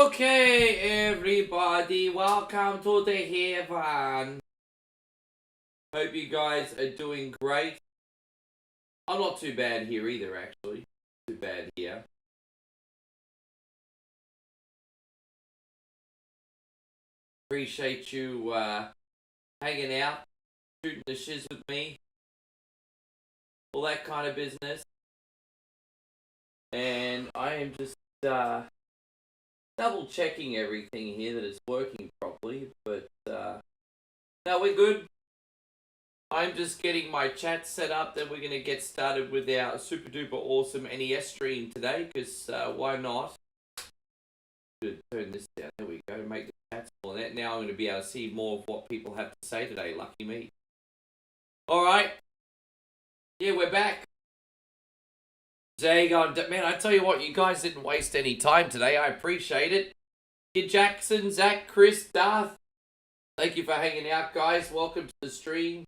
Okay, everybody, welcome to the heaven. Hope you guys are doing great. I'm not too bad here either, actually. Too bad here. Appreciate you hanging out, shooting the shiz with me, all that kind of business. And I am just double checking everything here that it's working properly, but no, we're good. I'm just getting my chat set up, then we're going to get started with our super duper awesome NES stream today, because why not? Turn this down, there we go, make the chat full. Now I'm going to be able to see more of what people have to say today, lucky me. Alright, yeah, we're back. There you go. Man, I tell you what, you guys didn't waste any time today, I appreciate it. Kid Jackson, Zach, Chris, Darth, thank you for hanging out, guys. Welcome to the stream.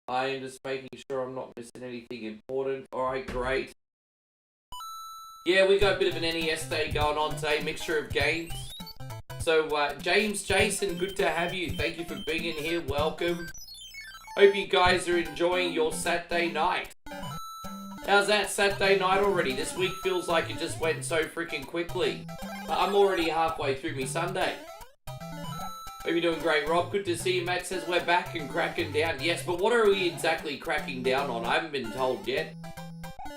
I am just making sure I'm not missing anything important. Alright, great. Yeah, we got a bit of an NES day going on today, mixture of games. So, James, Jason, good to have you. Thank you for being in here. Welcome. Hope you guys are enjoying your Saturday night. How's that Saturday night already? This week feels like it just went so freaking quickly. I'm already halfway through me Sunday. Hope you're doing great, Rob. Good to see you. Matt says we're back and cracking down. Yes, but what are we exactly cracking down on? I haven't been told yet.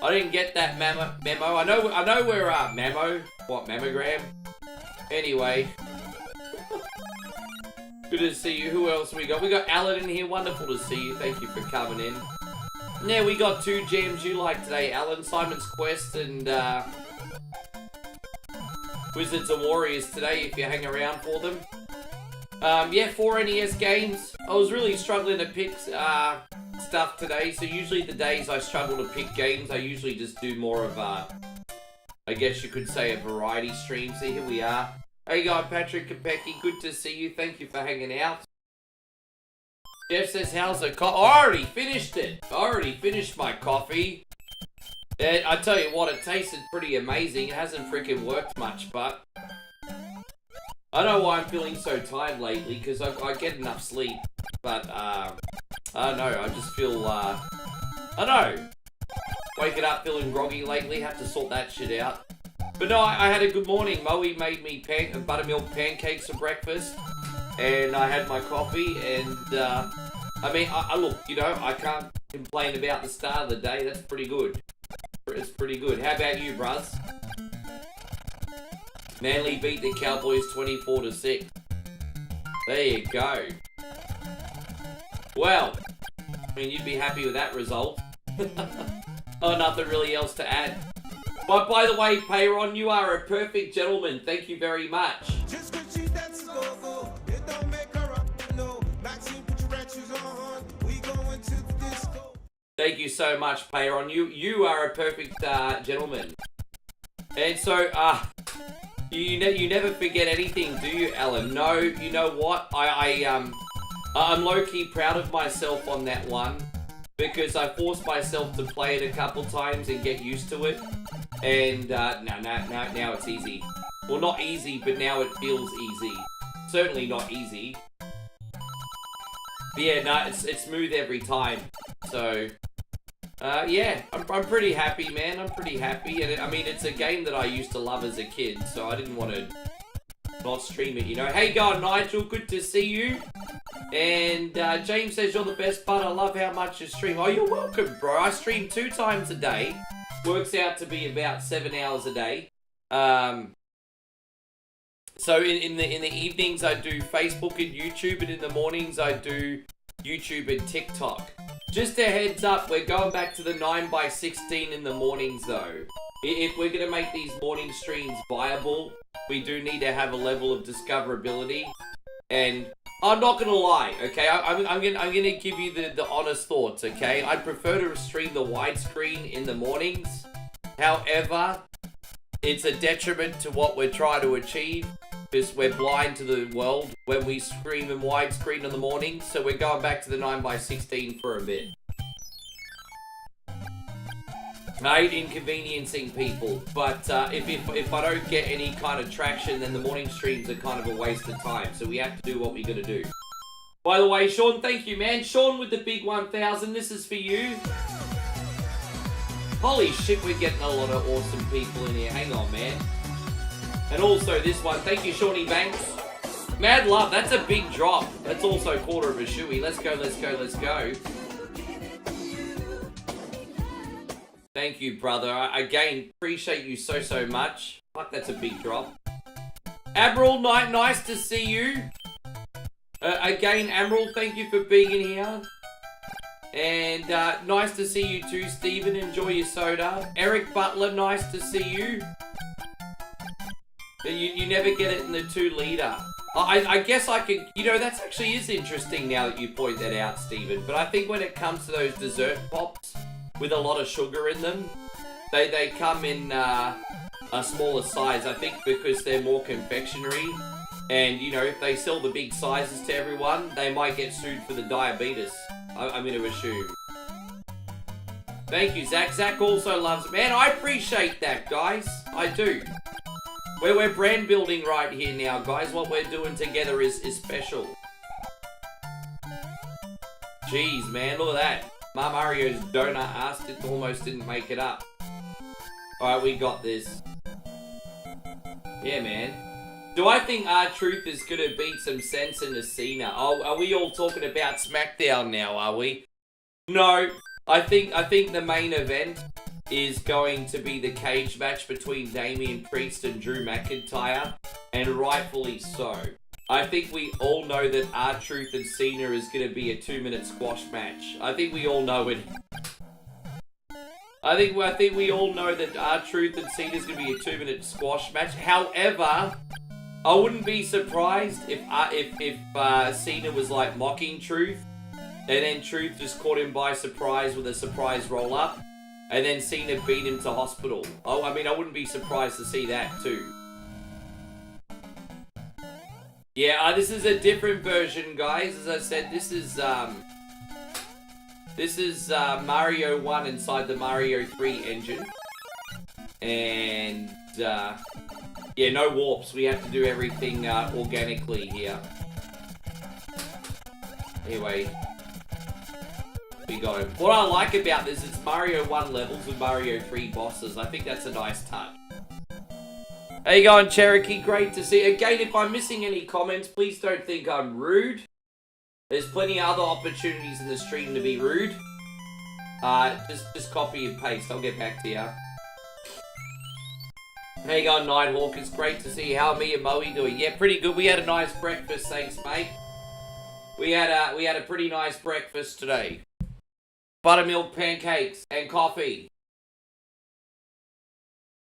I didn't get that memo. I know we're memo. What, mammogram? Anyway. Good to see you. Who else we got? We got Alan in here. Wonderful to see you. Thank you for coming in. Yeah, we got 2 gems you like today, Alan. Simon's Quest and Wizards and Warriors today, if you hang around for them. Yeah, 4 NES games. I was really struggling to pick stuff today, so usually the days I struggle to pick games, I usually just do more of I guess you could say a variety stream. So here we are. How you going, Patrick Kopecky? Good to see you. Thank you for hanging out. Jeff says, how's the coffee? I already finished it. I already finished my coffee. And I tell you what, it tasted pretty amazing. It hasn't freaking worked much, but I don't know why I'm feeling so tired lately, because I get enough sleep. But, I don't know, I just feel, I don't know. Waking up feeling groggy lately, have to sort that shit out. But no, I had a good morning. Moe made me buttermilk pancakes for breakfast. And I had my coffee, and, I mean, I look, you know, I can't complain about the start of the day. That's pretty good. It's pretty good. How about you, bruz? Manly beat the Cowboys 24-6. There you go. Well, I mean, you'd be happy with that result. Oh, nothing really else to add. But by the way, Payron, you are a perfect gentleman. Thank you very much. Thank you so much, Payron. You are a perfect gentleman. And so, you never forget anything, do you, Alan? No, you know what? I'm low-key proud of myself on that one, because I forced myself to play it a couple times and get used to it. And now it's easy. Well, not easy, but now it feels easy. Certainly not easy. But yeah, no, it's smooth every time. So, yeah, I'm pretty happy, man. I'm pretty happy. And I mean, it's a game that I used to love as a kid, so I didn't want to not stream it, you know. Hey, God, Nigel, good to see you. And James says you're the best bud. I love how much you stream. Oh, you're welcome, bro. I stream 2 times a day. Works out to be about 7 hours a day. So in the evenings I do Facebook and YouTube, and in the mornings I do YouTube and TikTok. Just a heads up, we're going back to the 9x16 in the mornings though. If we're going to make these morning streams viable, we do need to have a level of discoverability. And I'm not going to lie, okay? I'm going to give you the honest thoughts, okay? I'd prefer to stream the widescreen in the mornings. However, it's a detriment to what we're trying to achieve, because we're blind to the world when we stream in widescreen in the morning. So we're going back to the 9x16 for a bit. I hate inconveniencing people, but if I don't get any kind of traction, then the morning streams are kind of a waste of time. So we have to do what we gotta do. By the way, Sean, thank you, man. Sean with the big 1,000. This is for you. Holy shit, we're getting a lot of awesome people in here. Hang on, man. And also this one. Thank you, Shawnee Banks. Mad love. That's a big drop. That's also a quarter of a shoey. Let's go, let's go, let's go. Thank you, brother. Again, appreciate you so much. Fuck, that's a big drop. Admiral, nice to see you. Again, Admiral, thank you for being in here. And nice to see you too, Stephen. Enjoy your soda. Eric Butler, nice to see you. You never get it in the 2-liter. I guess I could, you know, that actually is interesting now that you point that out, Stephen. But I think when it comes to those dessert pops with a lot of sugar in them, they come in a smaller size. I think because they're more confectionery. And, you know, if they sell the big sizes to everyone, they might get sued for the diabetes. I'm going to assume. Thank you, Zach. Zach also loves it. Man, I appreciate that, guys. I do. We're brand building right here now, guys. What we're doing together is special. Jeez, man, look at that. Ma Mario's donut asked it, almost didn't make it up. Alright, we got this. Yeah, man. Do I think R-Truth is going to beat some sense in the Cena? Oh, are we all talking about SmackDown now, are we? No. I think the main event is going to be the cage match between Damian Priest and Drew McIntyre, and rightfully so. I think we all know that R-Truth and Cena is going to be a 2-minute squash match. I think we all know it. I think we all know that R-Truth and Cena is going to be a 2-minute squash match. However, I wouldn't be surprised if Cena was like mocking Truth, and then Truth just caught him by surprise with a surprise roll-up, and then Cena beat him to hospital. Oh, I mean, I wouldn't be surprised to see that too. Yeah, this is a different version, guys. As I said, this is Mario 1 inside the Mario 3 engine, and yeah, no warps. We have to do everything organically here. Anyway, we got him. What I like about this is Mario 1 levels with Mario 3 bosses. I think that's a nice touch. How you going, Cherokee? Great to see you. Again, if I'm missing any comments, please don't think I'm rude. There's plenty of other opportunities in the stream to be rude. Just copy and paste. I'll get back to you. How you going, Nighthawk? It's great to see you. How are me and Moe doing? Yeah, pretty good. We had a nice breakfast, thanks, mate. We had a pretty nice breakfast today. Buttermilk pancakes and coffee.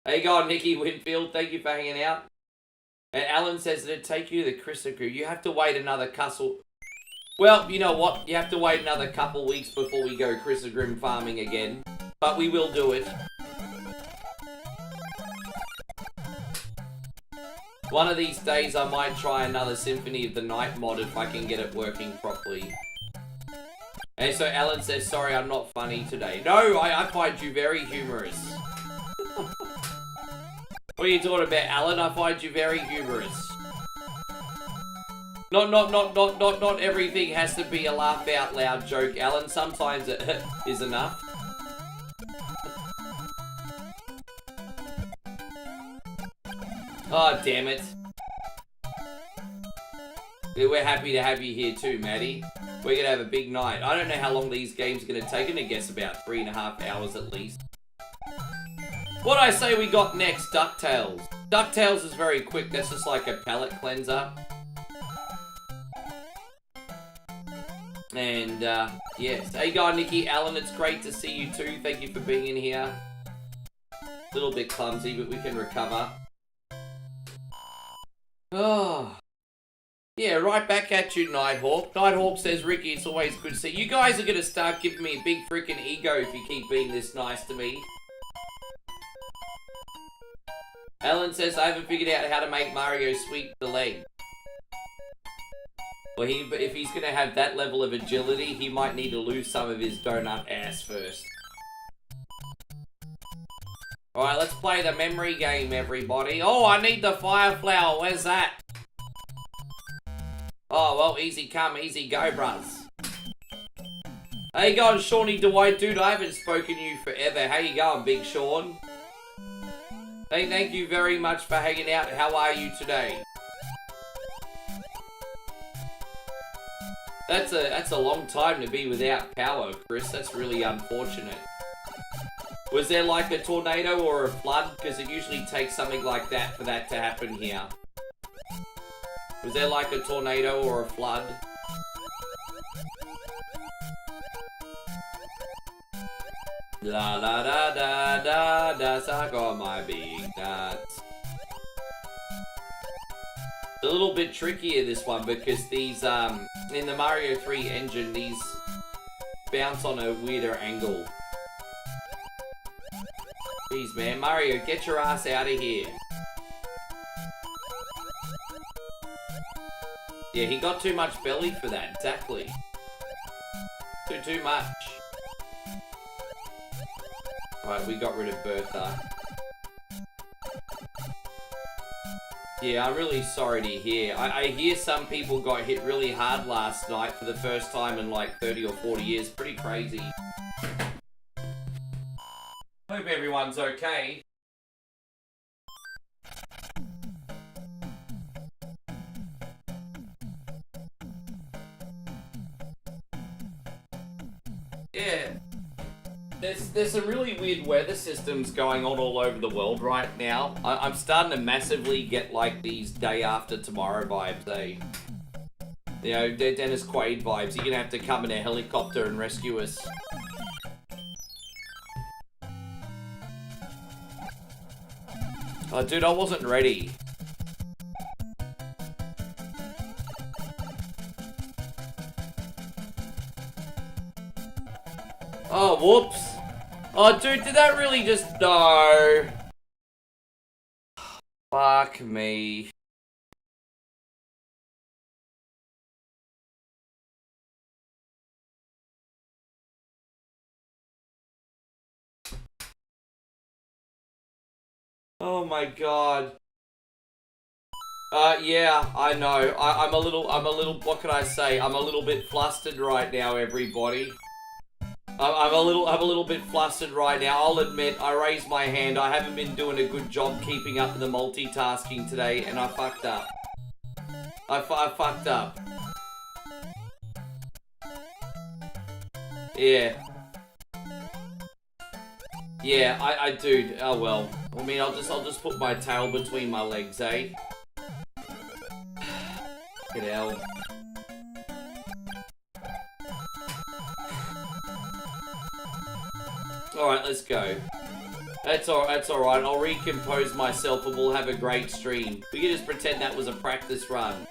How you going, Nikki Winfield? Thank you for hanging out. And Alan says that it'd take you to the Crystal Crew. You have to wait another cussle. Well, you know what? You have to wait another couple weeks before we go Crystal Grim farming again. But we will do it. One of these days I might try another Symphony of the Night mod if I can get it working properly. And so Alan says, sorry, I'm not funny today. No, I find you very humorous. What are you talking about, Alan? I find you very humorous. Not everything has to be a laugh out loud joke, Alan. Sometimes it is enough. Oh, damn it. We're happy to have you here too, Maddie. We're going to have a big night. I don't know how long these games are going to take. I'm going to guess about 3.5 hours at least. What I say we got next? DuckTales. DuckTales is very quick. That's just like a palate cleanser. And, yes. Hey, guy, Nikki Allen, it's great to see you too. Thank you for being in here. A little bit clumsy, but we can recover. Oh. Yeah, right back at you, Nighthawk. Nighthawk says, Ricky, it's always good to see you. You guys are going to start giving me a big freaking ego if you keep being this nice to me. Alan says, I haven't figured out how to make Mario sweep the leg. Well, if he's going to have that level of agility, he might need to lose some of his donut ass first. Alright, let's play the memory game, everybody. Oh, I need the fire flower. Where's that? Oh, well, easy come, easy go, bruz. How you going, Shawnee Dwight? Dude, I haven't spoken to you forever. How you going, Big Sean? Thank you very much for hanging out. How are you today? That's a long time to be without power, Chris. That's really unfortunate. Was there like a tornado or a flood? Because it usually takes something like that for that to happen here. Was there like a tornado or a flood? La la da da da da, suck on my big nuts. It's a little bit trickier this one because these in the Mario 3 engine these bounce on a weirder angle. Jeez man, Mario, get your ass out of here. Yeah, he got too much belly for that, exactly. Too much. Right, we got rid of Bertha. Yeah, I'm really sorry to hear. I hear some people got hit really hard last night for the first time in like 30 or 40 years. Pretty crazy. Hope everyone's okay. Yeah. There's some really weird weather systems going on all over the world right now. I'm starting to massively get like these day after tomorrow vibes, eh? You know, Dennis Quaid vibes. You're gonna have to come in a helicopter and rescue us. Oh, dude, I wasn't ready. Oh, whoops. Oh, dude, did that really just... No. Fuck me. Oh my god. Yeah, I know. I'm a little, what can I say? I'm a little bit flustered right now, everybody. I'm a little bit flustered right now. I'll admit, I raised my hand. I haven't been doing a good job keeping up with the multitasking today, and I fucked up. I fucked up. Yeah. Yeah, I dude. Oh well. I mean, I'll just put my tail between my legs, eh? Get out. Alright, let's go. That's alright. I'll recompose myself and we'll have a great stream. We can just pretend that was a practice run.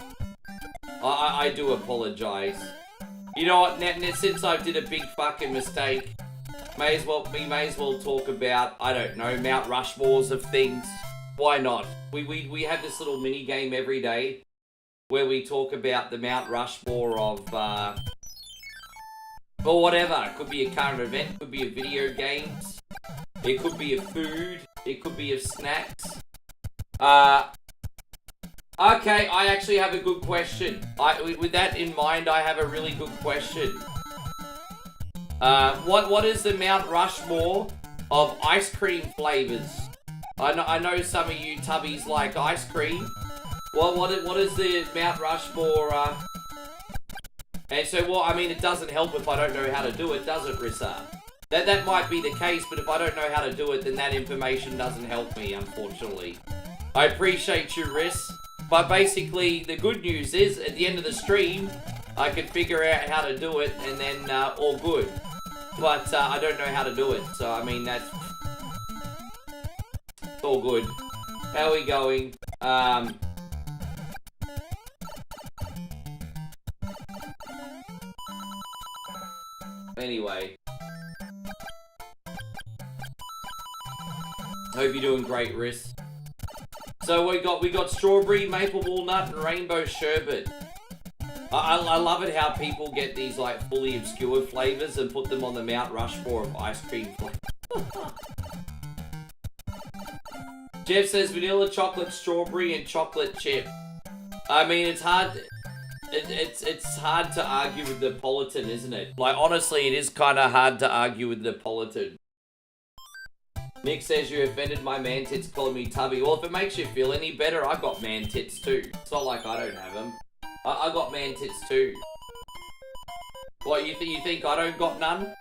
I do apologize. You know what, since I did a big fucking mistake, we may as well talk about, I don't know, Mount Rushmores of things. Why not? We have this little mini game every day where we talk about the Mount Rushmore of or whatever. It could be a current event, it could be a video games, it could be a food, it could be a snacks. Okay, I actually have a good question. With that in mind, I have a really good question. What is the Mount Rushmore of ice cream flavors? I know some of you tubbies like ice cream. What is the Mount Rushmore? And so, well, I mean, it doesn't help if I don't know how to do it, does it, Rissa? That might be the case, but if I don't know how to do it, then that information doesn't help me, unfortunately. I appreciate you, Riss. But basically, the good news is, at the end of the stream, I can figure out how to do it, and then all good. But I don't know how to do it, so I mean, it's all good. How are we going? Anyway. Hope you're doing great, Riss. So we got strawberry, maple walnut, and rainbow sherbet. I love it how people get these like fully obscure flavors and put them on the Mount Rushmore of ice cream flavors. Jeff says vanilla, chocolate, strawberry, and chocolate chip. I mean, it's hard. It's hard to argue with Neapolitan, isn't it? Like, honestly, it is kind of hard to argue with Neapolitan. Nick says you offended my man tits calling me tubby. Well, if it makes you feel any better, I got man tits too. It's not like I don't have them. I got man tits too. What, you think I don't got none?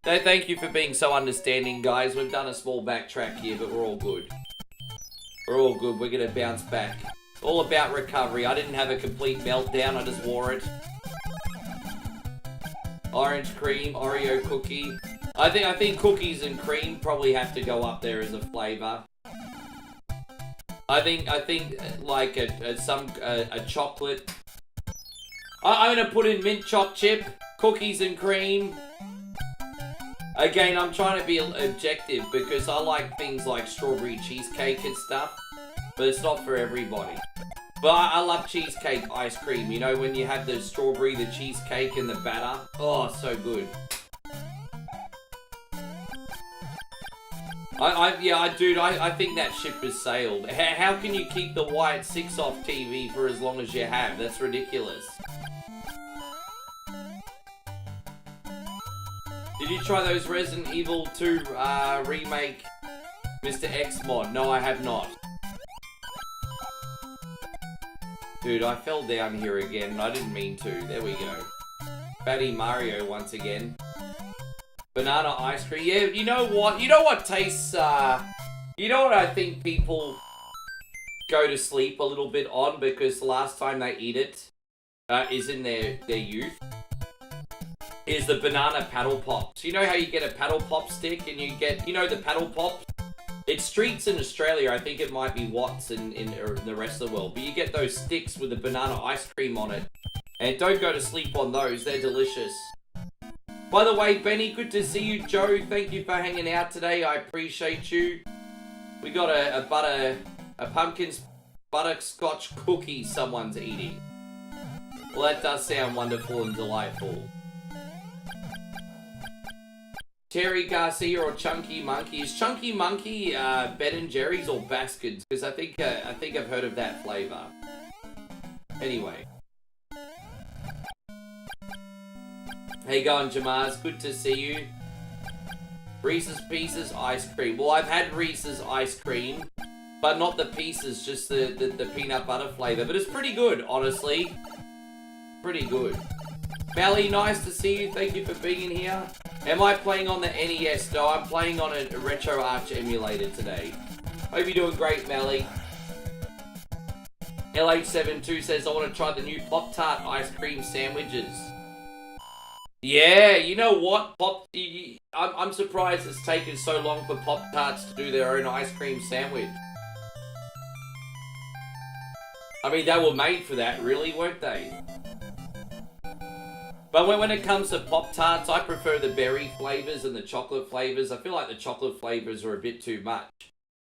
No, thank you for being so understanding, guys. We've done a small backtrack here, but we're all good. We're all good. We're gonna bounce back. All about recovery. I didn't have a complete meltdown. I just wore it. Orange cream, Oreo cookie. I think cookies and cream probably have to go up there as a flavor. I think like a chocolate. I'm gonna put in mint choc chip, cookies and cream. Again, I'm trying to be objective because I like things like strawberry cheesecake and stuff, but it's not for everybody. But I love cheesecake ice cream. You know, when you have the strawberry, the cheesecake, and the batter. Oh, so good. I think that ship has sailed. How can you keep the white 6 off TV for as long as you have? That's ridiculous. Did you try those Resident Evil 2 remake Mr. X mod? No, I have not. Dude, I fell down here again. I didn't mean to. There we go. Fatty Mario once again. Banana ice cream. Yeah, you know what? You know what tastes, you know what I think people go to sleep a little bit on because the last time they eat it is in their youth? Is the banana paddle pops. You know how you get a paddle pop stick and you get, you know, the paddle pops? It's Streets in Australia. I think it might be Watts in the rest of the world. But you get those sticks with the banana ice cream on it. And don't go to sleep on those. They're delicious. By the way, Benny, good to see you. Joe, thank you for hanging out today. I appreciate you. We got a pumpkin butterscotch cookie someone's eating. Well, that does sound wonderful and delightful. Terry Garcia or Chunky Monkey. Is Chunky Monkey Ben & Jerry's or Baskin's? Because I think I've heard of that flavor. Anyway. How you going, Jamaz? Good to see you. Reese's Pieces ice cream. Well, I've had Reese's ice cream, but not the pieces, just the peanut butter flavor. But it's pretty good, honestly. Pretty good. Mally, nice to see you. Thank you for being in here. Am I playing on the NES? No, I'm playing on a RetroArch emulator today. Hope you're doing great, Mally. LH72 says, I want to try the new Pop-Tart ice cream sandwiches. Yeah, you know what? I'm surprised it's taken so long for Pop-Tarts to do their own ice cream sandwich. I mean, they were made for that, really, weren't they? But when it comes to Pop-Tarts, I prefer the berry flavors and the chocolate flavors. I feel like the chocolate flavors are a bit too much.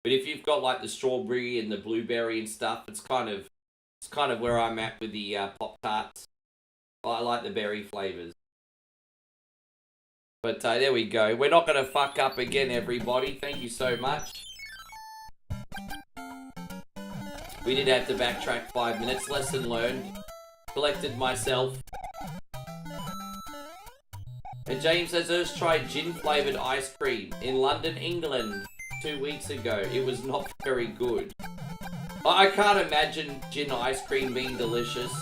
But if you've got like the strawberry and the blueberry and stuff, it's kind of where I'm at with the Pop-Tarts. I like the berry flavors. But there we go. We're not going to fuck up again, everybody. Thank you so much. We did have to backtrack 5 minutes. Lesson learned. Collected myself. And James says, I just tried gin-flavoured ice cream in London, England 2 weeks ago. It was not very good. I can't imagine gin ice cream being delicious.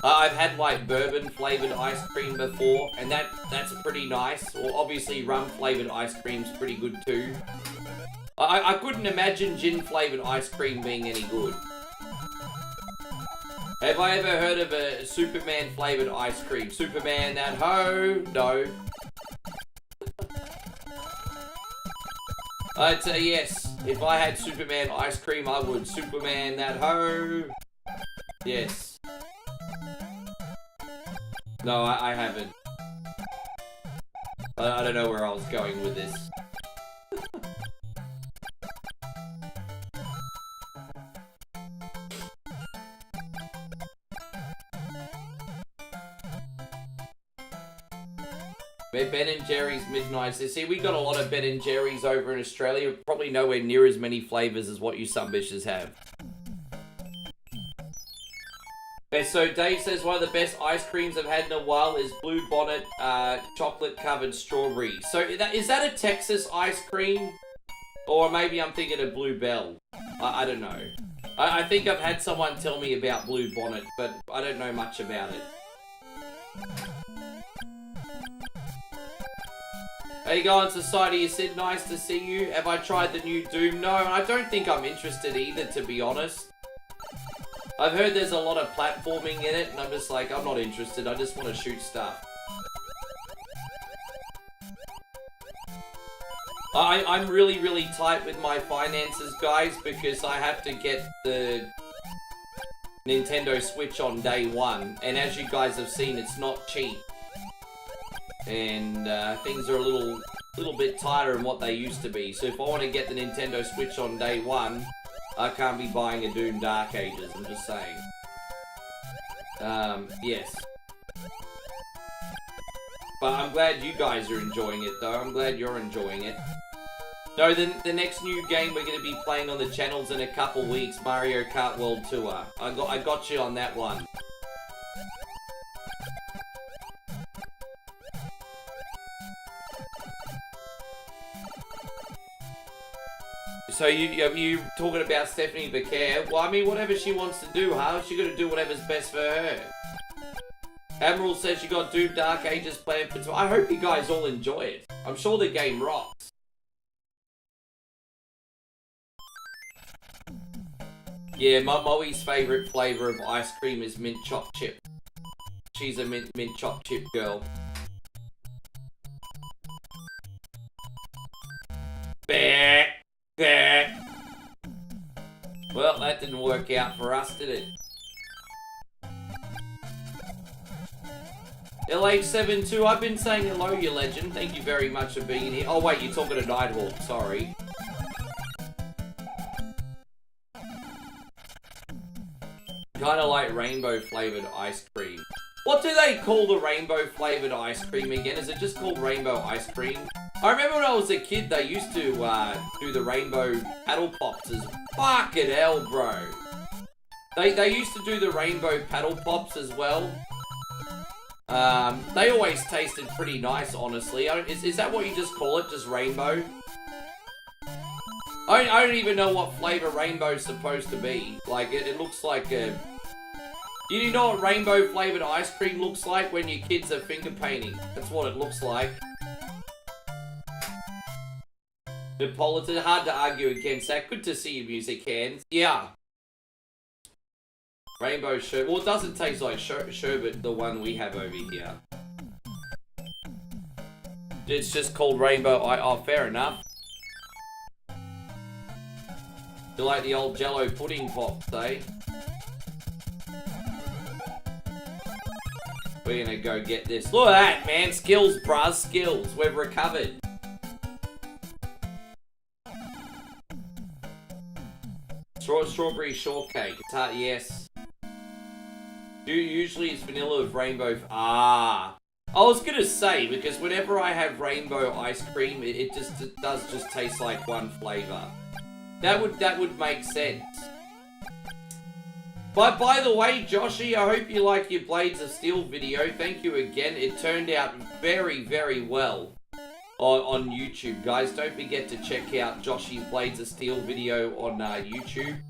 I've had like bourbon-flavoured ice cream before, and that's pretty nice. Or obviously rum-flavoured ice cream's pretty good too. I couldn't imagine gin-flavoured ice cream being any good. Have I ever heard of a Superman flavoured ice cream? Superman that ho? No. I'd say yes. If I had Superman ice cream, I would. Superman that ho? Yes. No, I haven't. I don't know where I was going with this. Ben and Jerry's Midnight. See, we got a lot of Ben and Jerry's over in Australia. Probably nowhere near as many flavours as what you Sumbishers have. Okay, so Dave says one of the best ice creams I've had in a while is Blue Bonnet chocolate covered strawberry. So is that a Texas ice cream? Or maybe I'm thinking of Blue Bell. I don't know. I think I've had someone tell me about Blue Bonnet, but I don't know much about it. How you going, Society? You said nice to see you. Have I tried the new Doom? No, I don't think I'm interested either, to be honest. I've heard there's a lot of platforming in it, and I'm just like, I'm not interested. I just want to shoot stuff. I'm really, really tight with my finances, guys, because I have to get the Nintendo Switch on day one. And as you guys have seen, it's not cheap. And things are a little bit tighter than what they used to be. So if I want to get the Nintendo Switch on day one, I can't be buying a Doom Dark Ages, I'm just saying. Yes. But I'm glad you guys are enjoying it, though. I'm glad you're enjoying it. No, the next new game we're going to be playing on the channels in a couple weeks, Mario Kart World Tour. I got you on that one. So you talking about Stephanie Becker? Well, I mean, whatever she wants to do, huh? She got to do whatever's best for her. Admiral says you got Doom Dark Ages planned for tomorrow. I hope you guys all enjoy it. I'm sure the game rocks. Yeah, Moe's favourite flavour of ice cream is mint choc chip. She's a mint choc chip girl. Bah, bah. Well, that didn't work out for us, did it? LH72, I've been saying hello, you legend. Thank you very much for being here. Oh, wait, you're talking to Nighthawk. Sorry. Kind of like rainbow flavoured ice cream. What do they call the rainbow flavoured ice cream again? Is it just called rainbow ice cream? I remember when I was a kid, they used to do the rainbow paddle pops as... Fucking hell, bro. They used to do the rainbow paddle pops as well. They always tasted pretty nice, honestly. Is that what you just call it? Just rainbow? I don't even know what flavour rainbow's supposed to be. Like, it looks like a... You know what rainbow flavoured ice cream looks like when your kids are finger painting? That's what it looks like. Neapolitan, hard to argue against that. Good to see you, Music Hands. Yeah. Rainbow sherbet. Well, it doesn't taste like sherbet, the one we have over here. It's just called rainbow. Oh, fair enough. You like the old Jello pudding pops, eh? We're gonna go get this. Look at that, man. Skills, bruh. Skills. We've recovered. Strawberry shortcake. It's hard, yes. Usually it's vanilla with rainbow. Ah. I was gonna say, because whenever I have rainbow ice cream, it does just taste like one flavour. That would make sense. But by the way, Joshy, I hope you like your Blades of Steel video. Thank you again. It turned out very, very well on YouTube, guys. Don't forget to check out Joshy's Blades of Steel video on YouTube.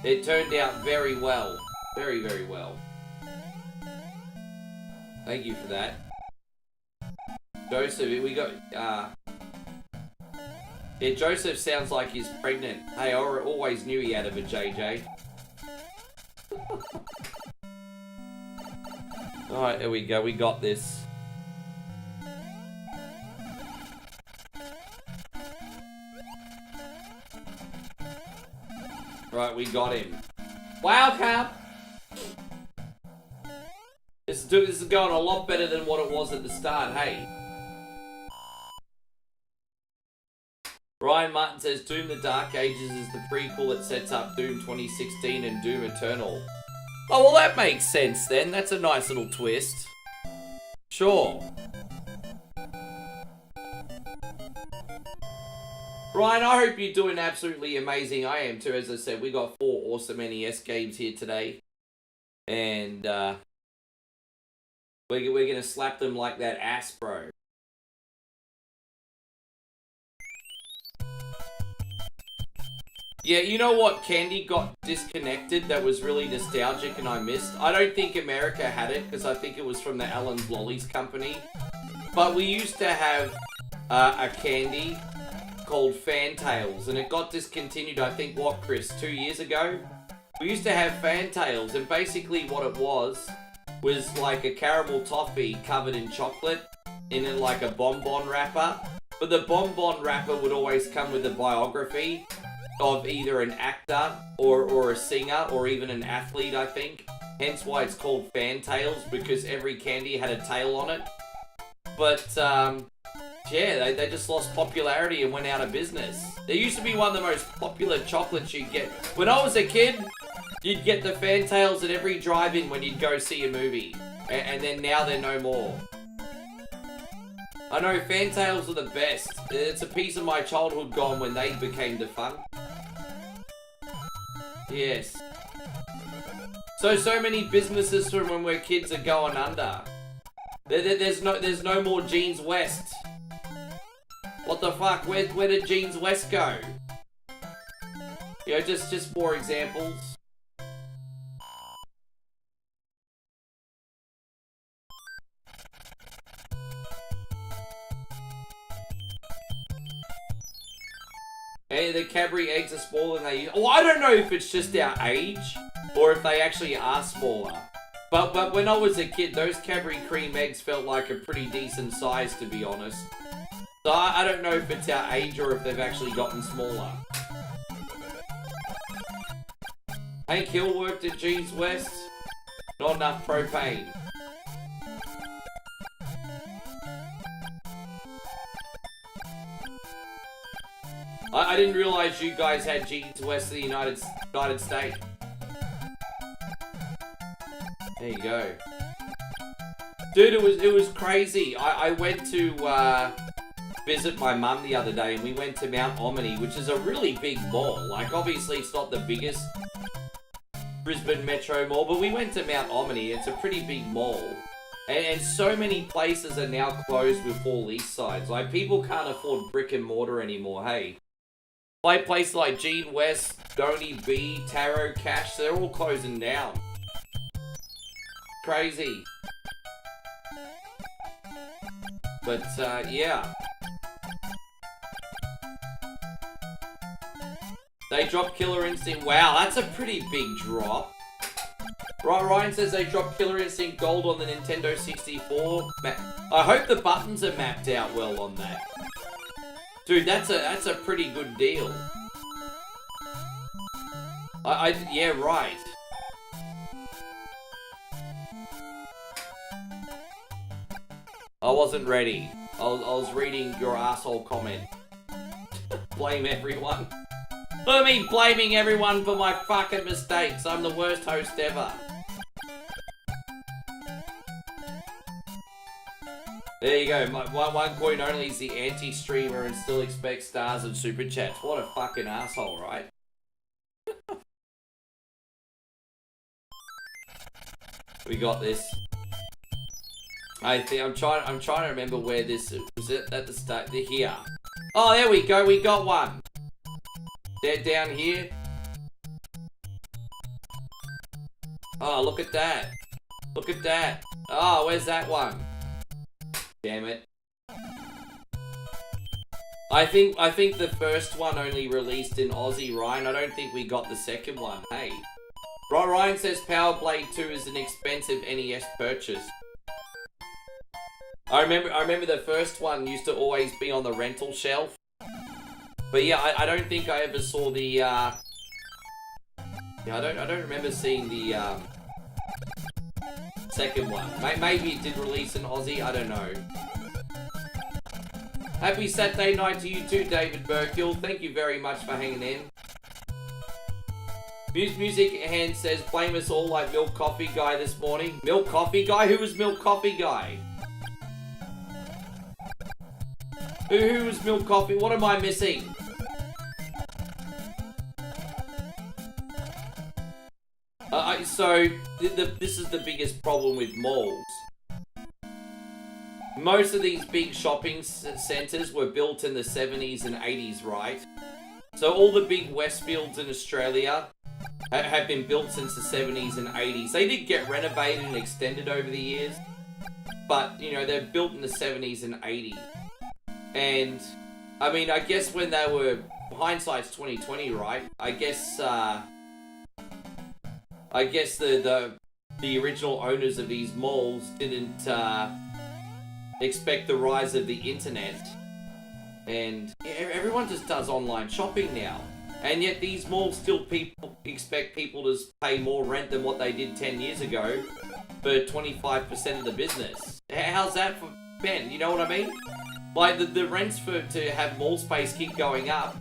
It turned out very well. Very, very well. Thank you for that. Joseph, we got... Yeah, Joseph sounds like he's pregnant. Hey, I always knew he had a JJ. Alright, there we go. We got this. Right, we got him. Welcome! This is going a lot better than what it was at the start, hey? Ryan Martin says Doom the Dark Ages is the prequel that sets up Doom 2016 and Doom Eternal. Oh, well that makes sense then. That's a nice little twist. Sure. Ryan, I hope you're doing absolutely amazing. I am too. As I said, we got 4 awesome NES games here today. And we're going to slap them like that ass, bro. Yeah, you know what candy got disconnected that was really nostalgic and I missed? I don't think America had it because I think it was from the Allen's Lollies company. But we used to have a candy called Fantails and it got discontinued, I think, what, Chris, 2 years ago? We used to have Fantails and basically what it was like a caramel toffee covered in chocolate in like a bonbon wrapper. But the bonbon wrapper would always come with a biography of either an actor or a singer or even an athlete, I think. Hence why it's called Fantails, because every candy had a tail on it. But, yeah, they just lost popularity and went out of business. They used to be one of the most popular chocolates you'd get. When I was a kid, you'd get the Fantails at every drive-in when you'd go see a movie. And then now they're no more. I know, Fantails are the best. It's a piece of my childhood gone when they became defunct. Yes. So many businesses from when we're kids are going under. There's no more Jeans West. What the fuck? Where did Jeans West go? You know, just more examples. Hey, the Cadbury eggs are smaller than they used. Oh, I don't know if it's just our age or if they actually are smaller. But when I was a kid, those Cadbury cream eggs felt like a pretty decent size, to be honest. So I don't know if it's our age or if they've actually gotten smaller. Hank Hill worked at Jeans West. Not enough propane. I didn't realize you guys had Jeans West of the United States. There you go. Dude, it was crazy. I went to visit my mum the other day and we went to Mount Omni, which is a really big mall. Like, obviously it's not the biggest Brisbane Metro mall, but we went to Mount Omni. It's a pretty big mall. And so many places are now closed with all east sides. Like, people can't afford brick and mortar anymore, hey. Like places like Jean West, Donny B, Tarot Cash, they're all closing down. Crazy. But, yeah. They dropped Killer Instinct. Wow, that's a pretty big drop. Ryan says they dropped Killer Instinct Gold on the Nintendo 64. I hope the buttons are mapped out well on that. Dude, that's a pretty good deal. Yeah, right. I wasn't ready. I was reading your asshole comment. Blame everyone. Look at me blaming everyone for my fucking mistakes. I'm the worst host ever. There you go. One coin only is the anti-streamer and still expects stars and super chats. What a fucking asshole, right? We got this. I think I'm trying to remember where this is. Was it at the start? They're here. Oh, there we go. We got one. They're down here. Oh, look at that. Look at that. Oh, where's that one? Damn it. I think the first one only released in Aussie, Ryan. I don't think we got the second one. Hey. Ryan says Power Blade 2 is an expensive NES purchase. I remember the first one used to always be on the rental shelf. But yeah, I don't think I ever saw the yeah, I don't remember seeing the second one. Maybe it did release in Aussie, I don't know. Happy Saturday night to you too, David Burkill. Thank you very much for hanging in. Music Hand says, blame us all like Milk Coffee Guy this morning. Milk Coffee Guy? Who was Milk Coffee Guy? Who was Milk Coffee? What am I missing? So this is the biggest problem with malls. Most of these big shopping centres were built in the 70s and 80s, right? So all the big Westfields in Australia have been built since the 70s and 80s. They did get renovated and extended over the years, but, you know, they're built in the 70s and 80s. And, I mean, I guess when they were... Hindsight's 2020, right? I guess the original owners of these malls didn't expect the rise of the internet. And everyone just does online shopping now. And yet these malls still expect people to pay more rent than what they did 10 years ago for 25% of the business. How's that for Ben? You know what I mean? Like the rents to have mall space keep going up,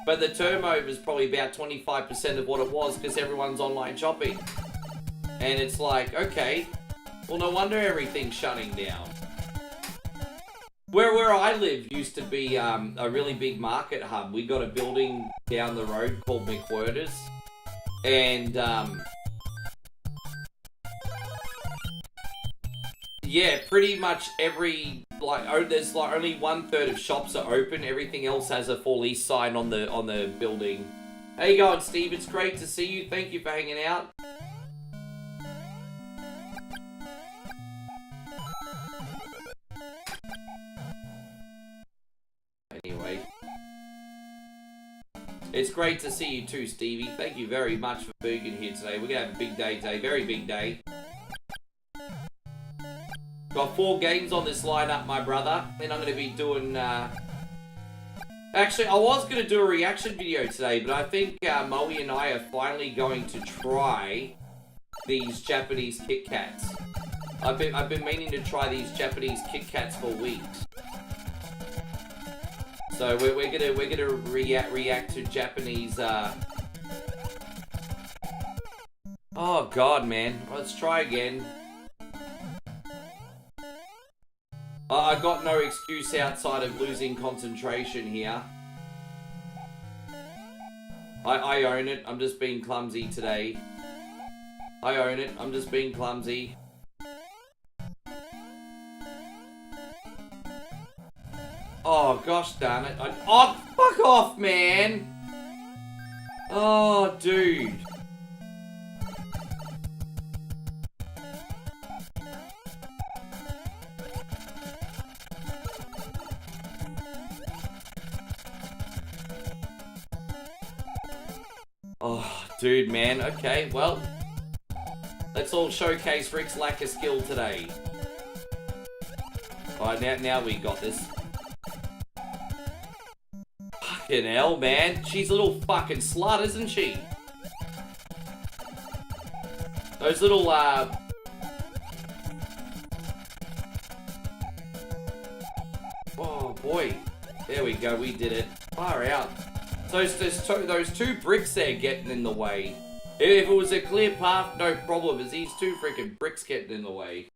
but the turnover is probably about 25% of what it was because everyone's online shopping. And it's like, okay, well no wonder everything's shutting down. Where I live used to be a really big market hub. We got a building down the road called McWhirter's. And, yeah, pretty much every, there's only 1/3 of shops are open. Everything else has a for lease sign on the building. How you going, Steve? It's great to see you. Thank you for hanging out. Anyway, it's great to see you too, Stevie. Thank you very much for being here today. We're gonna have a big day today, very big day. Got 4 games on this lineup, my brother. Then I'm gonna be doing. Actually, I was gonna do a reaction video today, but I think Moe and I are finally going to try these Japanese Kit Kats. I've been meaning to try these Japanese Kit Kats for weeks. So we're gonna react to Japanese. Oh God, man! Let's try again. I got no excuse outside of losing concentration here. I own it. I'm just being clumsy today. I own it. I'm just being clumsy. Oh, gosh darn it. Oh, fuck off, man! Oh, dude. Oh, dude, man. Okay, well. Let's all showcase Rick's lack of skill today. Alright, now we got this. Fucking hell, man. She's a little fucking slut, isn't she? Those little, oh, boy. There we go, we did it. Far out. Those two bricks there getting in the way. If it was a clear path, no problem. It's these 2 freaking bricks getting in the way.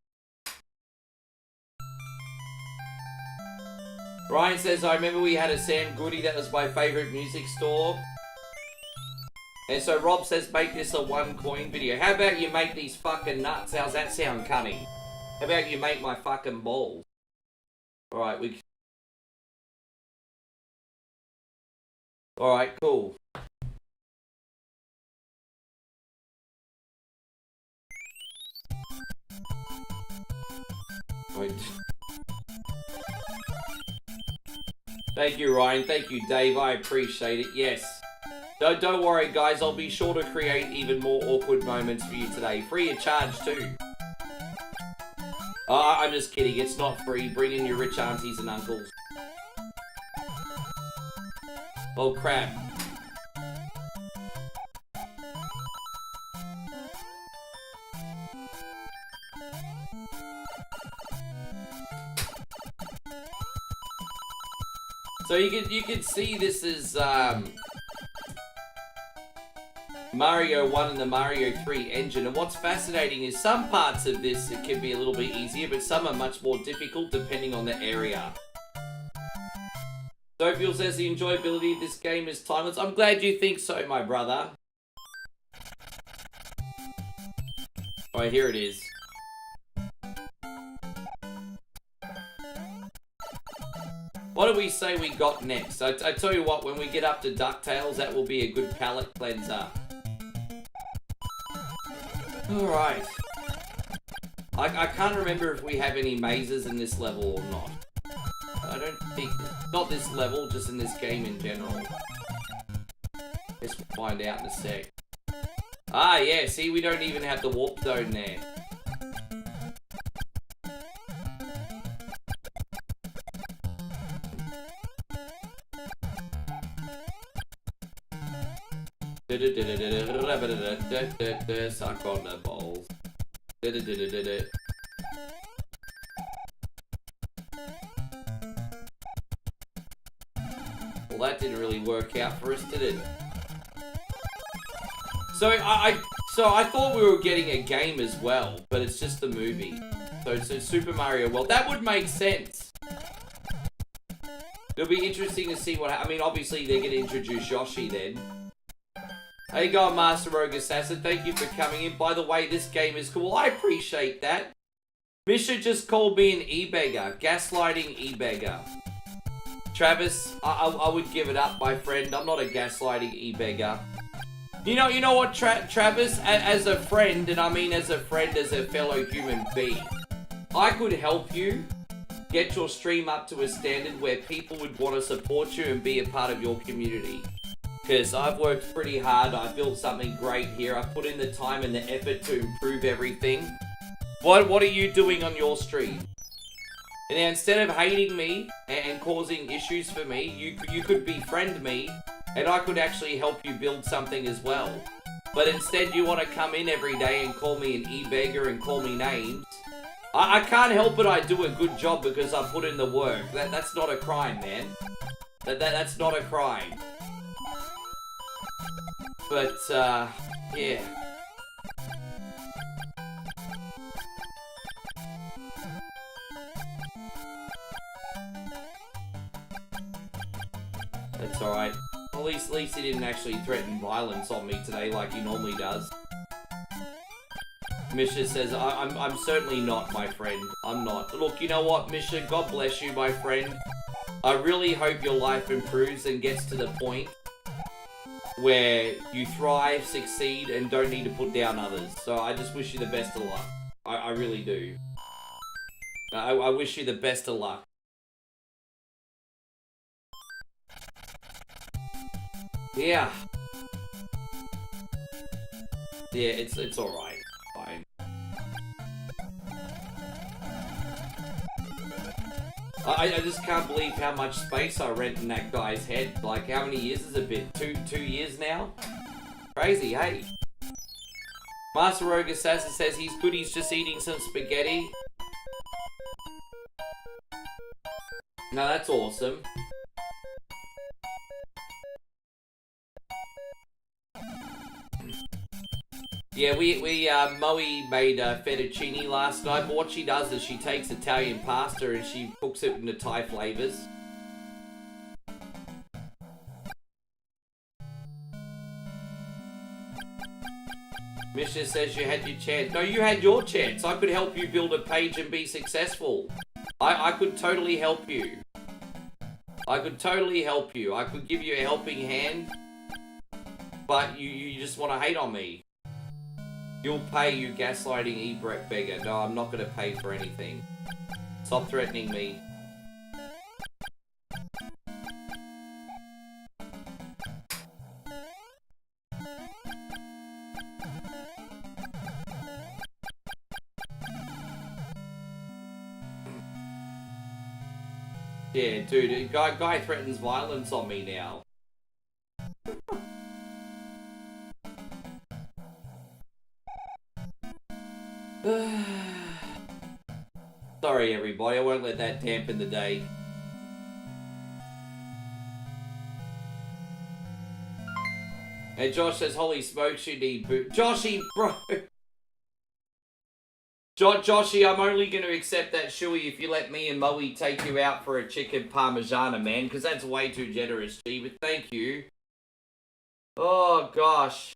Ryan says, I remember we had a Sam Goody, that was my favourite music store. And so Rob says, make this a 1 coin video. How about you make these fucking nuts? How's that sound cunning? How about you make my fucking balls? Alright, Alright, cool. Wait. Thank you, Ryan. Thank you, Dave. I appreciate it. Yes. Don't worry, guys. I'll be sure to create even more awkward moments for you today. Free of charge, too. I'm just kidding. It's not free. Bring in your rich aunties and uncles. Oh, crap. So you can see this is Mario 1 and the Mario 3 engine, and what's fascinating is some parts of this it can be a little bit easier, but some are much more difficult depending on the area. Sofiel says the enjoyability of this game is timeless. I'm glad you think so, my brother. Alright, here it is. What do we say we got next? I tell you what, when we get up to DuckTales, that will be a good palate cleanser. Alright. I can't remember if we have any mazes in this level or not. I don't think... Not this level, just in this game in general. Guess we'll find out in a sec. Ah, yeah, see, we don't even have the warp zone there. Suck on the balls. Well, that didn't really work out for us, did it? So I thought we were getting a game as well, but it's just the movie. So Super Mario World. That would make sense. It'll be interesting to see what... I mean, obviously they're going to introduce Yoshi then. How you going, Master Rogue Assassin? Thank you for coming in. By the way, this game is cool. I appreciate that. Misha just called me an e-beggar. Gaslighting e-beggar. Travis, I would give it up, my friend. I'm not a gaslighting e-beggar. You know what, Travis? As a friend, and I mean as a friend, as a fellow human being, I could help you get your stream up to a standard where people would want to support you and be a part of your community. Because I've worked pretty hard, I've built something great here, I've put in the time and the effort to improve everything. What are you doing on your stream? And now, instead of hating me and causing issues for me, you could befriend me, and I could actually help you build something as well. But instead you want to come in every day and call me an e-beggar and call me names. I can't help it, I do a good job because I put in the work. That's not a crime, man. That's not a crime. But, yeah. That's alright. At least he didn't actually threaten violence on me today like he normally does. Misha says, I'm certainly not, my friend. I'm not. Look, you know what, Misha? God bless you, my friend. I really hope your life improves and gets to the point where you thrive, succeed, and don't need to put down others. So I just wish you the best of luck. I really do. I wish you the best of luck. Yeah. Yeah, it's alright. Fine. I just can't believe how much space I rent in that guy's head. Like, how many years has it been? Two years now? Crazy, hey? Master Rogue Assassin says he's good, he's just eating some spaghetti. No, that's awesome. Yeah, Moe made fettuccine last night, but what she does is she takes Italian pasta and she cooks it into Thai flavors. Misha says you had your chance. No, you had your chance. I could help you build a page and be successful. I could totally help you. I could totally help you. I could give you a helping hand, but you just want to hate on me. You'll pay, you gaslighting e-beggar. No, I'm not going to pay for anything. Stop threatening me. Yeah, dude, guy threatens violence on me now. Sorry everybody, I won't let that dampen the day. And Josh says, holy smokes, you need boot. Joshy, bro! Joshy, I'm only going to accept that shoey if you let me and Moe take you out for a chicken parmigiana, man, because that's way too generous, G, but thank you. Oh, gosh.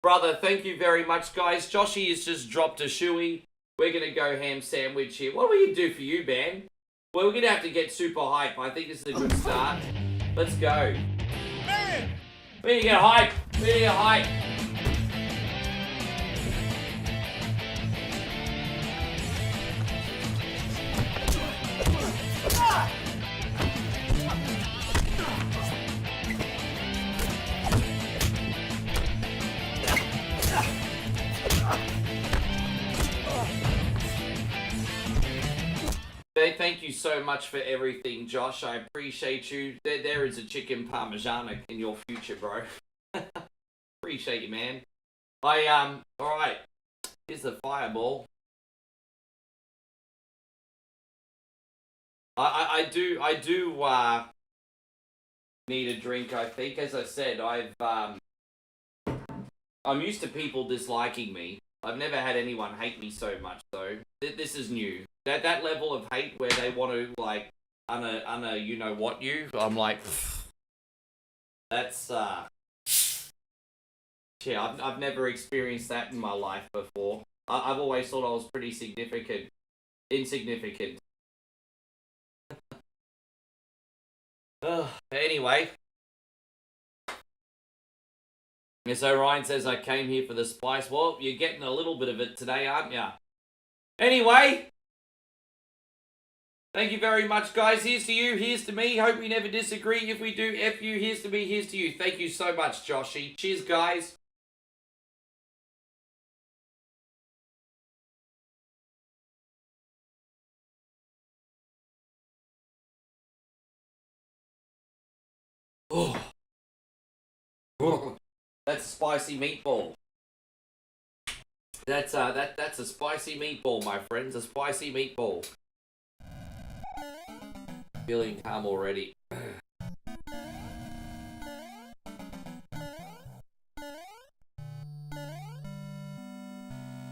Brother, thank you very much, guys. Joshy has just dropped a shoey. We're going to go ham sandwich here. What are we going to do for you, man? Well, we're going to have to get super hype. I think this is a good start. Let's go. Man! We need to get hype. We need to get hype. Thank you so much for everything, Josh. I appreciate you. There is a chicken parmigiana in your future, bro. Appreciate you, man. Alright. Here's the fireball. I do need a drink, I think. As I said, I'm used to people disliking me. I've never had anyone hate me so much, though. This is new. That level of hate where they want to, like, you know what you? I'm like, that's, yeah, I've never experienced that in my life before. I've always thought I was pretty insignificant. Anyway. So Ryan says, I came here for the spice. Well, you're getting a little bit of it today, aren't you? Anyway. Thank you very much, guys. Here's to you. Here's to me. Hope we never disagree. If we do, F you. Here's to me. Here's to you. Thank you so much, Joshy. Cheers, guys. Oh. Oh. That's a spicy meatball. That's a spicy meatball, my friends. A spicy meatball. Feeling calm already.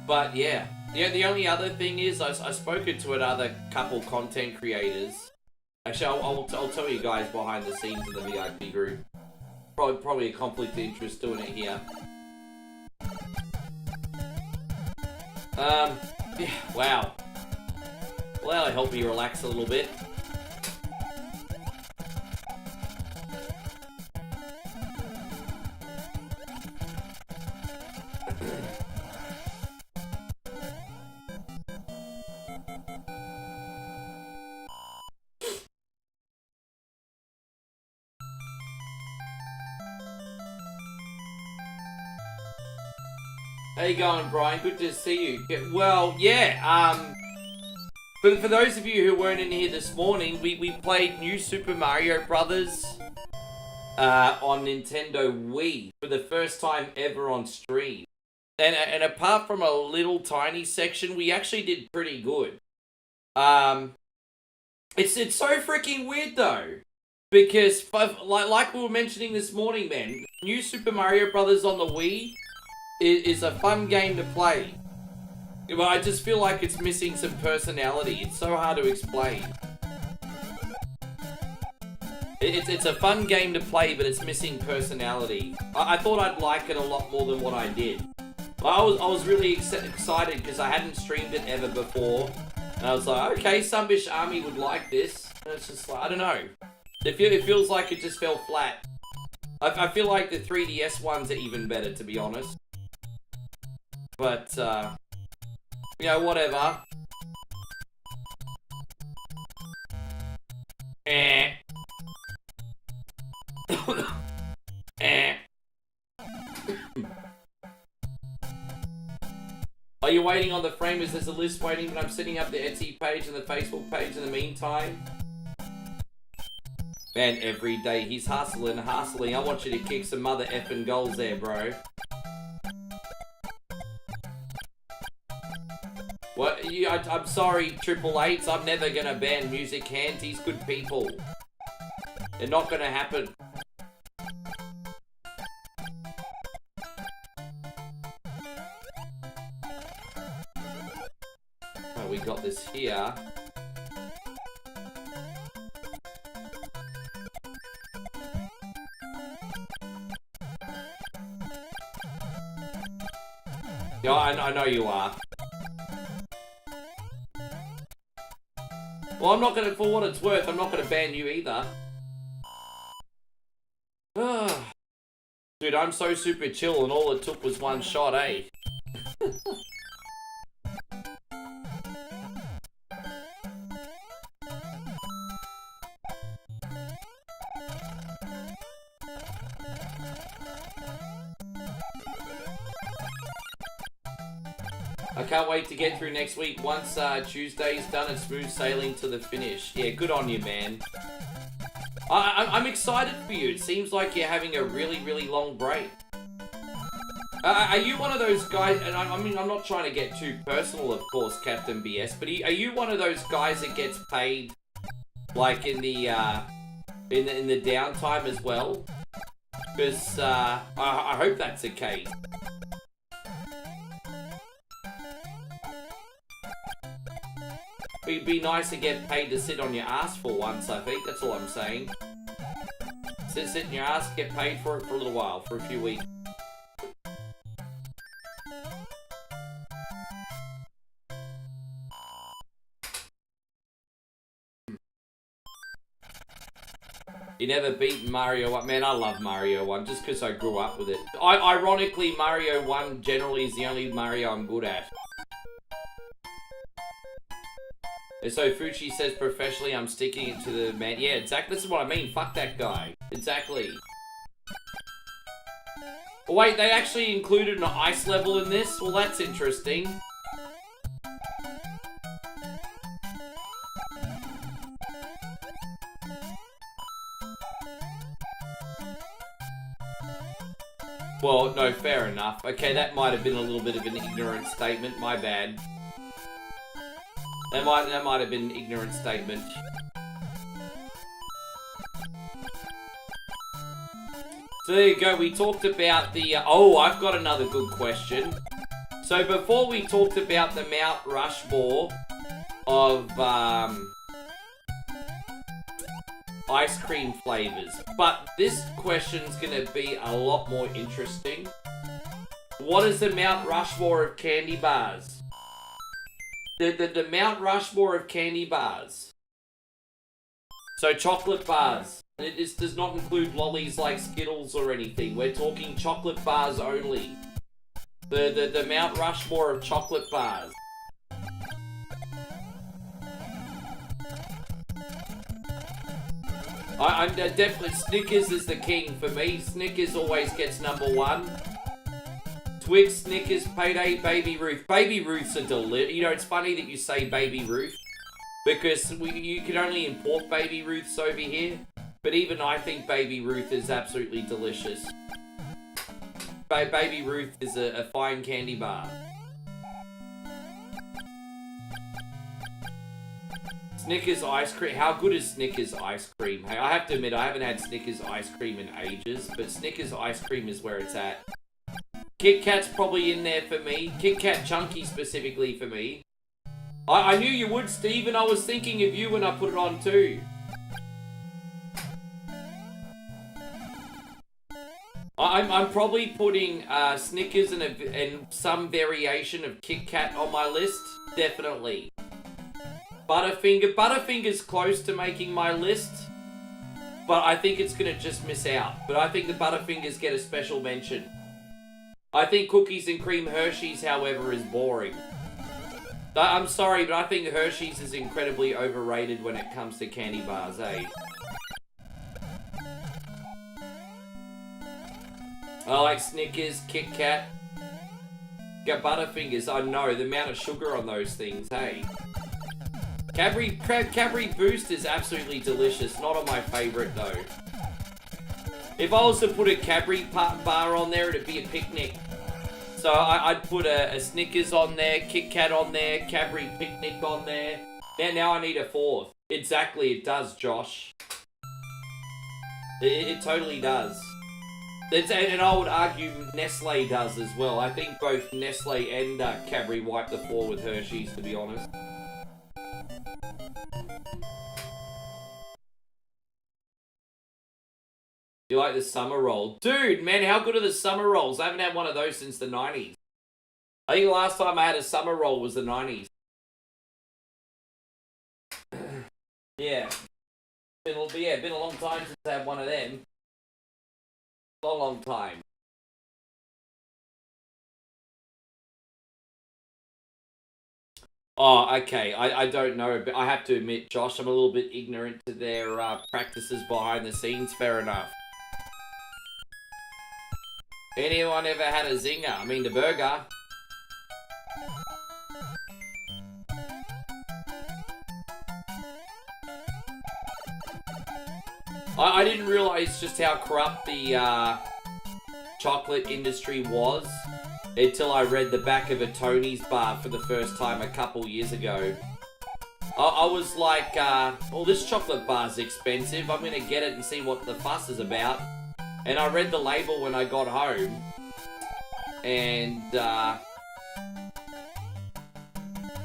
But yeah, the only other thing is I've spoken to another couple content creators. Actually, I'll tell you guys behind the scenes of the VIP group. Probably a conflict of interest doing it here. Yeah, wow. Well, that'll help me relax a little bit. How you going, Brian? Good to see you. Well, yeah, but for those of you who weren't in here this morning, we played New Super Mario Brothers on Nintendo Wii for the first time ever on stream. And apart from a little tiny section, we actually did pretty good. It's so freaking weird though, because like we were mentioning this morning, man, New Super Mario Brothers on the Wii is a fun game to play. But I just feel like it's missing some personality. It's so hard to explain. It's a fun game to play, but it's missing personality. I thought I'd like it a lot more than what I did. I was really excited because I hadn't streamed it ever before. And I was like, okay, Sunbish Army would like this. And it's just like, I don't know. It feels like it just fell flat. I feel like the 3DS ones are even better, to be honest. But, you know, whatever. Are you waiting on the framers? There's a list waiting, but I'm setting up the Etsy page and the Facebook page in the meantime. Man, every day he's hustling. I want you to kick some mother effing goals there, bro. What? I'm sorry, Triple Eights. I'm never gonna ban Music Hands. He's good people. They're not gonna happen. Oh, we got this here. Yeah, I know you are. Well, I'm not gonna, for what it's worth, I'm not gonna ban you either. Dude, I'm so super chill and all it took was one shot, eh? I can't wait to get through next week. Once Tuesday's done, it's smooth sailing to the finish. Yeah, good on you, man. I'm excited for you. It seems like you're having a really, really long break. Are you one of those guys, and I mean, I'm not trying to get too personal, of course, Captain BS, but are you one of those guys that gets paid, like, in the downtime as well? Because, I hope that's the case. It'd be nice to get paid to sit on your ass for once, I think. That's all I'm saying. Sit in your ass, get paid for it for a little while, for a few weeks. You never beat Mario 1. Man, I love Mario 1 just because I grew up with it. Ironically, Mario 1 generally is the only Mario I'm good at. So Fuchi says professionally I'm sticking it to the man. Yeah, exactly. This is what I mean. Fuck that guy. Exactly. Oh, wait, they actually included an ice level in this? Well, that's interesting. Well, no, fair enough. Okay, that might have been a little bit of an ignorant statement. My bad. That might have been an ignorant statement. So there you go, we talked about the... oh, I've got another good question. So before we talked about the Mount Rushmore of ice cream flavors. But this question's gonna be a lot more interesting. What is the Mount Rushmore of candy bars? The Mount Rushmore of candy bars. So chocolate bars. This does not include lollies like Skittles or anything. We're talking chocolate bars only. The Mount Rushmore of chocolate bars. I'm definitely... Snickers is the king for me. Snickers always gets #1. Twix, Snickers, Payday, Baby Ruth. Baby Ruth's a You know, it's funny that you say Baby Ruth, because you can only import Baby Ruths over here. But even I think Baby Ruth is absolutely delicious. Baby Ruth is a fine candy bar. Snickers ice cream. How good is Snickers ice cream? Hey, I have to admit, I haven't had Snickers ice cream in ages, but Snickers ice cream is where it's at. Kit Kat's probably in there for me. Kit Kat Chunky specifically for me. I knew you would, Steve, and I was thinking of you when I put it on too. I'm probably putting Snickers and some variation of Kit Kat on my list. Definitely. Butterfinger's close to making my list, but I think it's gonna just miss out. But I think the Butterfingers get a special mention. I think Cookies and Cream Hershey's, however, is boring. I'm sorry, but I think Hershey's is incredibly overrated when it comes to candy bars, eh? I like Snickers, Kit Kat. Got Butterfingers, I know, the amount of sugar on those things, hey? Cadbury Boost is absolutely delicious, not on my favourite though. If I was to put a Cadbury bar on there, it'd be a picnic. So I'd put a Snickers on there, Kit Kat on there, Cadbury Picnic on there. Now I need a fourth. Exactly, it does, Josh. It totally does. And I would argue Nestle does as well. I think both Nestle and Cadbury wipe the floor with Hershey's, to be honest. You like the summer roll? Dude, man, how good are the summer rolls? I haven't had one of those since the 90s. I think the last time I had a summer roll was the 90s. Yeah. Been a long time since I had one of them. Long time. Oh, okay. I don't know, but I have to admit, Josh, I'm a little bit ignorant to their practices behind the scenes. Fair enough. Anyone ever had a zinger? I mean, the burger. I didn't realize just how corrupt the chocolate industry was until I read the back of a Tony's bar for the first time a couple years ago. I was like, well, this chocolate bar's expensive. I'm going to get it and see what the fuss is about. And I read the label when I got home. And,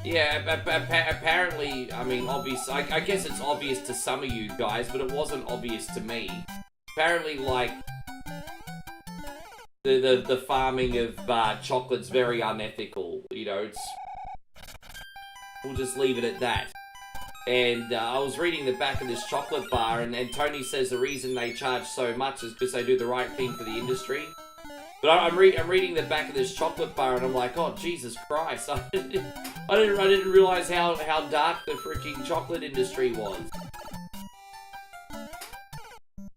yeah, apparently, I mean, I guess it's obvious to some of you guys, but it wasn't obvious to me. Apparently, like, the farming of chocolate's very unethical. You know, we'll just leave it at that. And I was reading the back of this chocolate bar, and Tony says the reason they charge so much is because they do the right thing for the industry. But I'm reading the back of this chocolate bar, and I'm like, oh, Jesus Christ. I didn't realize how dark the freaking chocolate industry was.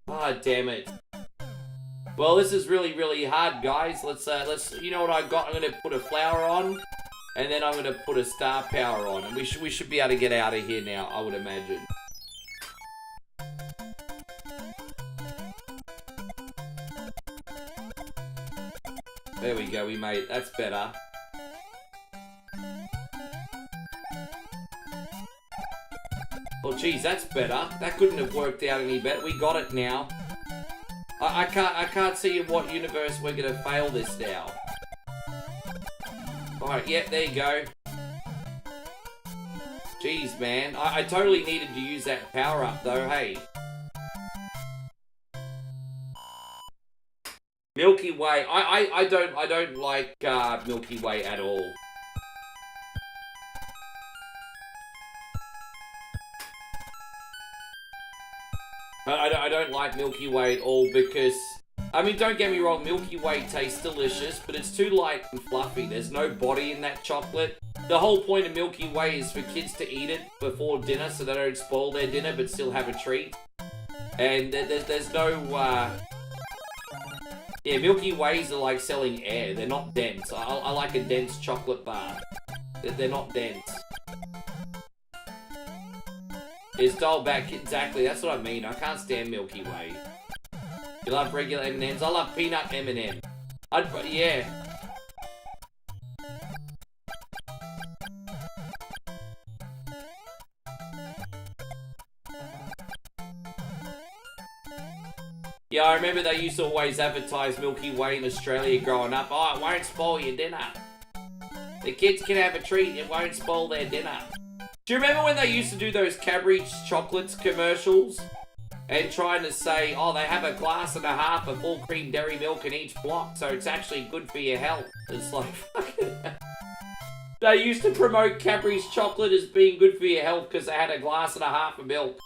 Ah, damn it. Well, this is really, really hard, guys. Let's, you know what I got? I'm going to put a flower on, and then I'm going to put a star power on. And we should be able to get out of here now, I would imagine. There we go, we made it. That's better. Well, geez, that's better. That couldn't have worked out any better. We got it now. I can't see in what universe we're gonna fail this now. Alright, yep, there you go. Jeez, man. I totally needed to use that power up though, hey. Milky Way. I don't like Milky Way at all. I don't like Milky Way at all because, I mean, don't get me wrong, Milky Way tastes delicious, but it's too light and fluffy. There's no body in that chocolate. The whole point of Milky Way is for kids to eat it before dinner so they don't spoil their dinner but still have a treat. And there's no, yeah, Milky Ways are like selling air. They're not dense. I like a dense chocolate bar. They're not dense. It's dialed back, exactly, that's what I mean. I can't stand Milky Way. You love regular M&Ms? I love peanut M&M. Yeah. Yeah, I remember they used to always advertise Milky Way in Australia growing up. Oh, it won't spoil your dinner. The kids can have a treat, it won't spoil their dinner. Do you remember when they used to do those Cadbury chocolates commercials? And trying to say, oh, they have a glass and a half of full cream dairy milk in each block, so it's actually good for your health. It's like, fucking... They used to promote Cadbury's chocolate as being good for your health because they had a glass and a half of milk.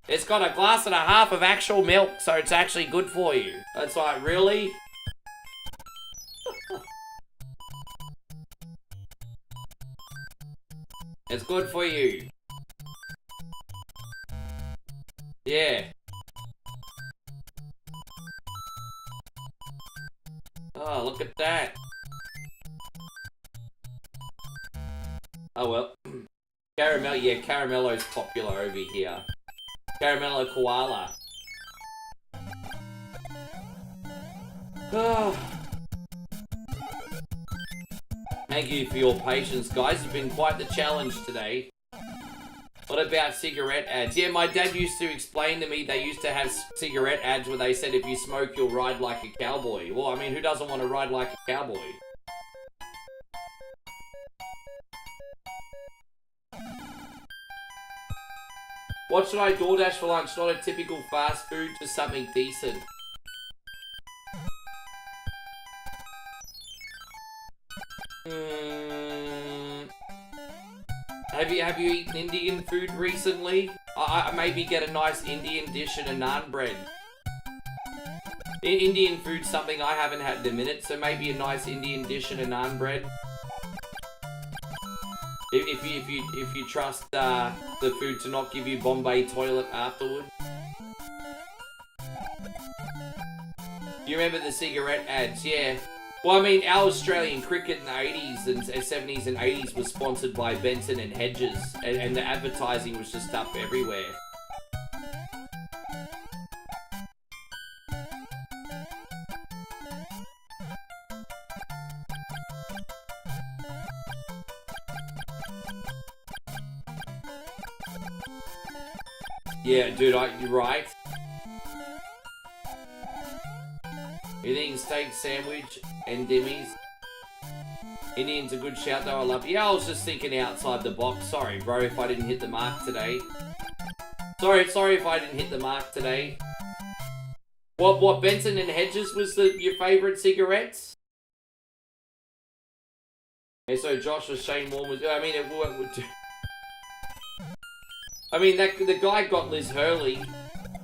It's got a glass and a half of actual milk, so it's actually good for you. It's like, really? It's good for you. Yeah. Oh, look at that. Oh well. Caramel, yeah, Caramello's popular over here. Caramello koala. Oh. Thank you for your patience, guys. You've been quite the challenge today. What about cigarette ads? Yeah, my dad used to explain to me they used to have cigarette ads where they said if you smoke, you'll ride like a cowboy. Well, I mean, who doesn't want to ride like a cowboy? What should I DoorDash for lunch? Not a typical fast food, just something decent. Have you eaten Indian food recently? I maybe get a nice Indian dish and a naan bread. Indian food's something I haven't had in a minute, so maybe a nice Indian dish and a naan bread. If you trust the food to not give you Bombay toilet afterward. You remember the cigarette ads? Yeah. Well, I mean, our Australian cricket in the 80s and 70s and 80s was sponsored by Benson and Hedges, and the advertising was just up everywhere. Yeah, dude, you're right. You're eating steak sandwich and dimmies. Indian's a good shout though, I love it. Yeah, I was just thinking outside the box. Sorry, bro, if I didn't hit the mark today. Sorry if I didn't hit the mark today. What Benson and Hedges was your favourite cigarettes? And so Josh was Shane Warne was... I mean, the guy got Liz Hurley,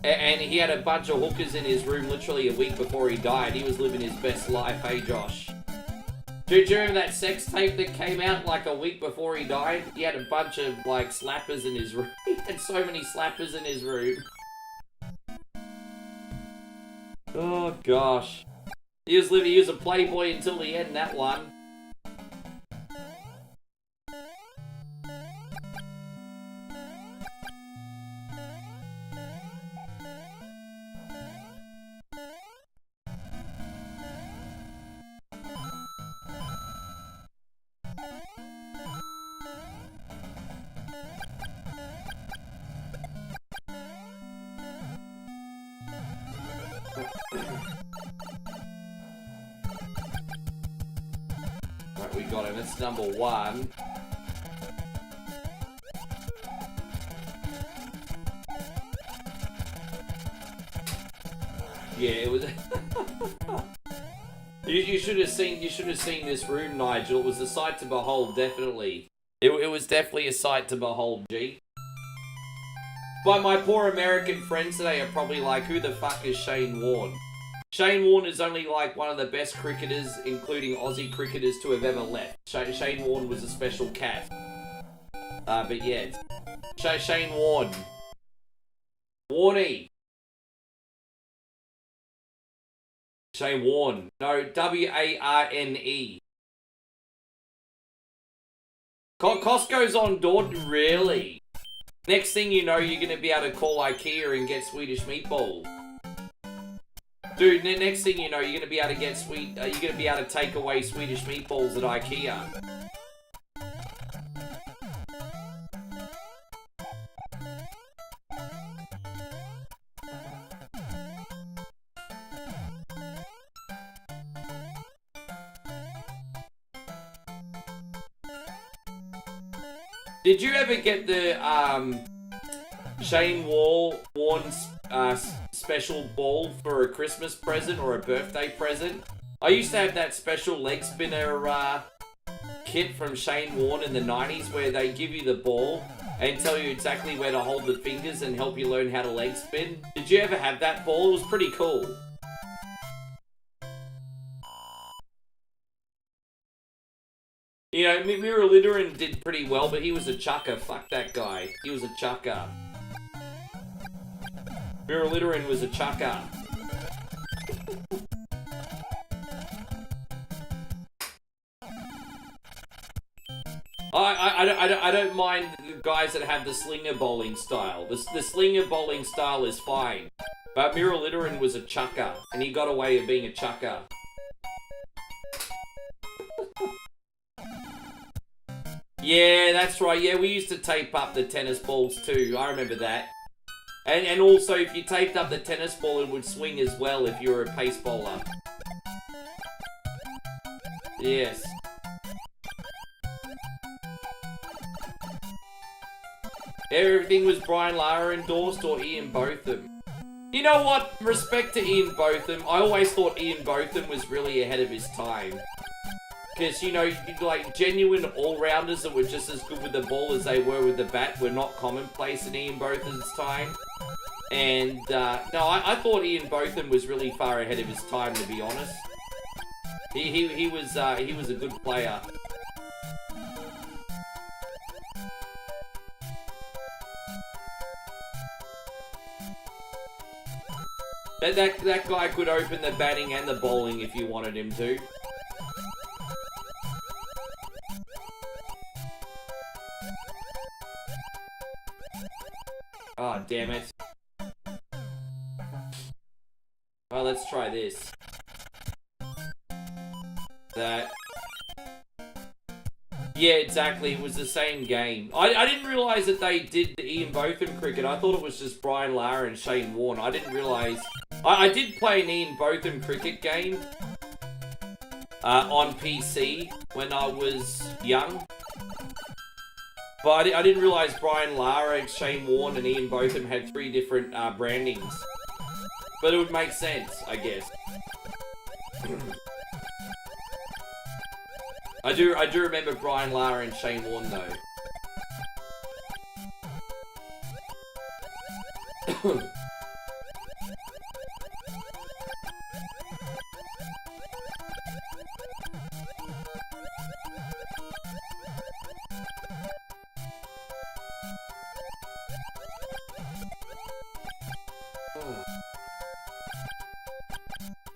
and he had a bunch of hookers in his room literally a week before he died. He was living his best life, hey Josh? Do you remember that sex tape that came out like a week before he died? He had a bunch of, like, slappers in his room. He had so many slappers in his room. Oh, gosh. He was a playboy until the end, that one. Right, we got him. It's number 1. Yeah, it was. You should have seen this room, Nigel. It was a sight to behold, definitely. It was definitely a sight to behold, G. But my poor American friends today are probably like, who the fuck is Shane Warne? Shane Warne is only like one of the best cricketers, including Aussie cricketers, to have ever left. Shane Warne was a special cat. But yeah, Shane Warne. Warnie. Shane Warne. No, W-A-R-N-E. Costco's on Dorton, really? Next thing you know, you're going to be able to call IKEA and get Swedish meatballs. Dude, next thing you know, you're going to be able to get you're going to be able to take away Swedish meatballs at IKEA. Did you ever get the Shane Warne's special ball for a Christmas present or a birthday present? I used to have that special leg spinner kit from Shane Warne in the 90s where they give you the ball and tell you exactly where to hold the fingers and help you learn how to leg spin. Did you ever have that ball? It was pretty cool. You know, Mira Litterin did pretty well, but he was a chucker. Fuck that guy. He was a chucker. Mira Litterin was a chucker. I don't mind the guys that have the slinger bowling style. The slinger bowling style is fine. But Mira Litterin was a chucker, and he got away with being a chucker. Yeah, that's right. Yeah, we used to tape up the tennis balls too. I remember that. And also, if you taped up the tennis ball, it would swing as well if you were a pace bowler. Yes. Everything was Brian Lara endorsed or Ian Botham. You know what? Respect to Ian Botham. I always thought Ian Botham was really ahead of his time. Because, you know, like, genuine all-rounders that were just as good with the ball as they were with the bat were not commonplace in Ian Botham's time. And, no, I thought Ian Botham was really far ahead of his time, to be honest. He was a good player. That guy could open the batting and the bowling if you wanted him to. Oh, damn it. Oh, let's try this. That. Yeah, exactly. It was the same game. I didn't realise that they did the Ian Botham cricket. I thought it was just Brian Lara and Shane Warne. I didn't realise... I did play an Ian Botham cricket game on PC when I was young. But I didn't realise Brian Lara, Shane Warne and Ian Botham had 3 different brandings. But it would make sense, I guess. I do remember Brian Lara and Shane Warne though.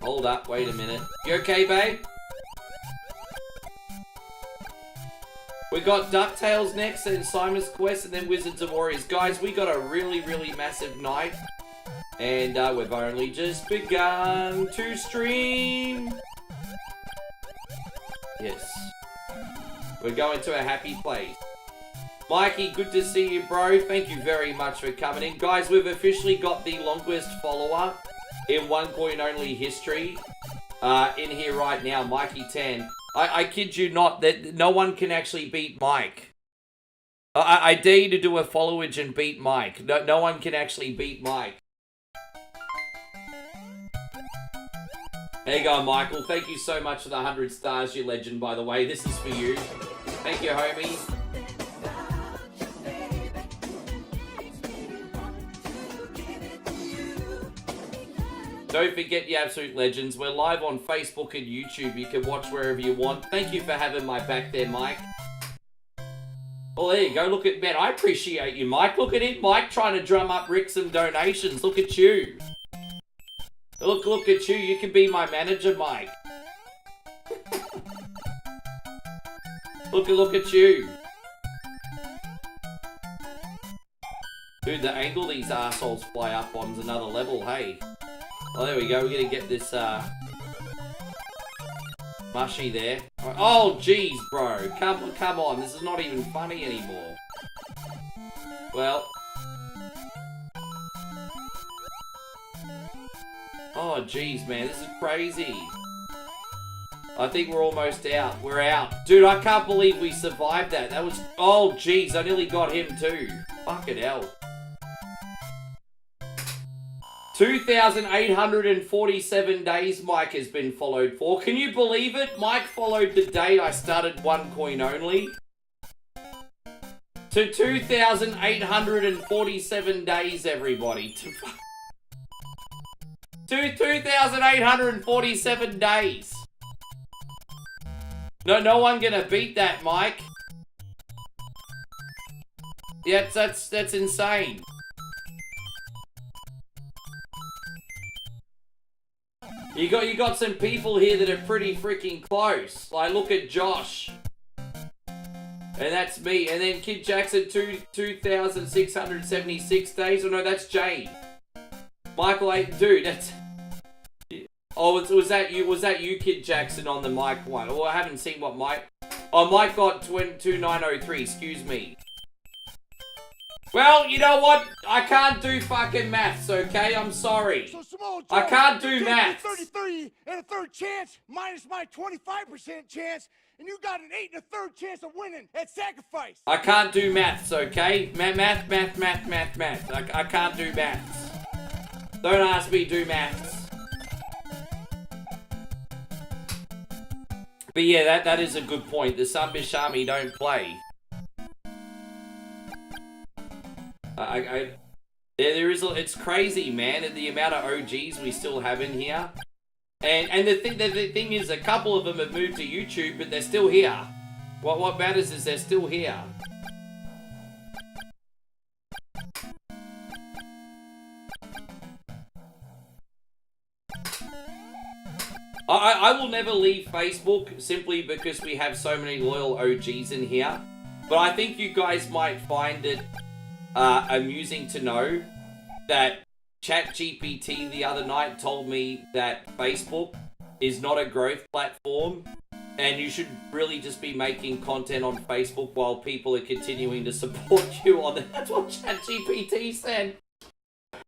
Hold up, wait a minute. You okay, babe? We got DuckTales next, then Simon's Quest, and then Wizards of Warriors. Guys, we got a really, really massive night. And we've only just begun to stream. Yes. We're going to a happy place. Mikey, good to see you, bro. Thank you very much for coming in. Guys, we've officially got the longest follower in One Coin Only history in here right now, Mikey 10. I kid you not, that no one can actually beat Mike. I dare you to do a followage and beat Mike. No one can actually beat Mike. There you go, Michael. Thank you so much for the 100 stars, you legend, by the way. This is for you. Thank you, homie. Don't forget, you absolute legends, we're live on Facebook and YouTube. You can watch wherever you want. Thank you for having my back there, Mike. Well, there you go. Look at, man, I appreciate you, Mike. Look at it, Mike, trying to drum up Rick some donations. Look at you. Look at you. You can be my manager, Mike. Look at you. Dude, the angle these assholes fly up on's another level, hey. Oh, there we go. We're gonna get this, mushy there. Oh, jeez, bro. Come on. This is not even funny anymore. Well. Oh, jeez, man. This is crazy. I think we're almost out. We're out. Dude, I can't believe we survived that. That was... Oh, jeez. I nearly got him, too. Fucking hell. 2,847 days Mike has been followed for. Can you believe it? Mike followed the day I started One Coin Only. To 2,847 days, everybody. To 2,847 days. No one gonna beat that, Mike. Yeah, that's insane. You got some people here that are pretty freaking close. Like, look at Josh. And that's me. And then Kid Jackson, 2,676 days. Oh, no, that's Jade. Michael 8, dude, that's... Oh, was that you? Was that you, Kid Jackson, on the mic one? Oh, I haven't seen what Mike... Oh, Mike got 2,903, excuse me. Well, you know what? I can't do fucking maths, okay? I'm sorry. So Samoa Joe, I can't do maths. 33 and a third chance minus my 25% chance, and you got an 8 and a third chance of winning at sacrifice. I can't do maths, okay? Math. I can't do maths. Don't ask me to do maths. But yeah, that is a good point. The Sambishami don't play. It's crazy, man, the amount of OGs we still have in here. And the thing is, a couple of them have moved to YouTube, but they're still here. What matters is they're still here. I will never leave Facebook simply because we have so many loyal OGs in here. But I think you guys might find it amusing to know that ChatGPT the other night told me that Facebook is not a growth platform and you should really just be making content on Facebook while people are continuing to support you on it. That's what ChatGPT said.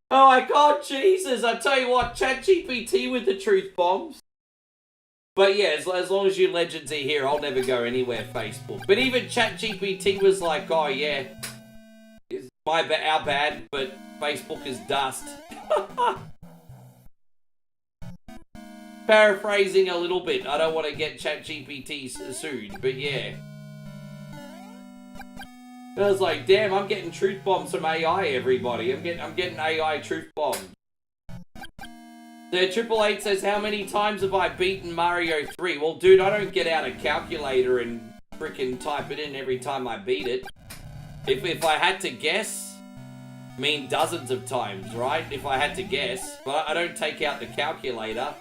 Oh my god, Jesus, I tell you what, ChatGPT with the truth bombs. But yeah, as long as you legends are here, I'll never go anywhere Facebook. But even ChatGPT was like, oh yeah, it's our bad, but Facebook is dust. Paraphrasing a little bit, I don't want to get ChatGPT sued, but yeah. I was like, damn, I'm getting truth bombs from AI, everybody. I'm getting AI truth bombs. The 888 says, how many times have I beaten Mario 3? Well, dude, I don't get out a calculator and frickin' type it in every time I beat it. If I had to guess, I mean dozens of times, right? If I had to guess. But I don't take out the calculator.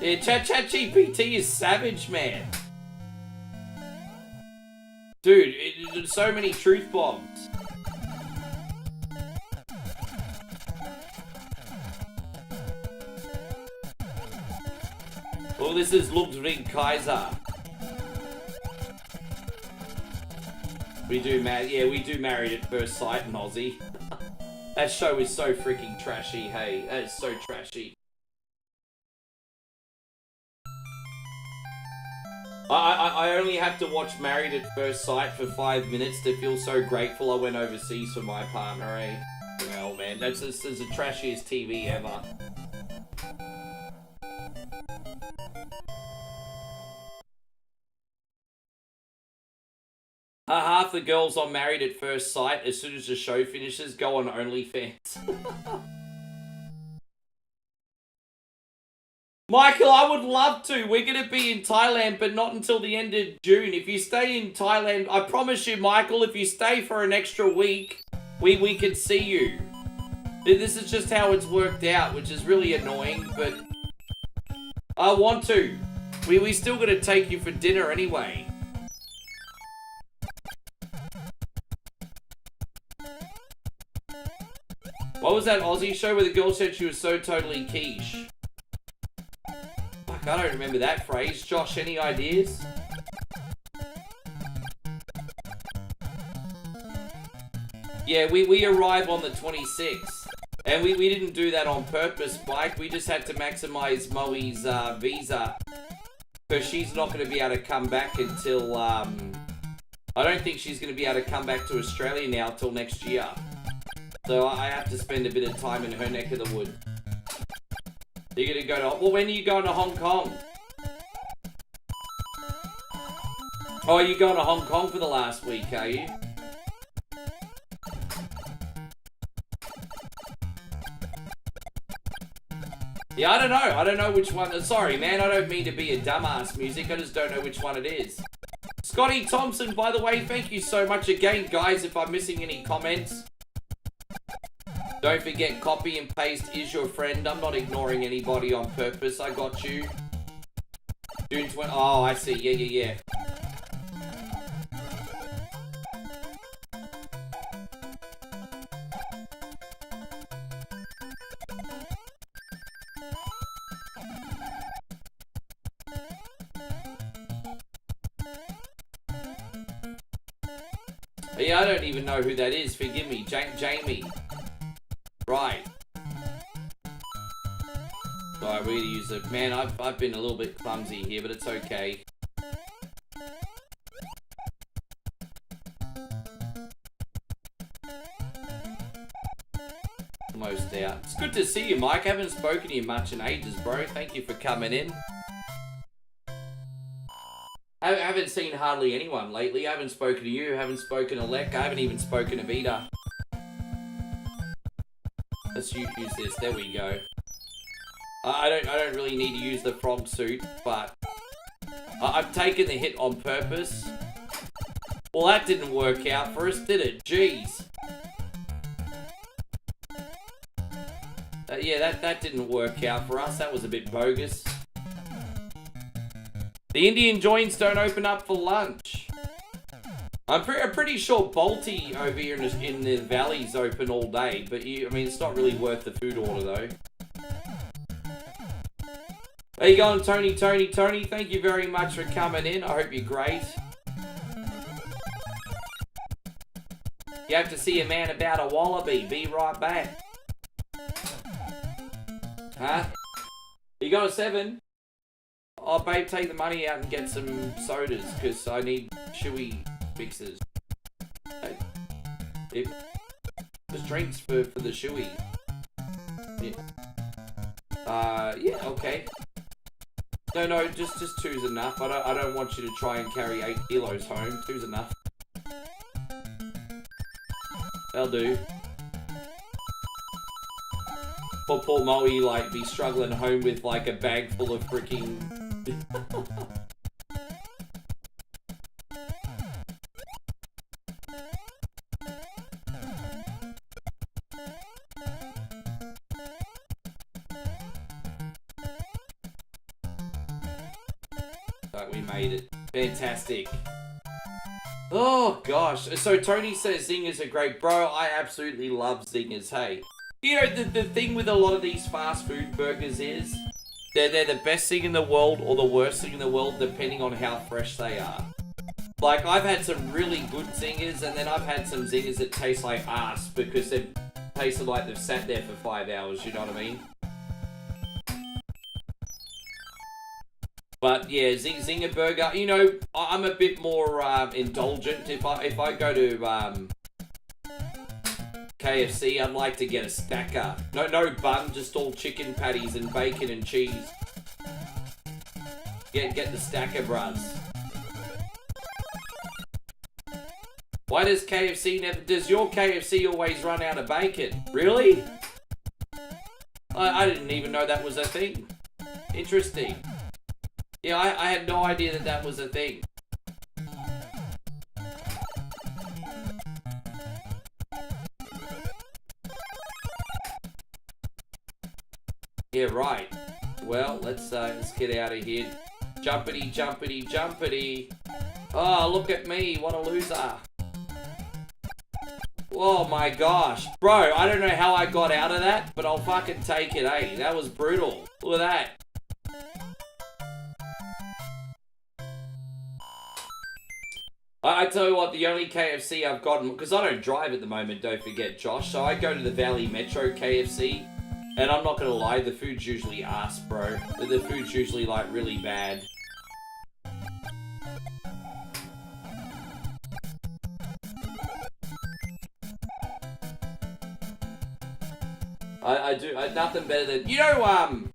Yeah, ChatGPT is savage, man. Dude, there's so many truth bombs. Oh, this is Ludwig Kaiser. We do Married at First Sight in Aussie. That show is so freaking trashy, hey. That is so trashy. I only have to watch Married at First Sight for 5 minutes to feel so grateful I went overseas for my partner, eh? Well, man, that's the trashiest TV ever. Half the girls on Married at First Sight, as soon as the show finishes, go on OnlyFans. Michael, I would love to. We're going to be in Thailand, but not until the end of June. If you stay in Thailand, I promise you, Michael, if you stay for an extra week, we can see you. This is just how it's worked out, which is really annoying, but I want to. We still got to take you for dinner anyway. What was that Aussie show where the girl said she was so totally quiche? I don't remember that phrase. Josh, any ideas? Yeah, we arrive on the 26th. And we didn't do that on purpose, Mike. We just had to maximize Moe's visa. Because she's not going to be able to come back until... I don't think she's going to be able to come back to Australia now till next year. So I have to spend a bit of time in her neck of the wood. You're gonna go to... Well, when are you going to Hong Kong? Oh, are you going to Hong Kong for the last week, are you? Yeah, I don't know. I don't know which one... Sorry, man. I don't mean to be a dumbass music. I just don't know which one it is. Scotty Thompson, by the way, thank you so much again, guys, if I'm missing any comments. Don't forget, copy and paste is your friend. I'm not ignoring anybody on purpose. I got you. June 20... Oh, I see. Yeah. Yeah, I don't even know who that is. Forgive me. Jamie. Right. Sorry, we're gonna use it. Man, I've been a little bit clumsy here, but it's okay. Almost out. It's good to see you, Mike. I haven't spoken to you much in ages, bro. Thank you for coming in. I haven't seen hardly anyone lately. I haven't spoken to you. I haven't spoken to Lek. I haven't even spoken to Vita. Let's use this. There we go. I don't really need to use the frog suit, but I've taken the hit on purpose. Well, that didn't work out for us, did it? Jeez. Yeah, that didn't work out for us. That was a bit bogus. The Indian joints don't open up for lunch. I'm pretty sure Balti over here in the valley's open all day, but I mean, it's not really worth the food order though. How you going, Tony? Thank you very much for coming in. I hope you're great. You have to see a man about a wallaby. Be right back. Huh? You got a 7? Oh, babe, take the money out and get some sodas, because I need chewy mixes. Hey, there's drinks for the chewy. Yeah. Yeah, okay. No, just 2's enough. I don't want you to try and carry 8 kilos home. 2's enough. That'll do. Poor Moe, like, be struggling home with, like, a bag full of freaking... Right, we made it. Fantastic. Oh, gosh. So Tony says zingers are great. Bro, I absolutely love zingers, hey. You know, the thing with a lot of these fast food burgers is they're the best thing in the world or the worst thing in the world, depending on how fresh they are. Like, I've had some really good zingers, and then I've had some zingers that taste like ass because they've tasted like they've sat there for 5 hours, you know what I mean? But yeah, zinger burger, you know, I'm a bit more indulgent. If I go to KFC, I'd like to get a stacker. No bun, just all chicken patties and bacon and cheese. Get the stacker, bruz. Why does KFC never... Does your KFC always run out of bacon? Really? I didn't even know that was a thing. Interesting. Yeah, I had no idea that was a thing. Yeah, right. Well, let's get out of here. Jumpity, jumpity, jumpity. Oh, look at me. What a loser. Oh my gosh. Bro, I don't know how I got out of that, but I'll fucking take it, eh? That was brutal. Look at that. I tell you what, the only KFC I've gotten, because I don't drive at the moment, don't forget, Josh, so I go to the Valley Metro KFC. And I'm not gonna lie, the food's usually ass, bro. The food's usually, like, really bad. I do nothing better than... You know,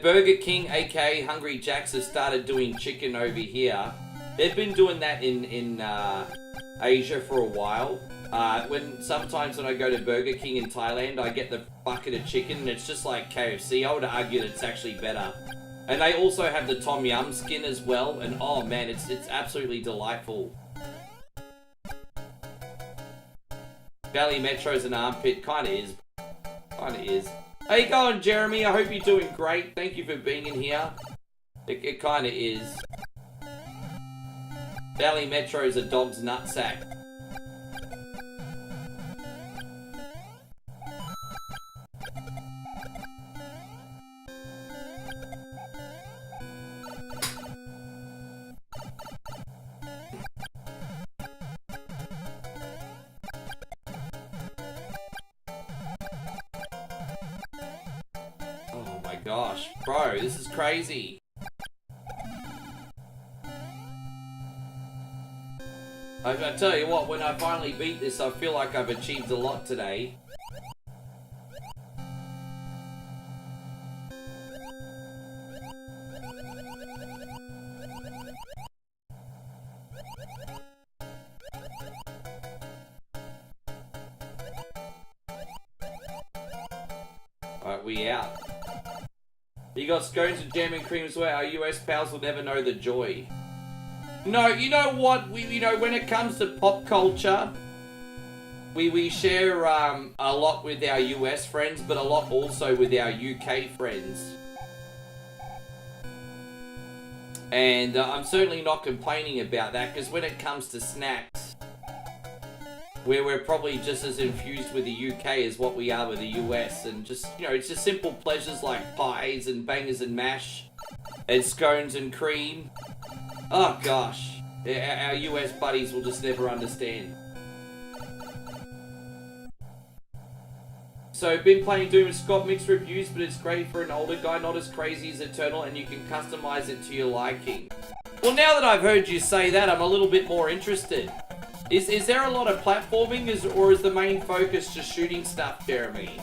Burger King, aka Hungry Jacks, has started doing chicken over here. They've been doing that in Asia for a while. Sometimes when I go to Burger King in Thailand, I get the bucket of chicken and it's just like KFC. I would argue that it's actually better. And they also have the Tom Yum skin as well, and oh man, it's absolutely delightful. Valley Metro's an armpit, kinda is. Kinda is. How you going, Jeremy? I hope you're doing great. Thank you for being in here. It kinda is. Valley Metro's a dog's nutsack. Gosh, bro, this is crazy. I tell you what, when I finally beat this, I feel like I've achieved a lot today. Alright, we out. You got scones and jam and cream as well. Our US pals will never know the joy. No, you know what? You know, when it comes to pop culture, we share a lot with our US friends, but a lot also with our UK friends. And I'm certainly not complaining about that, because when it comes to snacks, we're probably just as infused with the UK as what we are with the US. And just, you know, it's just simple pleasures like pies and bangers and mash and scones and cream. Oh gosh, our US buddies will just never understand. So, been playing Doom and Scott, mixed reviews, but it's great for an older guy, not as crazy as Eternal, and you can customize it to your liking. Well, now that I've heard you say that, I'm a little bit more interested. Is there a lot of platforming, or is the main focus just shooting stuff, Jeremy?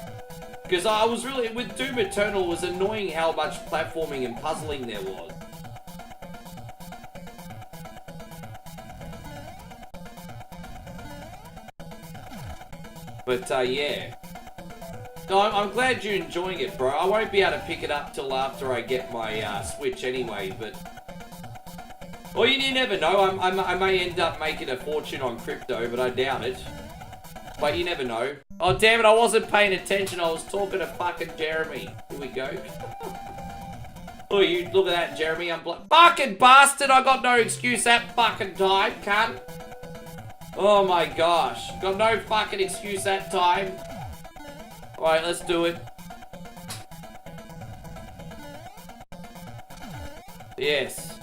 Because I was really, with Doom Eternal, it was annoying how much platforming and puzzling there was. But, yeah. No, I'm glad you're enjoying it, bro. I won't be able to pick it up till after I get my Switch anyway, but... Well, you never know. I may end up making a fortune on crypto, but I doubt it. But you never know. Oh, damn it, I wasn't paying attention. I was talking to fucking Jeremy. Here we go. Oh, you look at that, Jeremy. I'm fucking bastard. I got no excuse that fucking time, cunt. Oh my gosh. Got no fucking excuse that time. Alright, let's do it. Yes.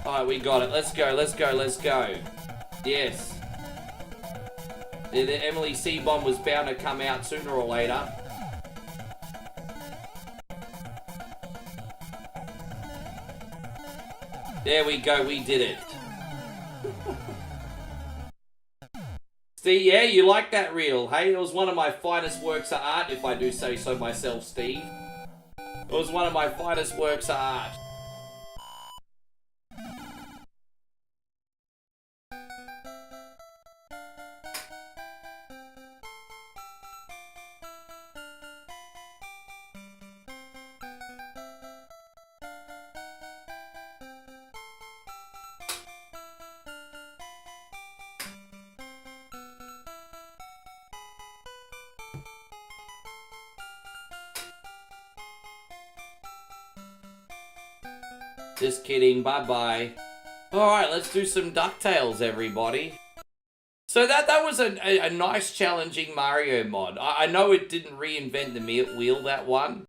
Alright, we got it. Let's go, let's go, let's go. Yes. The Emily C-bomb was bound to come out sooner or later. There we go, we did it. Steve, yeah, you like that reel, hey? It was one of my finest works of art, if I do say so myself, Steve. It was one of my finest works of art. Just kidding, bye-bye. Alright, let's do some DuckTales, everybody. So that was a nice, challenging Mario mod. I know it didn't reinvent the wheel, that one.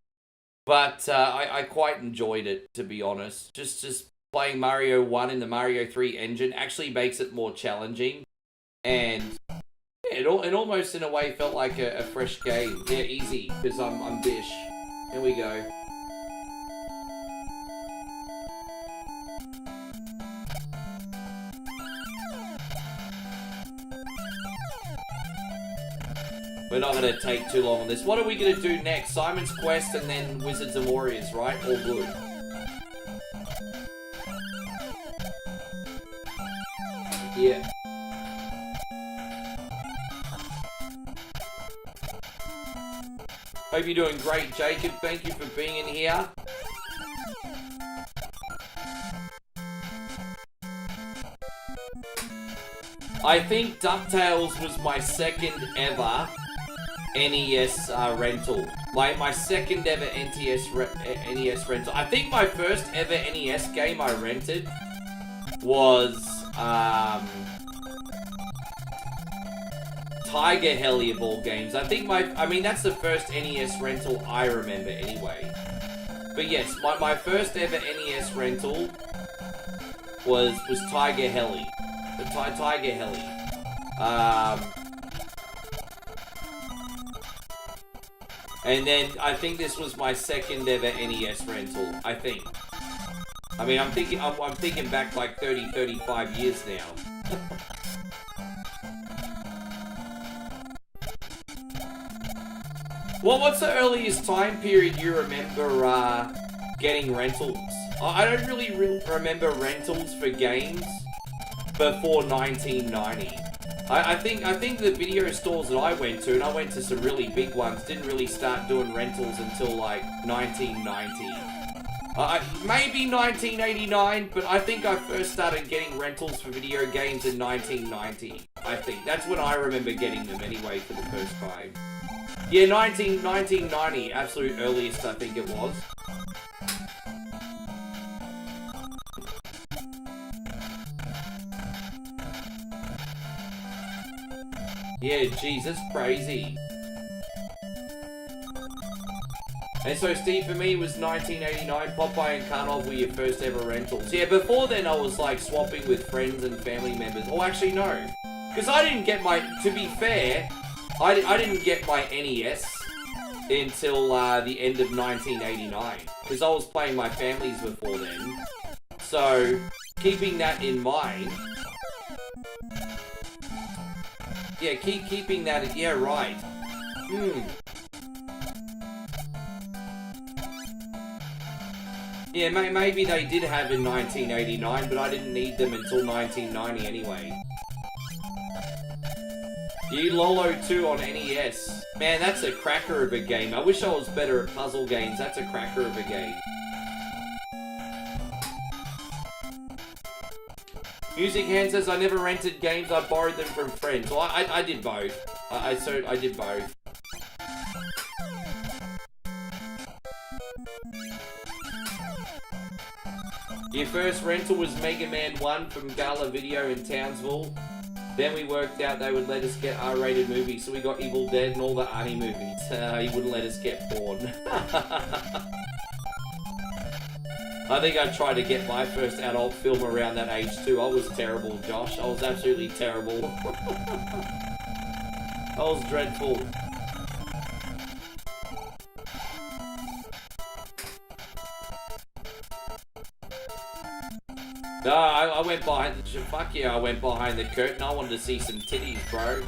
But I quite enjoyed it, to be honest. Just playing Mario 1 in the Mario 3 engine actually makes it more challenging. And yeah, it almost, in a way, felt like a fresh game. Yeah, easy, because I'm Bish. Here we go. We're not going to take too long on this. What are we going to do next? Simon's Quest and then Wizards and Warriors, right? All good. Yeah. Hope you're doing great, Jacob. Thank you for being in here. I think DuckTales was my second ever NES rental. My second ever NES rental. I think my first ever NES game I rented was Tiger Heli of all games. I mean that's the first NES rental I remember anyway. But yes, my first ever NES rental was Tiger Heli. The Tiger Heli. And then I think this was my second ever NES rental. I think. I mean, I'm thinking back like 30, 35 years now. Well, what's the earliest time period you remember getting rentals. I don't really remember rentals for games before 1990. I think the video stores that I went to, and I went to some really big ones, didn't really start doing rentals until like 1990. Maybe 1989, but I think I first started getting rentals for video games in 1990. I think that's when I remember getting them anyway for the first time. Yeah, 1990, absolute earliest I think it was. Yeah, geez, that's crazy. And so, Steve, for me, it was 1989. Popeye and Karnov were your first ever rentals. Yeah, before then, I was, like, swapping with friends and family members. Oh, actually, no. Because I didn't get my... To be fair, I didn't get my NES until the end of 1989. Because I was playing my families before then. So, keeping that in mind... Yeah, keeping that... Yeah, right. Yeah, maybe they did have in 1989, but I didn't need them until 1990 anyway. You Lolo 2 on NES. Man, that's a cracker of a game. I wish I was better at puzzle games. That's a cracker of a game. Music Hand says, I never rented games, I borrowed them from friends. Well, I did both. I did both. Your first rental was Mega Man 1 from Gala Video in Townsville. Then we worked out they would let us get R-rated movies, so we got Evil Dead and all the Arnie movies. He wouldn't let us get porn. I think I tried to get my first adult film around that age too. I was terrible, Josh. I was absolutely terrible. I was dreadful. No, I went behind the... Fuck yeah, I went behind the curtain. I wanted to see some titties, bro.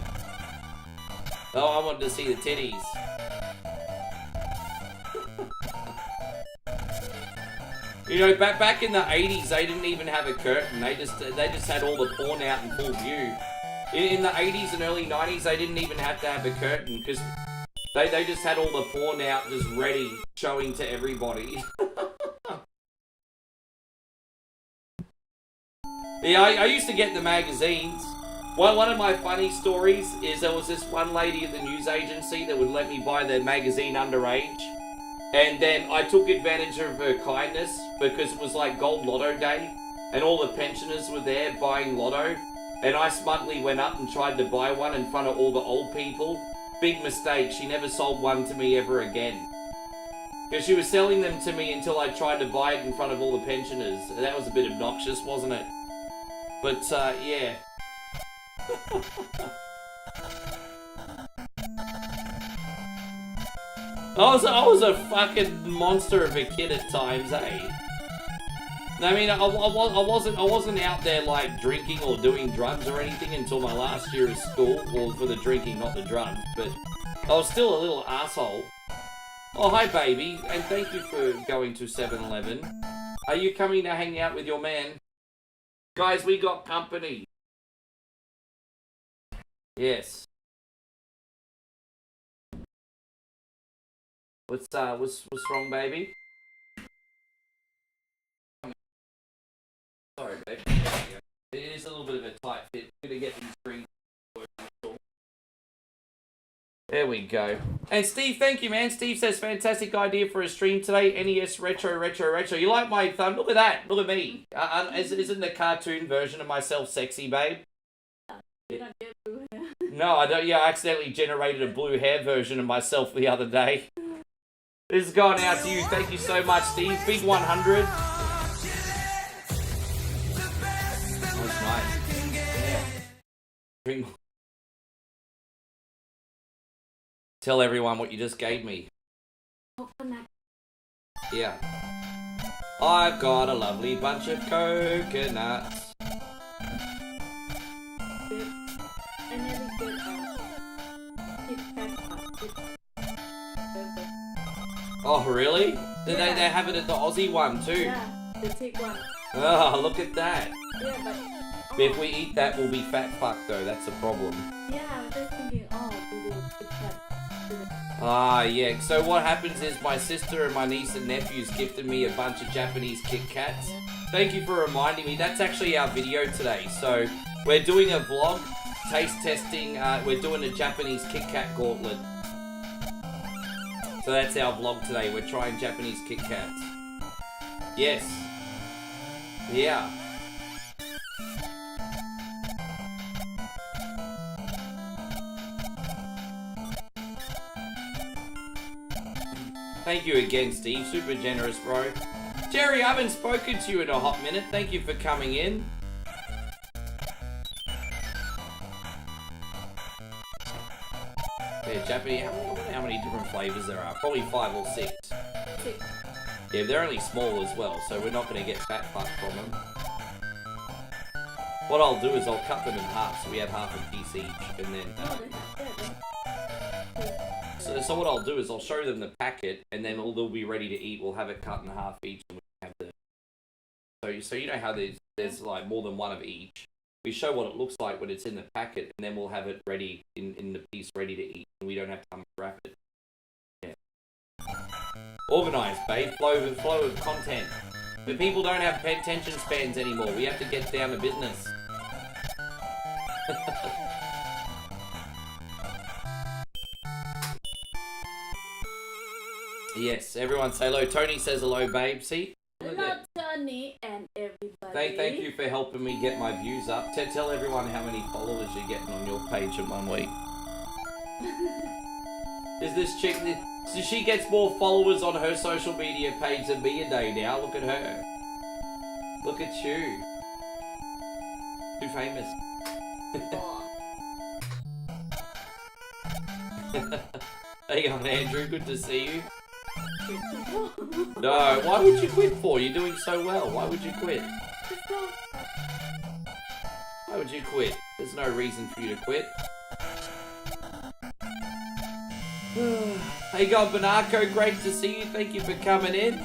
Oh, I wanted to see the titties. You know, back in the 80s, they didn't even have a curtain. They just had all the porn out in full view. In the 80s and early 90s, they didn't even have to have a curtain because they just had all the porn out just ready, showing to everybody. Yeah, I used to get the magazines. One of my funny stories is there was this one lady at the news agency that would let me buy the magazine underage. And then I took advantage of her kindness because it was like Gold Lotto Day and all the pensioners were there buying lotto. And I smugly went up and tried to buy one in front of all the old people. Big mistake, she never sold one to me ever again. Because she was selling them to me until I tried to buy it in front of all the pensioners. That was a bit obnoxious, wasn't it? But, yeah. I was a fucking monster of a kid at times, eh? I mean, I wasn't out there, like, drinking or doing drugs or anything until my last year of school. Well, for the drinking, not the drugs, but I was still a little asshole. Oh, hi, baby, and thank you for going to 7-Eleven. Are you coming to hang out with your man? Guys, we got company. Yes. What's wrong, baby? Sorry, baby. It is a little bit of a tight fit. I'm gonna get these screens. There we go. And Steve, thank you, man. Steve says, fantastic idea for a stream today. NES retro. You like my thumb? Look at that. Look at me. Isn't the cartoon version of myself sexy, babe? You don't get blue hair. No, I don't. Yeah, I accidentally generated a blue hair version of myself the other day. This is going out to you. Thank you so much, Steve. Big 100. That's nice. Yeah. Tell everyone what you just gave me. Yeah. I've got a lovely bunch of coconuts. Oh, really? They Yeah. have it at the Aussie one too. Yeah, the thick one. Oh, look at that. Yeah, but... But if we eat that, we'll be fat fucked though. That's a problem. Yeah, I'm just thinking, oh, do they Kit Kat? Ah, yeah. So what happens is my sister and my niece and nephews gifted me a bunch of Japanese Kit Kats. Thank you for reminding me. That's actually our video today. So we're doing a vlog, taste testing. We're doing a Japanese Kit Kat gauntlet. So that's our vlog today. We're trying Japanese Kit Kats. Yes. Yeah. Thank you again, Steve. Super generous, bro. Jerry, I haven't spoken to you in a hot minute. Thank you for coming in. Yeah, Japanese. I wonder how many different flavors there are. Probably 5 or 6. 6. Yeah, they're only small as well, so we're not going to get fat fucked from them. What I'll do is I'll cut them in half, so we have half a piece each, and then... So what I'll do is I'll show them the packet, and then all they'll be ready to eat. We'll have it cut in half each, and we have the... So you know how there's like more than one of each. We show what it looks like when it's in the packet, and then we'll have it ready in the piece ready to eat, and we don't have to unwrap it. Yeah. Organised, babe. Flow of content. But people don't have attention spans anymore. We have to get down to business. Yes, everyone say hello. Tony says hello, babe. See? Hello, Tony and everybody. Thank you for helping me get my views up. Tell everyone how many followers you're getting on your page in 1 week. Is this chick... So she gets more followers on her social media page than me a day now. Look at her. Look at you. Too famous. Hang on, Andrew. Good to see you. No, why would you quit for? You're doing so well. Why would you quit? Why would you quit? There's no reason for you to quit. Hey, God, Banarco, great to see you. Thank you for coming in.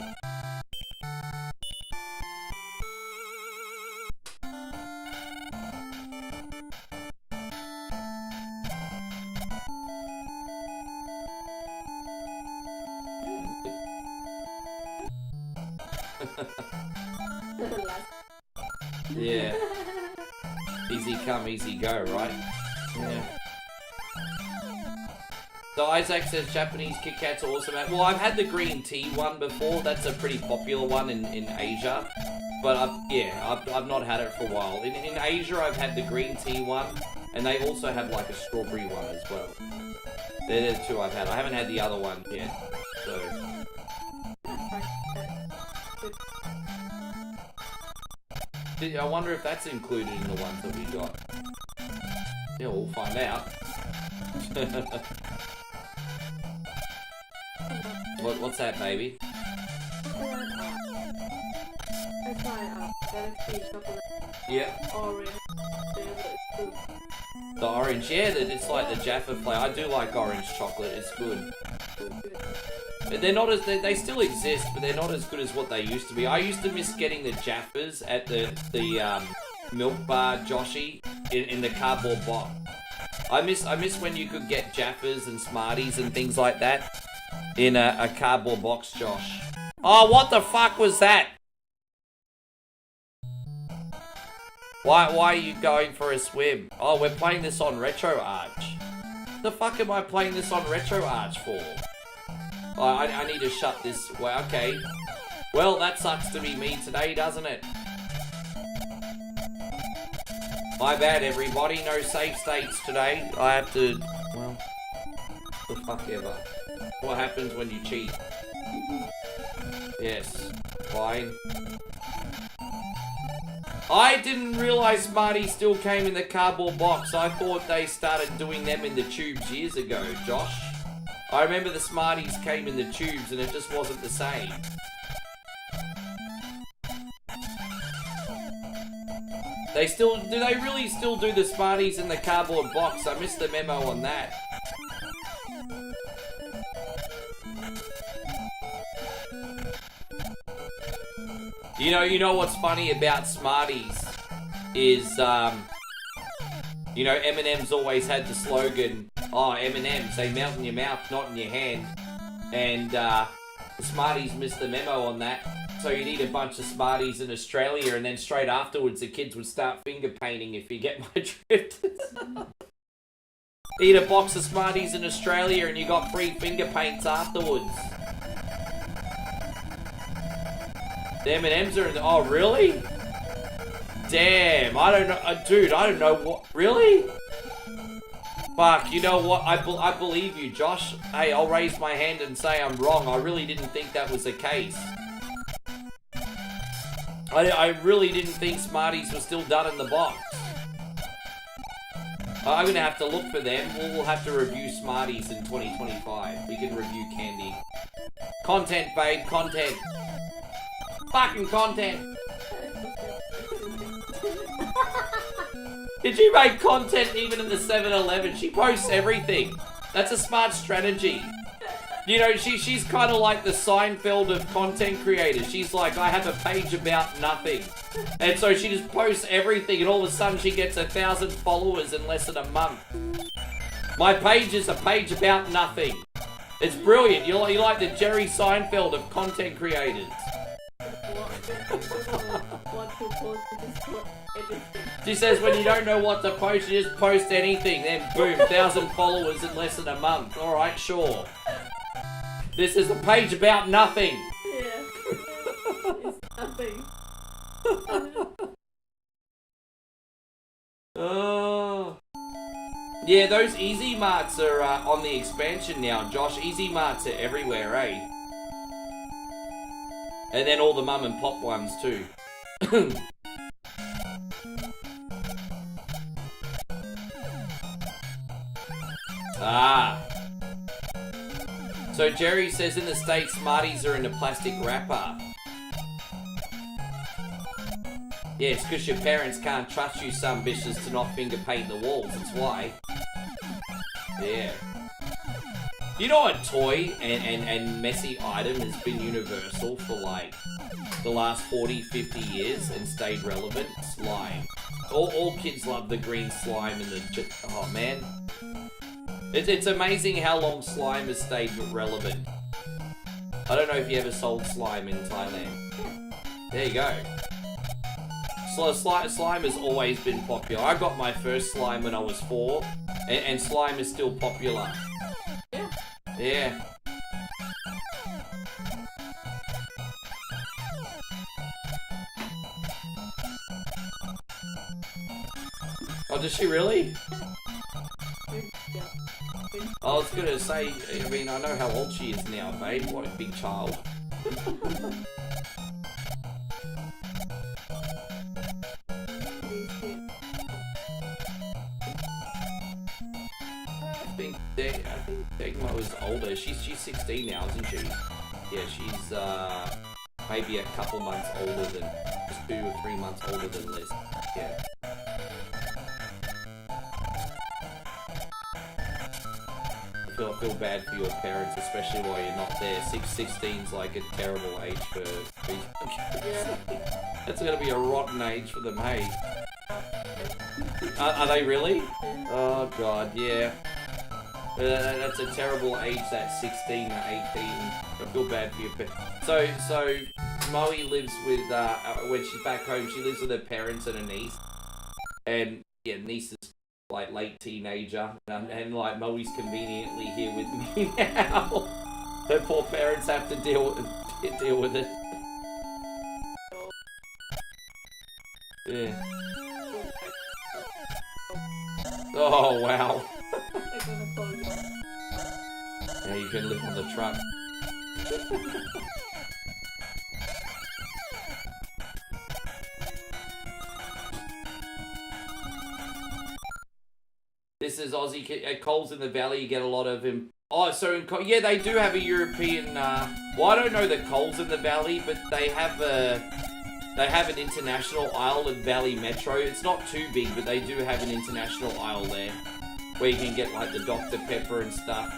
Yeah. Easy come, easy go, right? Yeah. So Isaac says Japanese Kit Kats are awesome. Well, I've had the green tea one before. That's a pretty popular one in Asia. But I've not had it for a while. In Asia, I've had the green tea one, and they also have like a strawberry one as well. They're the two I've had. I haven't had the other one yet. So. I wonder if that's included in the ones that we got. Yeah, we'll find out. What's that, baby? Yeah. Orange. The orange, yeah, it's like the Jaffa flavor. I do like orange chocolate, it's good. But they're not as, they still exist, but they're not as good as what they used to be. I used to miss getting the Jaffas at the milk bar Joshy in the cardboard box. I miss when you could get Jaffas and Smarties and things like that in a cardboard box, Josh. Oh, what the fuck was that? Why are you going for a swim? Oh, we're playing this on Retro Arch. The fuck am I playing this on Retro Arch for? Oh, I need to shut this. Well, okay. Well, that sucks to be me today, doesn't it? My bad, everybody. No save states today. I have to... Well... The fuck ever. What happens when you cheat? Yes. Fine. I didn't realise Smarties still came in the cardboard box. I thought they started doing them in the tubes years ago, Josh. I remember the Smarties came in the tubes and it just wasn't the same. They still... Do they really still do the Smarties in the cardboard box? I missed the memo on that. You know what's funny about Smarties is, you know, M&M's always had the slogan, oh, M&M's, they melt in your mouth, not in your hand. And the Smarties missed the memo on that. So you'd eat a bunch of Smarties in Australia, and then straight afterwards the kids would start finger painting, if you get my drift. Eat a box of Smarties in Australia and you got free finger paints afterwards. The M&M's are in the... Oh, really? Damn, I don't know. Dude, I don't know what... Really? Fuck, you know what? I believe you, Josh. Hey, I'll raise my hand and say I'm wrong. I really didn't think that was the case. I really didn't think Smarties were still done in the box. I'm gonna have to look for them. We'll have to review Smarties in 2025. We can review candy. Content, babe, content. Fucking content. Did you make content even in the 7-Eleven? She posts everything. That's a smart strategy. You know, she's kind of like the Seinfeld of content creators. She's like, I have a page about nothing. And so she just posts everything, and all of a sudden she gets 1,000 followers in less than a month. My page is a page about nothing. It's brilliant. You're like the Jerry Seinfeld of content creators. She says when you don't know what to post, you just post anything. Then boom, 1,000 followers in less than a month. Alright, sure. This is a page about nothing. Yeah. It's nothing. Oh. Yeah, those Easy Marts are on the expansion now, Josh. Easy Marts are everywhere, eh? And then all the mum and pop ones too. Ah. So Jerry says in the States, Smarties are in a plastic wrapper. Yeah, it's because your parents can't trust you some bitches to not finger paint the walls, that's why. Yeah. You know what toy and messy item has been universal for like the last 40, 50 years and stayed relevant? Slime. All kids love the green slime and the... Oh man. It's amazing how long slime has stayed relevant. I don't know if you ever sold slime in Thailand. There you go. So slime has always been popular. I got my first slime when I was 4, and slime is still popular. Yeah. Yeah. Oh, does she really? Yeah. I was gonna say, I mean, I know how old she is now, babe. What a big child. I think Degmo is older. She's 16 now, isn't she? Yeah, she's maybe a couple months older than, just 2 or 3 months older than Liz. Yeah. I feel bad for your parents, especially while you're not there. 16's like a terrible age for Yeah. That's gonna be a rotten age for them, hey? Are they really? Oh god, yeah. That's a terrible age, that 16 or 18. I feel bad for your parents. So Moe lives with, when she's back home, she lives with her parents and her niece. And, yeah, niece is like late teenager, and like Moe's conveniently here with me now. Her poor parents have to deal with it. Yeah. Oh wow. Yeah, you can live on the truck. This is Aussie. At Coles in the Valley, you get a lot of him. Oh, so yeah, they do have a European. Well, I don't know the Coles in the Valley, but they have an international aisle at Valley Metro. It's not too big, but they do have an international aisle there, where you can get like the Dr. Pepper and stuff.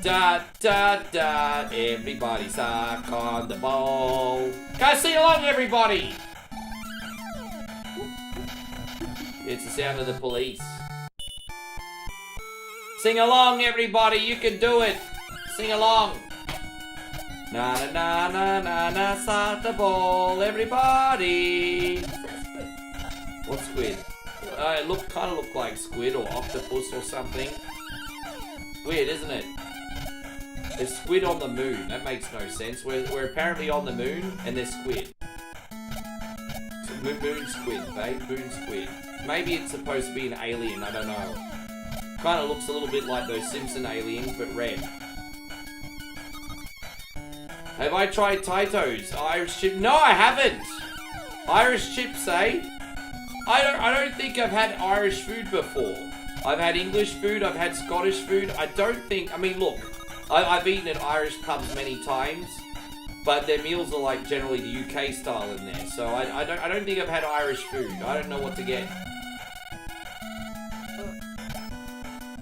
da da da. Everybody suck on the ball. Guys, sing along, everybody. It's the sound of the police. Sing along, everybody. You can do it. Sing along. Na na na na na na. Suck the ball, everybody. What squid? It kind of looked like squid or octopus or something. Weird, isn't it? There's squid on the moon. That makes no sense. We're apparently on the moon and there's squid. Moon squid, babe. Moon squid. Maybe it's supposed to be an alien. I don't know. Kind of looks a little bit like those Simpson aliens, but red. Have I tried Taito's Irish chip? No, I haven't. Irish chips, eh? I don't think I've had Irish food before. I've had English food, I've had Scottish food. I mean, look, I've eaten at Irish pubs many times, but their meals are like generally the UK style in there. So I don't think I've had Irish food. I don't know what to get.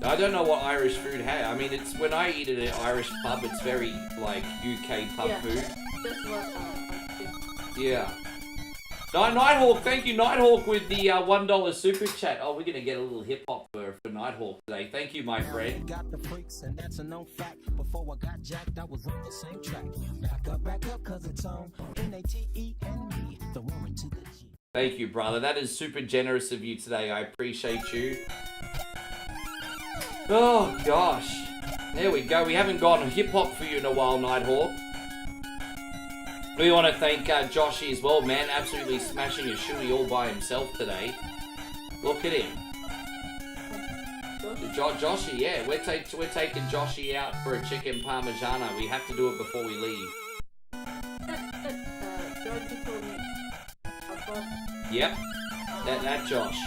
I don't know what Irish food has. I mean, it's when I eat at an Irish pub, it's very like UK pub food. That's what Yeah. Nighthawk, thank you, Nighthawk, with the $1 super chat. Oh, we're gonna get a little hip hop for Nighthawk today. Thank you, my friend. Got the freaks, and that's a known fact. Before I got jacked, I was on the same track. Back up, cause it's on NATE and me, the woman to the G. Thank you, brother. That is super generous of you today. I appreciate you. Oh gosh, there we go. We haven't gone hip hop for you in a while, Nighthawk. We want to thank Joshy as well, man. Absolutely smashing a shoey all by himself today. Look at him. Joshy, yeah. We're taking Joshy out for a chicken parmigiana. We have to do it before we leave. Georgie told me about... Yep. That Josh.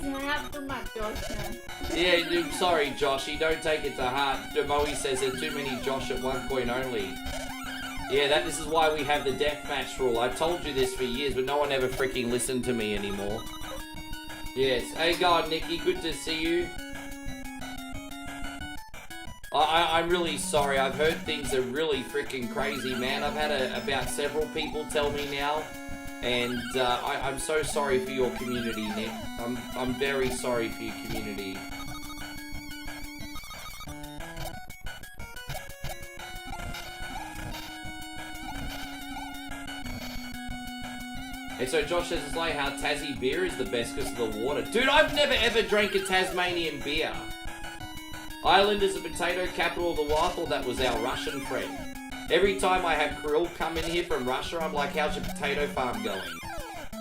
I have too much, Josh, man. Yeah, sorry, Joshy. Don't take it to heart. Moe says there's too many Josh at one point only. Yeah, this is why we have the deathmatch rule. I told you this for years, but no one ever freaking listened to me anymore. Yes. Hey, God, Nikki, good to see you. I'm really sorry. I've heard things are really freaking crazy, man. I've had about several people tell me now. And I'm so sorry for your community, Nick. I'm very sorry for your community. And so Josh says it's like how Tassie beer is the best because of the water. Dude, I've never ever drank a Tasmanian beer. Ireland is the potato capital of the world. I thought that was our Russian friend. Every time I have Krill come in here from Russia, I'm like, how's your potato farm going?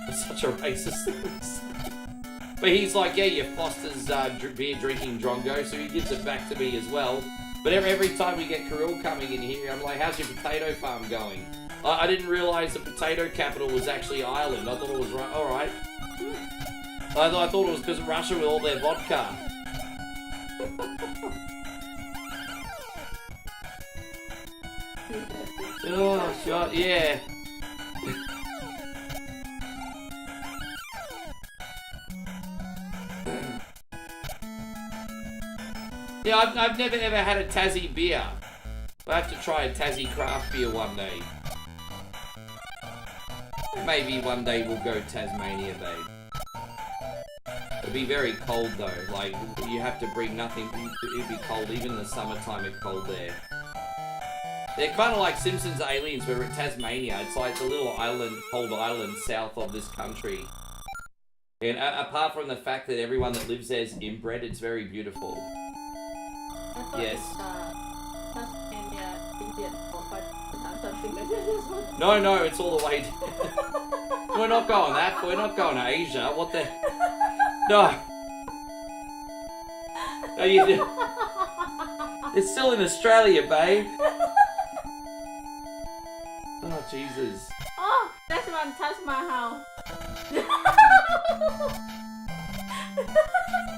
It's such a racist thing to say. But he's like, yeah, your Foster's beer drinking drongo, so he gives it back to me as well. But every time we get Krill coming in here, I'm like, how's your potato farm going? I didn't realise the potato capital was actually Ireland. I thought it was right. Alright. I thought it was because of Russia with all their vodka. Oh, God, yeah. Yeah, I've never ever had a Tassie beer. I have to try a Tassie craft beer one day. Maybe one day we'll go Tasmania, babe. It'll be very cold though. Like, you have to bring nothing. It'll be cold. Even in the summertime, it's cold there. They're kind of like Simpsons aliens, where we're in Tasmania. It's like the little island, cold island south of this country. And apart from the fact that everyone that lives there is inbred, it's very beautiful. Yes. No, it's all the way. We're not going that. We're not going to Asia. What the? No. No, you. It's still in Australia, babe. Oh Jesus. Oh, that's one touch my house.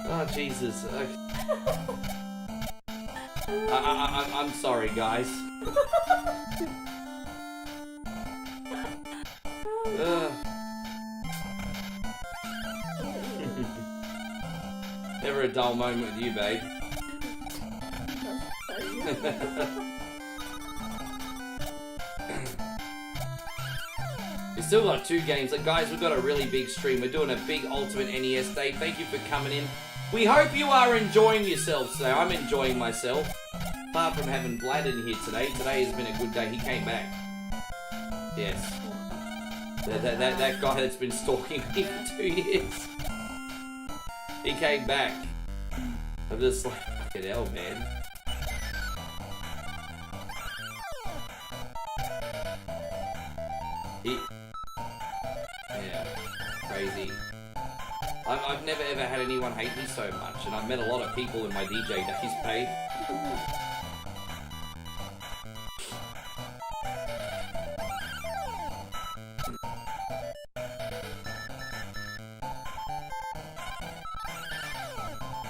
Oh Jesus. I'm sorry, guys. Never a dull moment with you, babe. We still got 2 games. Like, guys, we've got a really big stream. We're doing a big Ultimate NES Day. Thank you for coming in. We hope you are enjoying yourselves today. I'm enjoying myself. Apart from having Vlad in here today. Today has been a good day. He came back. Yes. That guy that's been stalking me for 2 years. He came back. I'm just like, fucking hell, man. Yeah, crazy. I've never ever had anyone hate me so much, and I've met a lot of people in my DJ days, babe.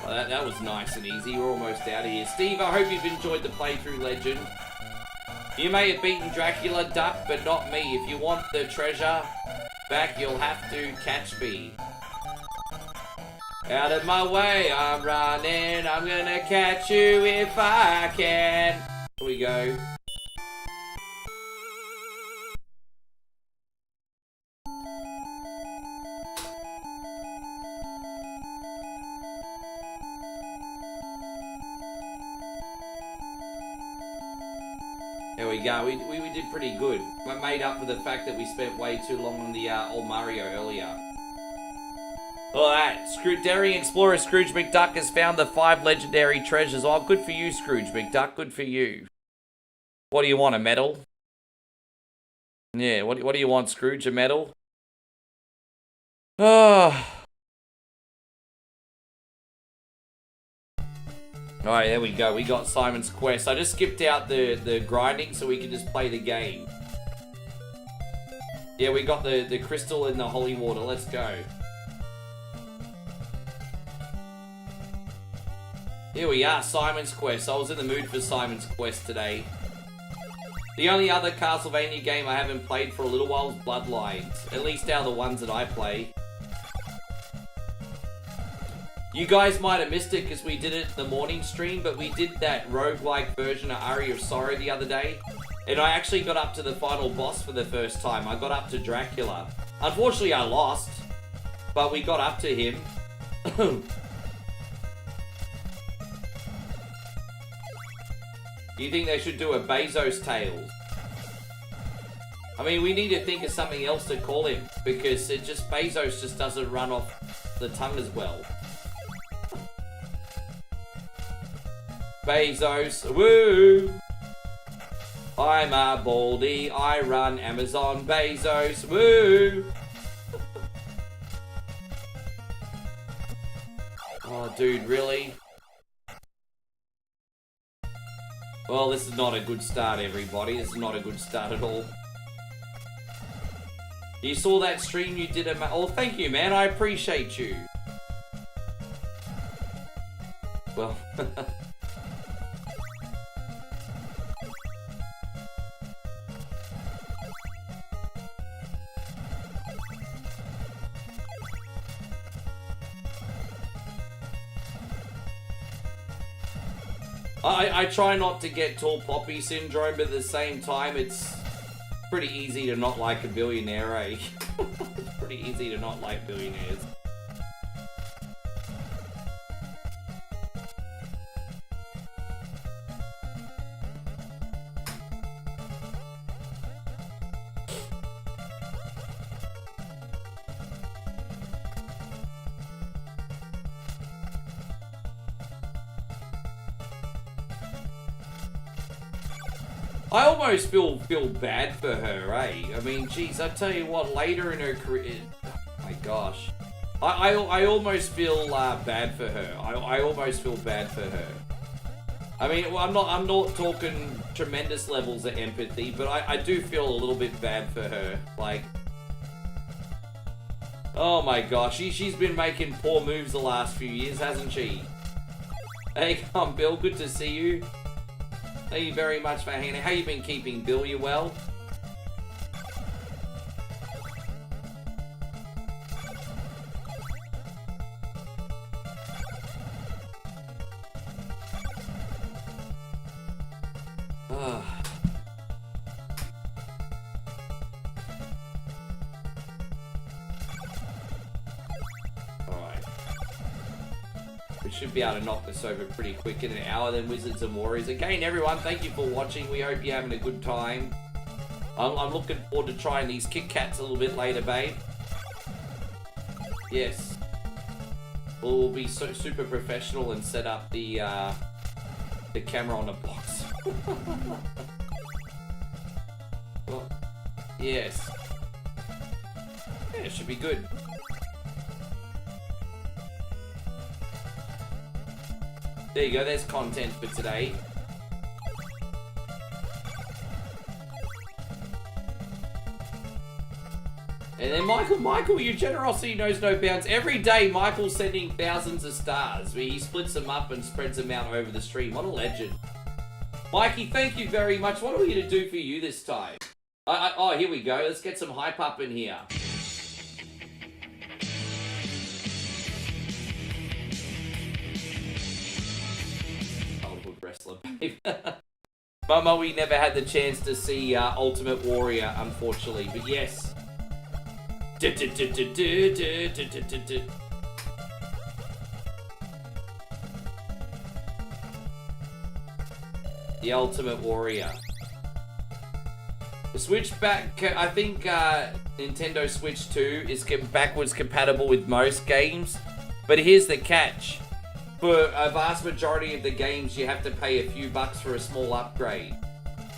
Well, that was nice and easy. We're almost out of here. Steve, I hope you've enjoyed the playthrough, legend. You may have beaten Dracula, Duck, but not me. If you want the treasure back, you'll have to catch me. Out of my way, I'm running. I'm gonna catch you if I can. Here we go. There we go. We did pretty good. We made up for the fact that we spent way too long on the old Mario earlier. Alright, Daring Explorer Scrooge McDuck has found the 5 legendary treasures. Oh, good for you, Scrooge McDuck. Good for you. What do you want, a medal? Yeah, what do you want, Scrooge? A medal? Oh. Alright, there we go. We got Simon's Quest. I just skipped out the grinding so we can just play the game. Yeah, we got the crystal in the holy water. Let's go. Here we are, Simon's Quest. I was in the mood for Simon's Quest today. The only other Castlevania game I haven't played for a little while is Bloodlines. At least out of the ones that I play. You guys might have missed it because we did it the morning stream, but we did that roguelike version of Aria of Sorrow the other day. And I actually got up to the final boss for the first time. I got up to Dracula. Unfortunately, I lost. But we got up to him. You think they should do a Bezos Tales? I mean, we need to think of something else to call him, because Bezos just doesn't run off the tongue as well. Bezos, woo! I'm a baldy, I run Amazon. Bezos, woo! Oh, dude, really? Well, this is not a good start, everybody. This is not a good start at all. You saw that stream you did, oh, thank you, man. I appreciate you. Well... I try not to get tall poppy syndrome, but at the same time, it's pretty easy to not like a billionaire, eh? It's pretty easy to not like billionaires. I almost feel bad for her, eh? I mean, geez, I tell you what, later in her career... Oh my gosh. I almost feel bad for her. I almost feel bad for her. I mean, well, I'm not talking tremendous levels of empathy, but I do feel a little bit bad for her. Like... Oh my gosh, she's been making poor moves the last few years, hasn't she? Hey, come on, Bill, good to see you. Thank you very much for hanging out. How you been keeping, Bill? You well? should be able to knock this over pretty quick in an hour. Then Wizards and Warriors. Again, everyone, thank you for watching. We hope you're having a good time. I'm looking forward to trying these Kit Kats a little bit later, babe. Yes. We'll be super professional and set up the camera on the box. Well, yes. Yeah, it should be good. There you go, there's content for today. And then Michael, your generosity knows no bounds. Every day, Michael's sending thousands of stars. He splits them up and spreads them out over the stream. What a legend. Mikey, thank you very much. What are we going to do for you this time? Oh, here we go. Let's get some hype up in here. Childhood wrestler, babe. Mama, we never had the chance to see Ultimate Warrior, unfortunately. But yes. The Ultimate Warrior. The Switch back, I think Nintendo Switch 2 is backwards compatible with most games, but here's the catch. For a vast majority of the games, you have to pay a few bucks for a small upgrade,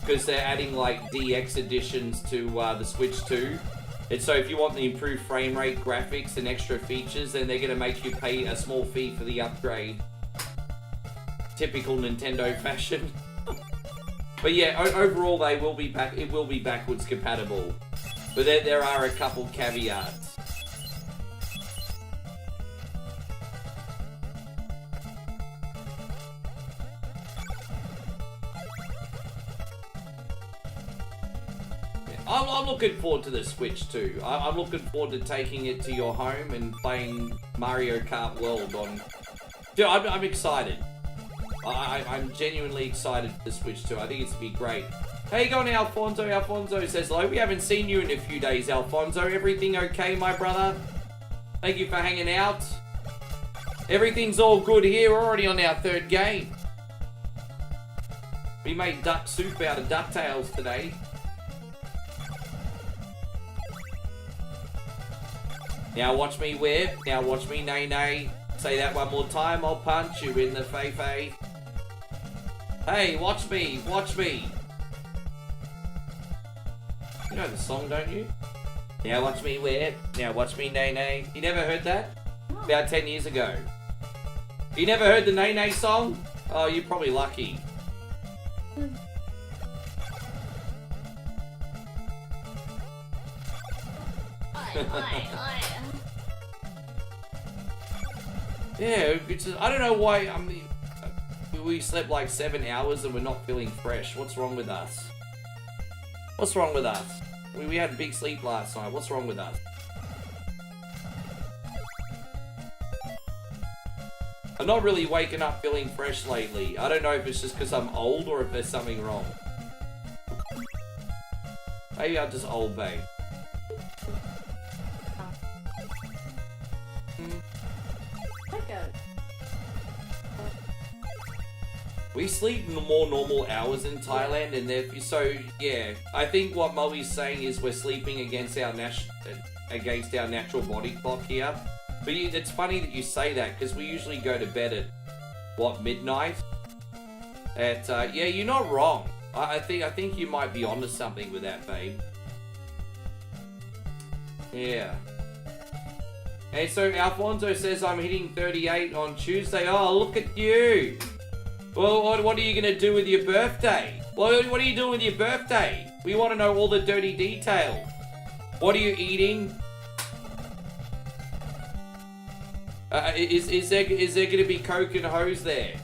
because they're adding like DX editions to the Switch 2. And so if you want the improved frame rate, graphics, and extra features, then they're going to make you pay a small fee for the upgrade. Typical Nintendo fashion. But yeah, overall it will be backwards compatible. But there are a couple caveats. I'm looking forward to the Switch too. I'm looking forward to taking it to your home and playing Mario Kart World on... Dude, I'm excited. I'm genuinely excited for the Switch 2. I think it's going to be great. How you going, Alfonso? Alfonso says hello. We haven't seen you in a few days, Alfonso. Everything okay, my brother? Thank you for hanging out. Everything's all good here. We're already on our third game. We made duck soup out of DuckTales today. Now watch me whip. Now watch me nay-nay. Say that one more time, I'll punch you in the fey-fey. Hey, watch me, watch me. You know the song, don't you? Now watch me whip. Now watch me nay-nay. You never heard that? About 10 years ago. You never heard the nay-nay song? Oh, you're probably lucky. Yeah, it's just, I don't know why. I mean, we slept like 7 hours and we're not feeling fresh. What's wrong with us? What's wrong with us? We had a big sleep last night. What's wrong with us? I'm not really waking up feeling fresh lately. I don't know if it's just because I'm old or if there's something wrong. Maybe I'm just old, babe. We sleep more normal hours in Thailand, and so yeah. I think what Molly's saying is we're sleeping against our natural body clock here. But it's funny that you say that because we usually go to bed at what, midnight. Yeah, you're not wrong. I think you might be onto something with that, babe. Yeah. And so Alfonso says I'm hitting 38 on Tuesday. Oh, look at you. Well, what are you going to do with your birthday? What are you doing with your birthday? We want to know all the dirty details. What are you eating? Is there going to be Coke and hose there?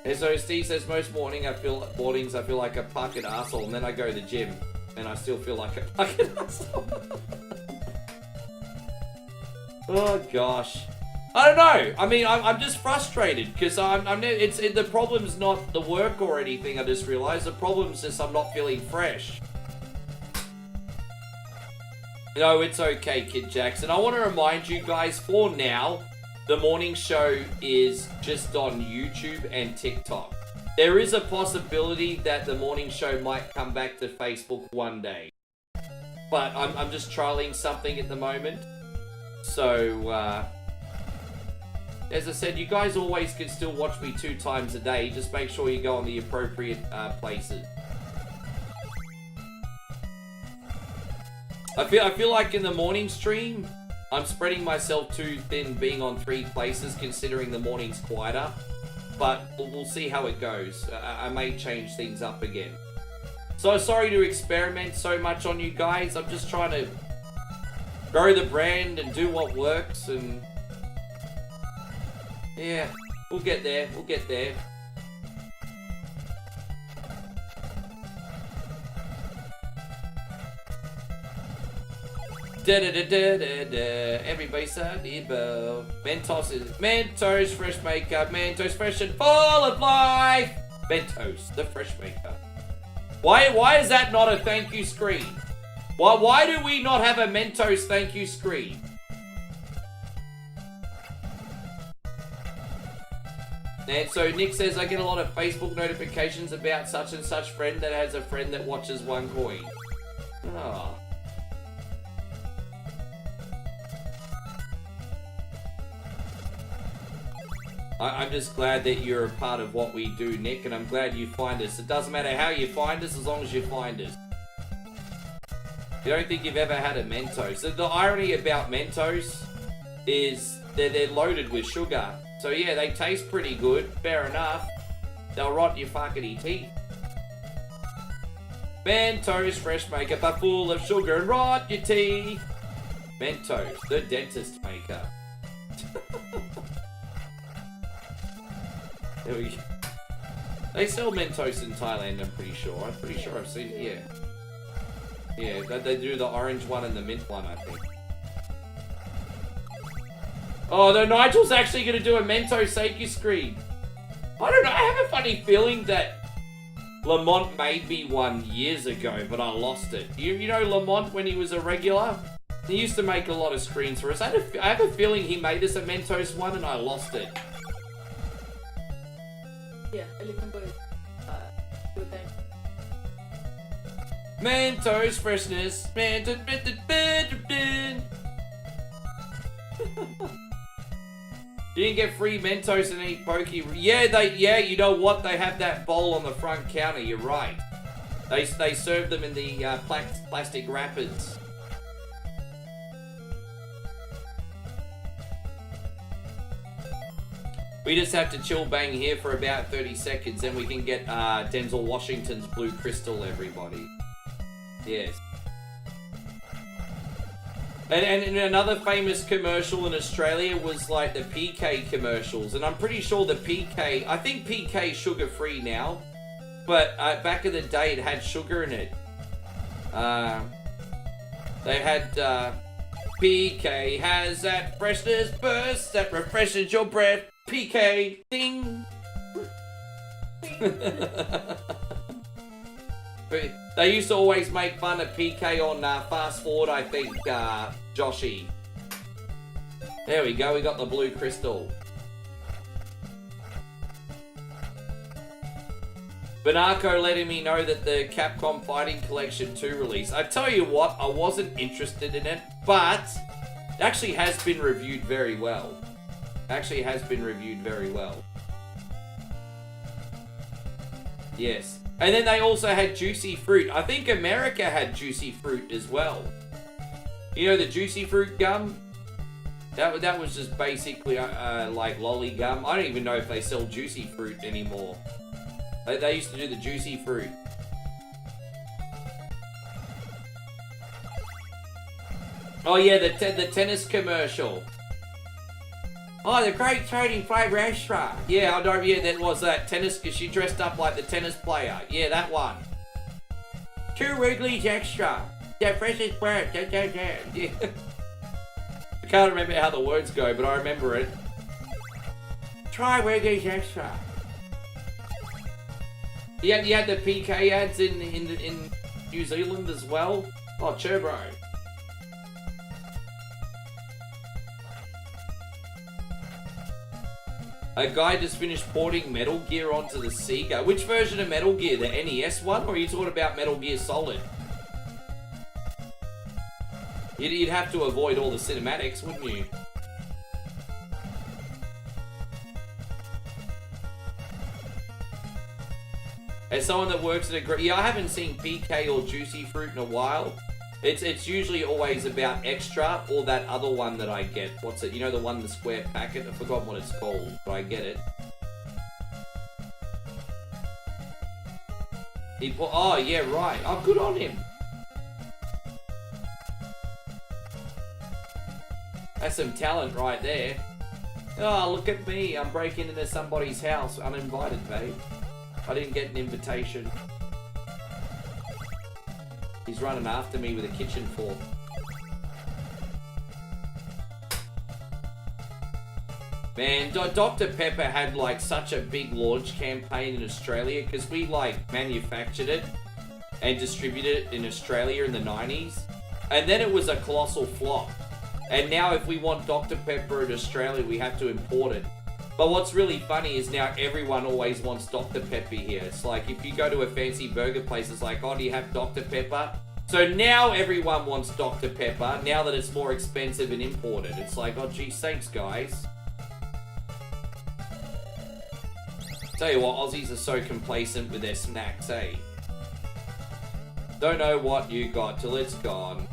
And so Steve says most mornings I feel like a puckered arsehole, and then I go to the gym and I still feel like a puckered arsehole. Oh gosh, I don't know. I mean, I'm just frustrated because the problem's not the work or anything. I just realized the problem's just I'm not feeling fresh. No, it's okay, Kid Jackson. I want to remind you guys, for now, the morning show is just on YouTube and TikTok. There is a possibility that the morning show might come back to Facebook one day. But I'm just trialing something at the moment. So, as I said, you guys always can still watch me 2 times a day. Just make sure you go on the appropriate places. I feel like in the morning stream, I'm spreading myself too thin being on 3 places, considering the morning's quieter. But we'll see how it goes. I may change things up again. So sorry to experiment so much on you guys. I'm just trying to grow the brand and do what works, and yeah, we'll get there. We'll get there. Da da da da da da. Everybody said Ebo. Mentos fresh makeup. Mentos fresh and full of life. Mentos, the fresh makeup. Why is that not a thank you screen? Why do we not have a Mentos thank you screen? And so Nick says, I get a lot of Facebook notifications about such and such friend that has a friend that watches OneCoin. Oh. I'm just glad that you're a part of what we do, Nick, and I'm glad you find us. It doesn't matter how you find us, as long as you find us. You don't think you've ever had a Mentos. So the irony about Mentos is they're loaded with sugar. So yeah, they taste pretty good, fair enough. They'll rot your fuckity teeth. Mentos fresh makeup are full of sugar and rot your teeth. Mentos, the dentist makeup. There we go. They sell Mentos in Thailand, I'm pretty sure. I'm pretty sure I've seen it, yeah. Yeah, they do the orange one and the mint one, I think. Oh, no, Nigel's actually going to do a Mentos thank you screen. I don't know, I have a funny feeling that Lamont made me one years ago, but I lost it. You know Lamont when he was a regular? He used to make a lot of screens for us. I have a feeling he made us a Mentos one and I lost it. Yeah, I remember two times. Mentos freshness. Mentos. You didn't get free Mentos and eat pokey. Yeah, you know what? They have that bowl on the front counter. You're right. They serve them in the plastic wrappers. We just have to chill bang here for about 30 seconds, and we can get Denzel Washington's Blue Crystal, everybody. Yes. And another famous commercial in Australia was like the PK commercials, and I'm pretty sure the PK, I think PK is sugar-free now, but back in the day it had sugar in it. They had PK has that freshness burst that refreshes your breath. PK, ding. They used to always make fun of PK on Fast Forward, I think, Joshy. There we go, we got the Blue Crystal. Banako letting me know that the Capcom Fighting Collection 2 release. I tell you what, I wasn't interested in it, but it actually has been reviewed very well. Actually has been reviewed very well. Yes. And then they also had Juicy Fruit. I think America had Juicy Fruit as well. You know the Juicy Fruit gum? That was just basically like lolly gum. I don't even know if they sell Juicy Fruit anymore. They used to do the Juicy Fruit. Oh yeah, the tennis commercial. Oh, the Great Trading Flavor Extra. Yeah, I know. Yeah, that was that tennis. Cause she dressed up like the tennis player. Yeah, that one. 2 Wrigley's Extra. The freshest bread. Yeah. I can't remember how the words go, but I remember it. Try Wrigley's Extra. You had the PK ads in New Zealand as well. Oh, Turbo. A guy just finished porting Metal Gear onto the Sega. Which version of Metal Gear? The NES one? Or are you talking about Metal Gear Solid? You'd have to avoid all the cinematics, wouldn't you? As someone that works at a... Yeah, I haven't seen PK or Juicy Fruit in a while. It's usually always about Extra or that other one that I get. What's it? You know the one, the square packet? I've forgotten what it's called, but I get it. He put... Oh, yeah, right. Oh, good on him. That's some talent right there. Oh, look at me. I'm breaking into somebody's house uninvited, babe. I didn't get an invitation. He's running after me with a kitchen fork. Man, Dr. Pepper had like such a big launch campaign in Australia because we like manufactured it and distributed it in Australia in the 90s. And then it was a colossal flop. And now if we want Dr. Pepper in Australia, we have to import it. But what's really funny is now everyone always wants Dr. Pepper here. It's like if you go to a fancy burger place, it's like, oh, do you have Dr. Pepper? So now everyone wants Dr. Pepper, now that it's more expensive and imported. It's like, oh, geez, thanks, guys. Tell you what, Aussies are so complacent with their snacks, eh? Don't know what you got till it's gone.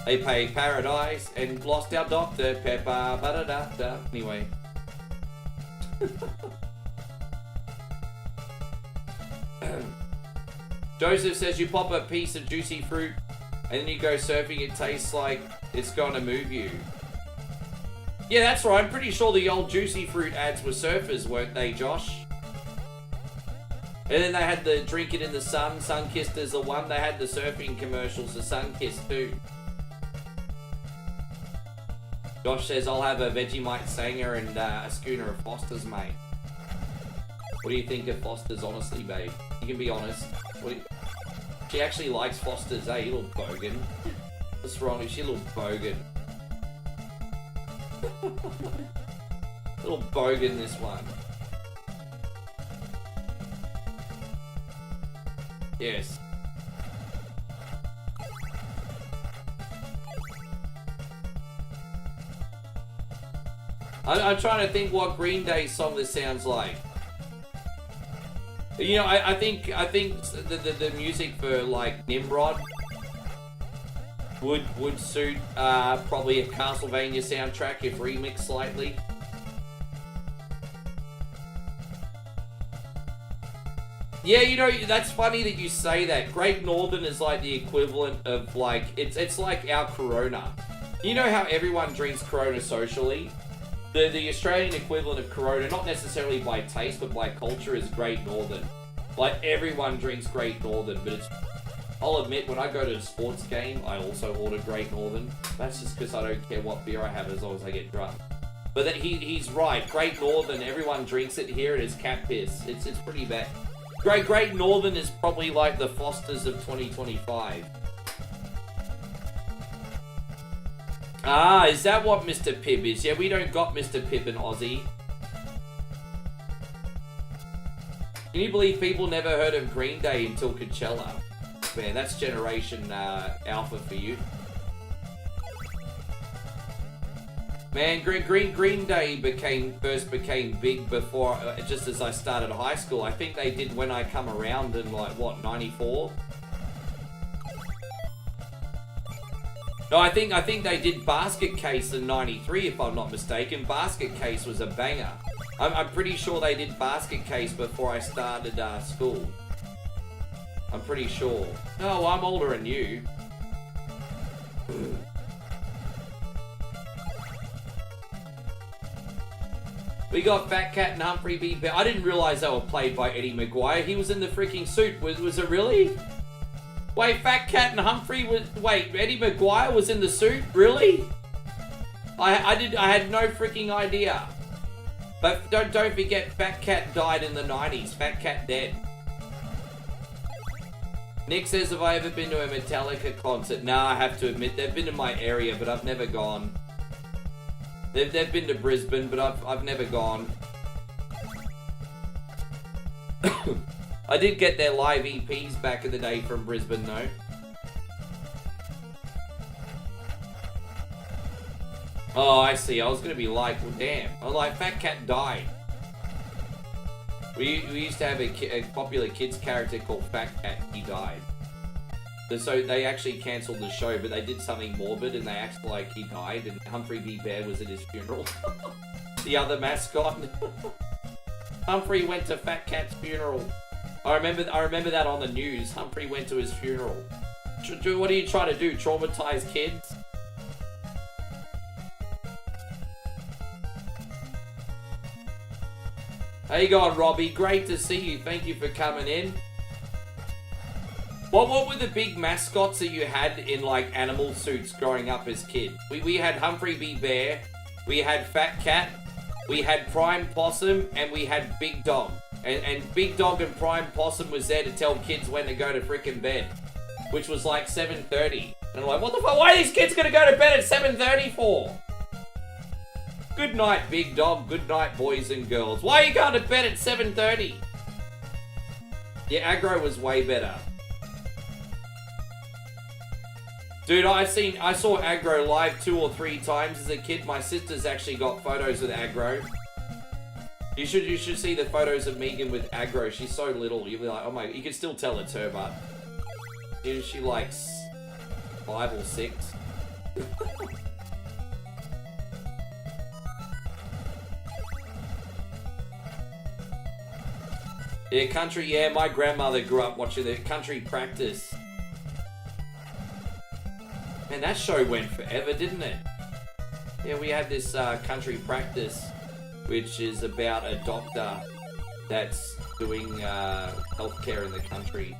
They pay paradise and lost our Dr. Pepper. Ba-da-da-da. Anyway. Joseph says you pop a piece of Juicy Fruit and then you go surfing. It tastes like it's gonna move you. Yeah, that's right. I'm pretty sure the old Juicy Fruit ads were surfers, weren't they, Josh? And then they had the drink it in the sun. Sunkissed is the one. They had the surfing commercials, the Sunkissed too. Josh says, I'll have a Vegemite Sanger and a schooner of Foster's, mate. What do you think of Foster's, honestly, babe? You can be honest. She actually likes Foster's, eh? You little bogan. What's wrong with you, little bogan? Little bogan, this one. Yes. I'm trying to think what Green Day song this sounds like. You know, I think the music for like Nimrod would suit probably a Castlevania soundtrack if remixed slightly. Yeah, you know, that's funny that you say that. Great Northern is like the equivalent of like it's like our Corona. You know how everyone drinks Corona socially? The Australian equivalent of Corona, not necessarily by taste, but by culture, is Great Northern. Like, everyone drinks Great Northern, but it's... I'll admit, when I go to a sports game, I also order Great Northern. That's just because I don't care what beer I have as long as I get drunk. But that he's right. Great Northern, everyone drinks it here, and it's cat piss. It's pretty bad. Great Northern is probably like the Fosters of 2025. Ah, is that what Mr. Pibb is? Yeah, we don't got Mr. Pibb in Aussie. Can you believe people never heard of Green Day until Coachella? Man, that's Generation Alpha for you. Man, Green Day first became big before, just as I started high school. I think they did When I Come Around in like, what, 94? No, I think they did Basket Case in 93, if I'm not mistaken. Basket Case was a banger. I'm pretty sure they did Basket Case before I started school. I'm pretty sure. No, I'm older than you. We got Fat Cat and Humphrey B. I didn't realize they were played by Eddie Maguire. He was in the freaking suit. Was it really? Wait, Fat Cat and Humphrey was... Wait, Eddie Maguire was in the suit? Really? I had no freaking idea. But don't forget, Fat Cat died in the 90s. Fat Cat dead. Nick says, have I ever been to a Metallica concert? Nah, I have to admit, they've been in my area, but I've never gone. They've been to Brisbane, but I've never gone. I did get their live EPs back in the day from Brisbane, though. Oh, I see. I was gonna be like, well, damn. I was like, Fat Cat died. We used to have a popular kids character called Fat Cat. He died. So they actually cancelled the show, but they did something morbid and they acted like he died, and Humphrey B. Bear was at his funeral. The other mascot. Humphrey went to Fat Cat's funeral. I remember that on the news. Humphrey went to his funeral. What are you trying to do? Traumatize kids? How you going, Robbie? Great to see you. Thank you for coming in. What were the big mascots that you had in like animal suits growing up as kids? We had Humphrey B. Bear, we had Fat Cat, we had Prime Possum, and we had Big Dog. And Big Dog and Prime Possum was there to tell kids when to go to frickin' bed, which was like 7:30. And I'm like, what the fuck? Why are these kids gonna go to bed at 7:30 for? Good night, Big Dog. Good night, boys and girls. Why are you going to bed at 7:30? Yeah, Aggro was way better. Dude, I saw Aggro live 2 or 3 times as a kid. My sister's actually got photos with Aggro. You should see the photos of Megan with Aggro. She's so little. You'll be like, oh my, you can still tell it's her, but she likes 5 or 6. Yeah, country, yeah, my grandmother grew up watching the Country Practice. Man, that show went forever, didn't it? Yeah, we had this Country Practice, which is about a doctor that's doing healthcare in the country.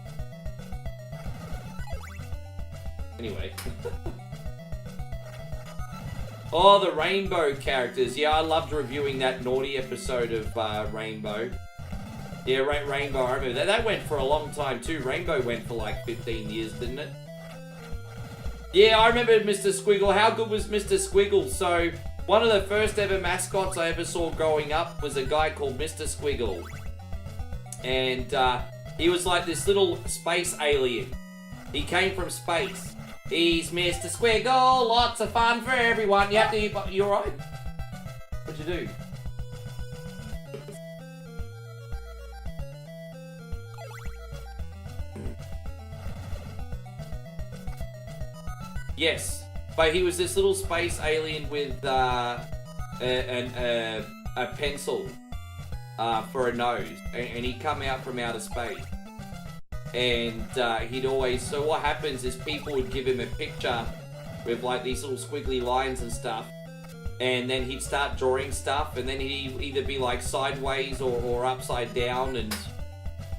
Anyway. Oh, the Rainbow characters. Yeah, I loved reviewing that naughty episode of Rainbow. Yeah, Rainbow, I remember that. That went for a long time too. Rainbow went for like 15 years, didn't it? Yeah, I remember Mr. Squiggle. How good was Mr. Squiggle? So, one of the first ever mascots I ever saw growing up was a guy called Mr. Squiggle. And he was like this little space alien. He came from space. He's Mr. Squiggle, lots of fun for everyone. You have to... You alright? What'd you do? Yes, but he was this little space alien with a pencil for a nose, and he'd come out from outer space. And he'd always, so what happens is people would give him a picture with like these little squiggly lines and stuff, and then he'd start drawing stuff, and then he'd either be like sideways or upside down, and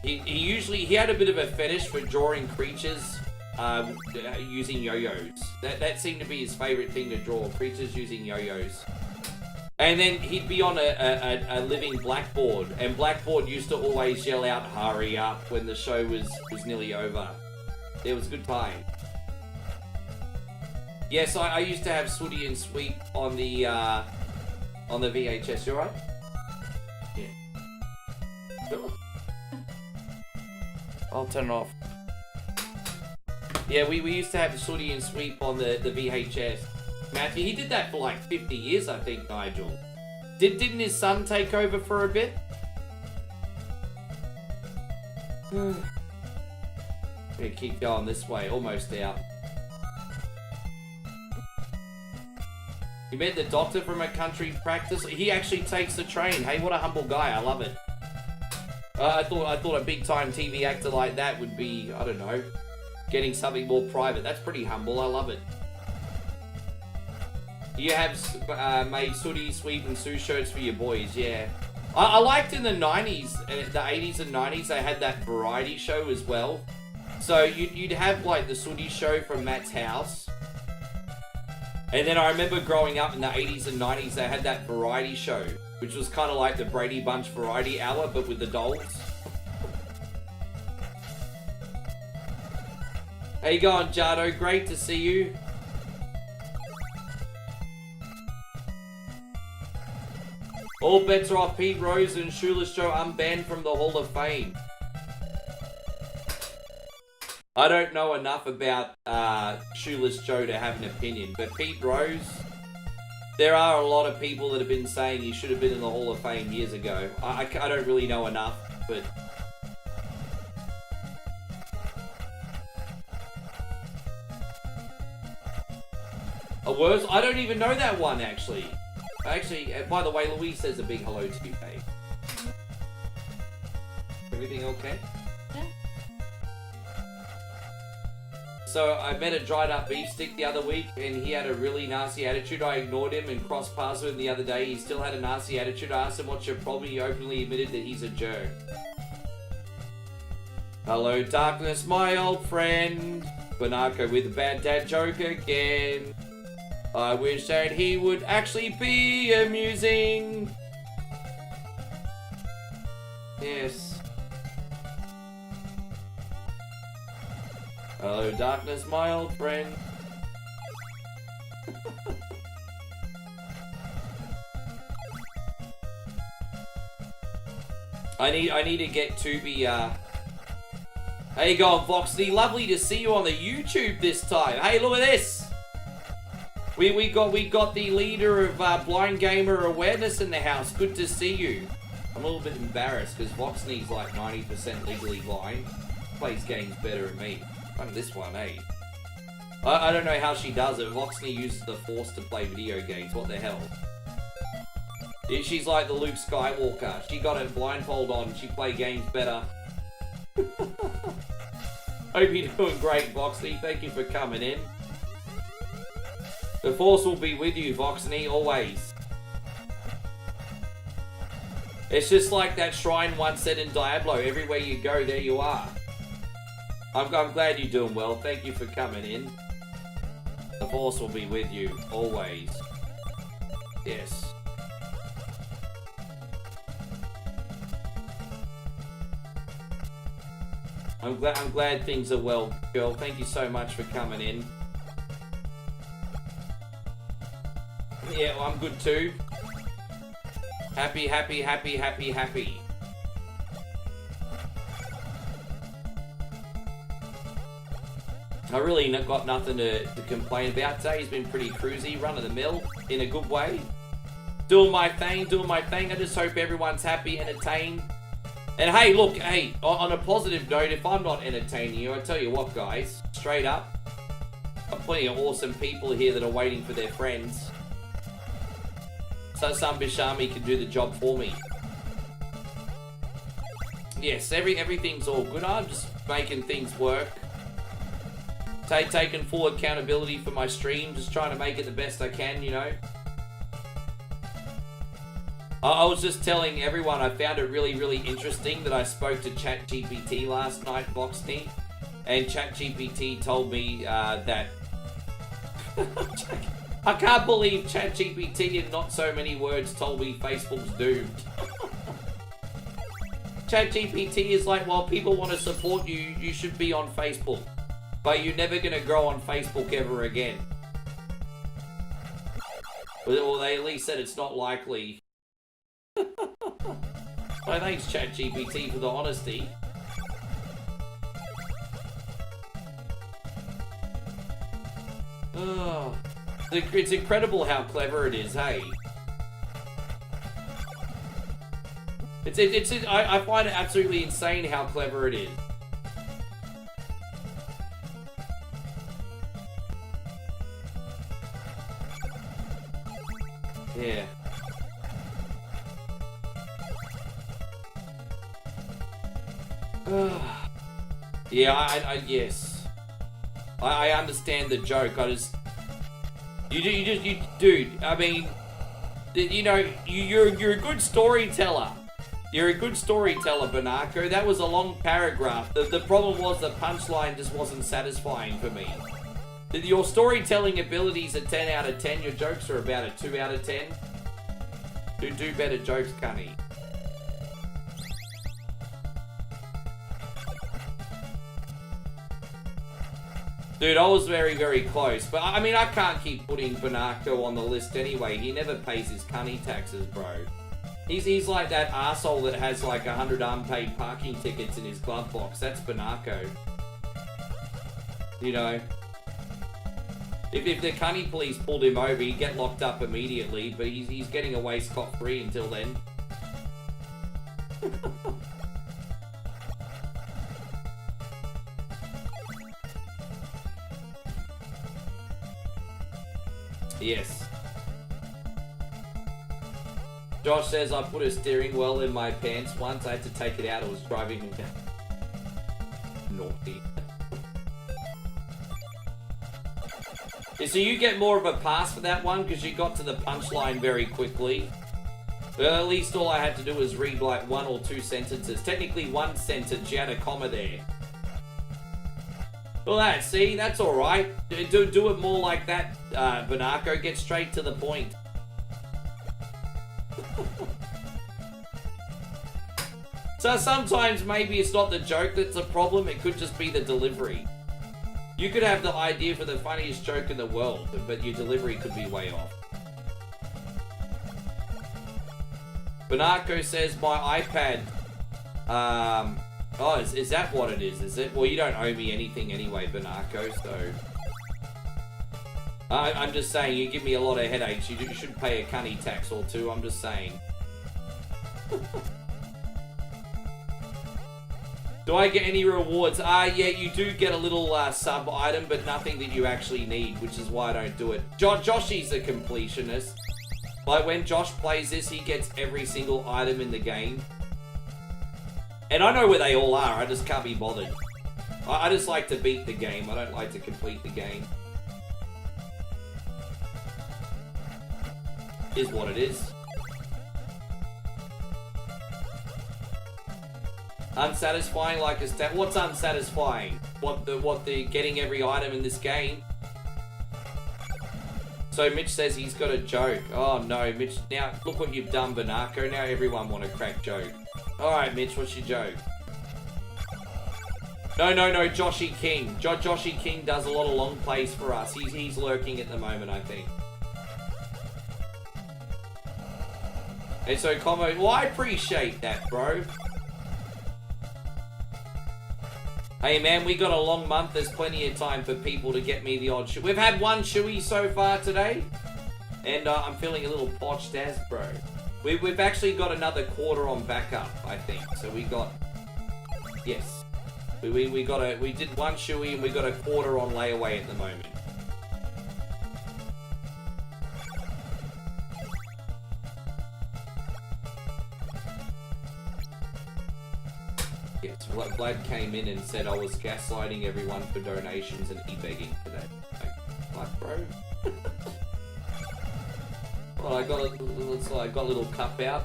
he had a bit of a fetish for drawing creatures using yo-yos. That seemed to be his favourite thing to draw, creatures using yo-yos. And then he'd be on a living blackboard, and Blackboard used to always yell out, hurry up, when the show was nearly over. It was a good time. Yes, I used to have Sooty and Sweep on the VHS. You alright? Yeah. I'll turn it off. Yeah, we used to have Sooty and Sweep on the VHS. Matthew, he did that for like 50 years, I think, Nigel. Didn't his son take over for a bit? We keep going this way, almost out. You met the doctor from a Country Practice? He actually takes the train. Hey, what a humble guy. I love it. I thought a big-time TV actor like that would be, I don't know, getting something more private. That's pretty humble. I love it. You have made Sooty, Sweep, and Sue shirts for your boys, yeah. I liked in the 90s, the 80s and 90s, they had that variety show as well. So you'd have like the Sooty show from Matt's house. And then I remember growing up in the 80s and 90s, they had that variety show, which was kind of like the Brady Bunch Variety Hour, but with the dolls. How you going, Jardo? Great to see you. All bets are off. Pete Rose and Shoeless Joe unbanned from the Hall of Fame. I don't know enough about Shoeless Joe to have an opinion, but Pete Rose, there are a lot of people that have been saying he should have been in the Hall of Fame years ago. I don't really know enough, but... A worse? I don't even know that one, actually. Actually, by the way, Louise says a big hello to you, babe. Everything okay? Yeah. So, I met a dried up beef stick the other week, and he had a really nasty attitude. I ignored him and crossed paths with him the other day. He still had a nasty attitude. I asked him what's your problem. He openly admitted that he's a jerk. Hello, darkness, my old friend. Banako with a bad dad joke again. I wish that he would actually be amusing. Yes. Hello, darkness, my old friend. I need to get to be How you going, Voxley? Lovely to see you on the YouTube this time. Hey, look at this. We got the leader of Blind Gamer Awareness in the house. Good to see you. I'm a little bit embarrassed because Voxney's like 90% legally blind. Plays games better than me. Like this one, eh? I don't know how she does it. Voxney uses the Force to play video games. What the hell? Yeah, she's like the Luke Skywalker. She got her blindfold on. She play games better. Hope you're doing great, Voxney. Thank you for coming in. The Force will be with you, Voxney, always. It's just like that shrine once said in Diablo. Everywhere you go, there you are. I'm glad you're doing well. Thank you for coming in. The Force will be with you, always. Yes. I'm glad things are well, girl. Thank you so much for coming in. Yeah, well, I'm good too. Happy, happy, happy, happy, happy. I really got nothing to complain about today. He's been pretty cruisy, run of the mill, in a good way. Doing my thing. I just hope everyone's happy, entertained. And hey, look, hey, on a positive note, if I'm not entertaining you, I tell you what, guys, straight up, I've plenty of awesome people here that are waiting for their friends. So some Bishami can do the job for me. Yes, everything's all good. I'm just making things work. Taking full accountability for my stream, just trying to make it the best I can, you know. I was just telling everyone I found it really, really interesting that I spoke to ChatGPT last night, Voxney, and ChatGPT told me that... I can't believe ChatGPT in not so many words told me Facebook's doomed. ChatGPT is like, well, people want to support you, you should be on Facebook. But you're never going to grow on Facebook ever again. Well, they at least said it's not likely. Well, thanks ChatGPT for the honesty. Oh, it's incredible how clever it is, hey? I find it absolutely insane how clever it is. Yeah. Yeah, yes. I understand the joke. Dude, I mean, you know, you're a good storyteller. You're a good storyteller, Banako. That was a long paragraph. The problem was the punchline just wasn't satisfying for me. Your storytelling abilities are 10 out of 10. Your jokes are about a 2 out of 10. Do better jokes, Cunny. Dude, I was very, very close. But, I mean, I can't keep putting Banako on the list anyway. He never pays his cunny taxes, bro. He's like that arsehole that has like 100 unpaid parking tickets in his glove box. That's Banako. You know. If the cunny police pulled him over, he'd get locked up immediately, but he's getting away scot-free until then. Yes. Josh says, I put a steering wheel in my pants once. I had to take it out. I was driving him down. Naughty. Yeah, so you get more of a pass for that one because you got to the punchline very quickly. Well, at least all I had to do was read like 1 or 2 sentences. Technically 1 sentence, you had a comma there. Well, see, that's alright. Do it more like that, Banako. Get straight to the point. So sometimes maybe it's not the joke that's a problem, it could just be the delivery. You could have the idea for the funniest joke in the world, but your delivery could be way off. Banako says, my iPad, oh, is that what it is it? Well, you don't owe me anything anyway, Banako, so... I'm just saying, you give me a lot of headaches. You should pay a cunny tax or 2, I'm just saying. Do I get any rewards? Yeah, you do get a little sub-item, but nothing that you actually need, which is why I don't do it. Joshy's a completionist. Like, when Josh plays this, he gets every single item in the game. And I know where they all are, I just can't be bothered. I just like to beat the game, I don't like to complete the game. Is what it is. Unsatisfying like a stat. What's unsatisfying? What the getting every item in this game? So Mitch says he's got a joke. Oh no, Mitch, now look what you've done, Banako. Now everyone want a crack joke. Alright, Mitch, what's your joke? No, Joshy King. Joshy King does a lot of long plays for us. He's lurking at the moment, I think. And so Combo, well, I appreciate that, bro. Hey man, we got a long month. There's plenty of time for people to get me the odd shoe. We've had 1 shoey so far today. And I'm feeling a little potched as, bro. We've actually got another quarter on backup, I think. So we got... Yes. We did 1 shoey and we got a quarter on layaway at the moment. Yes, Vlad came in and said I was gaslighting everyone for donations and e-begging today. Like, what, bro? Well, I got a little cup out.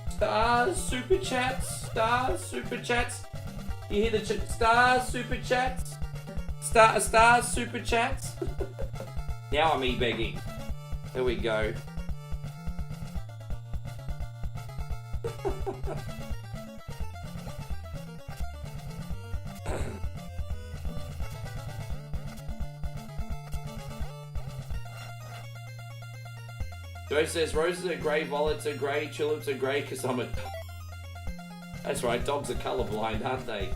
Stars, super chats, stars, super chats. You hear the stars, super chats? Stars, super chats? Now I'm e-begging. There we go. Joe says, roses are grey, violets are grey, tulips are grey, because I'm a dog. That's right, dogs are colourblind, aren't they?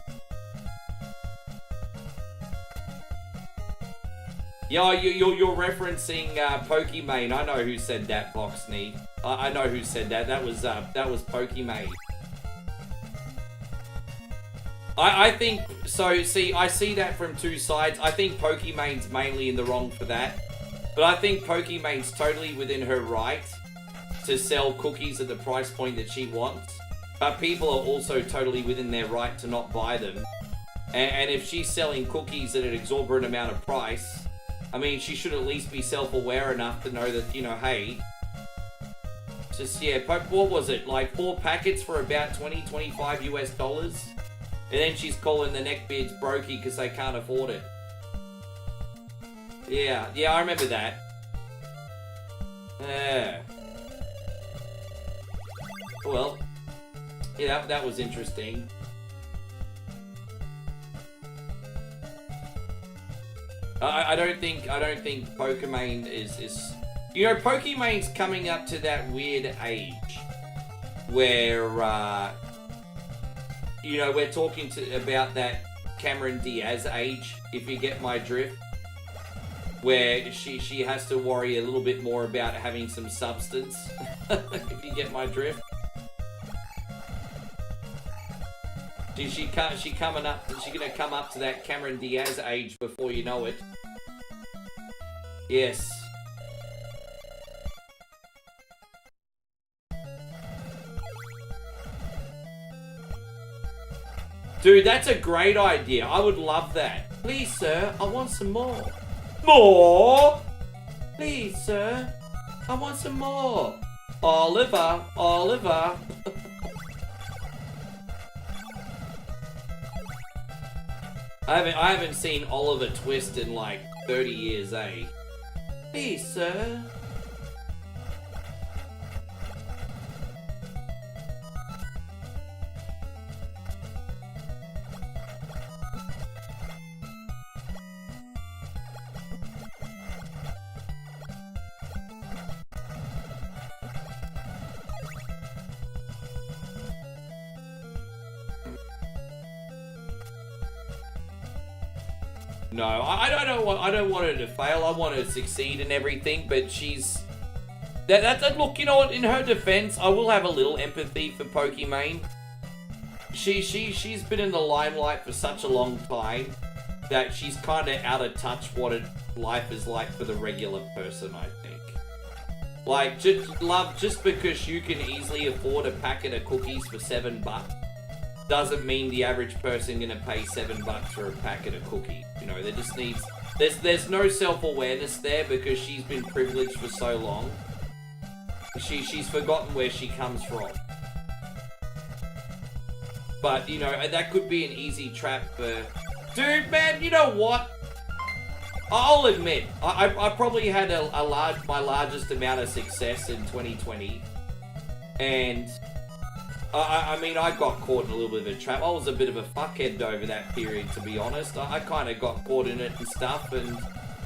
Yeah, you're referencing Pokimane. I know who said that, Boxney. I know who said that. That was Pokimane. I think, so, see, I see that from 2 sides. I think Pokimane's mainly in the wrong for that. But I think Pokimane's totally within her right to sell cookies at the price point that she wants. But people are also totally within their right to not buy them. And if she's selling cookies at an exorbitant amount of price, I mean, she should at least be self-aware enough to know that, you know, hey, just, yeah, what was it? Like 4 packets for about 20-25 US dollars? And then she's calling the neckbeards brokey because they can't afford it. Yeah, I remember that. Yeah. Well, yeah, that was interesting. I don't think Pokimane is... You know, Pokimane's coming up to that weird age where, you know, we're talking about that Cameron Diaz age, if you get my drift, where she has to worry a little bit more about having some substance, if you get my drift. She gonna come up to that Cameron Diaz age before you know it. Yes. Dude, that's a great idea. I would love that. Please, sir, I want some more. More? Please, sir, I want some more. Oliver, Oliver. I haven't seen Oliver Twist in like 30 years, eh? Please, sir. No, I don't want her to fail. I want her to succeed and everything, but she's... Look, you know what, in her defense, I will have a little empathy for Pokimane. She's been in the limelight for such a long time that she's kind of out of touch what life is like for the regular person, I think. Like, just because you can easily afford a packet of cookies for $7 doesn't mean the average person gonna pay $7 for a packet of cookies. You know, there just needs... There's no self-awareness there because she's been privileged for so long. She's forgotten where she comes from. But, you know, that could be an easy trap for... Dude, man, you know what? I'll admit, I probably had my largest amount of success in 2020. And... I mean, I got caught in a little bit of a trap. I was a bit of a fuckhead over that period, to be honest. I kind of got caught in it and stuff, and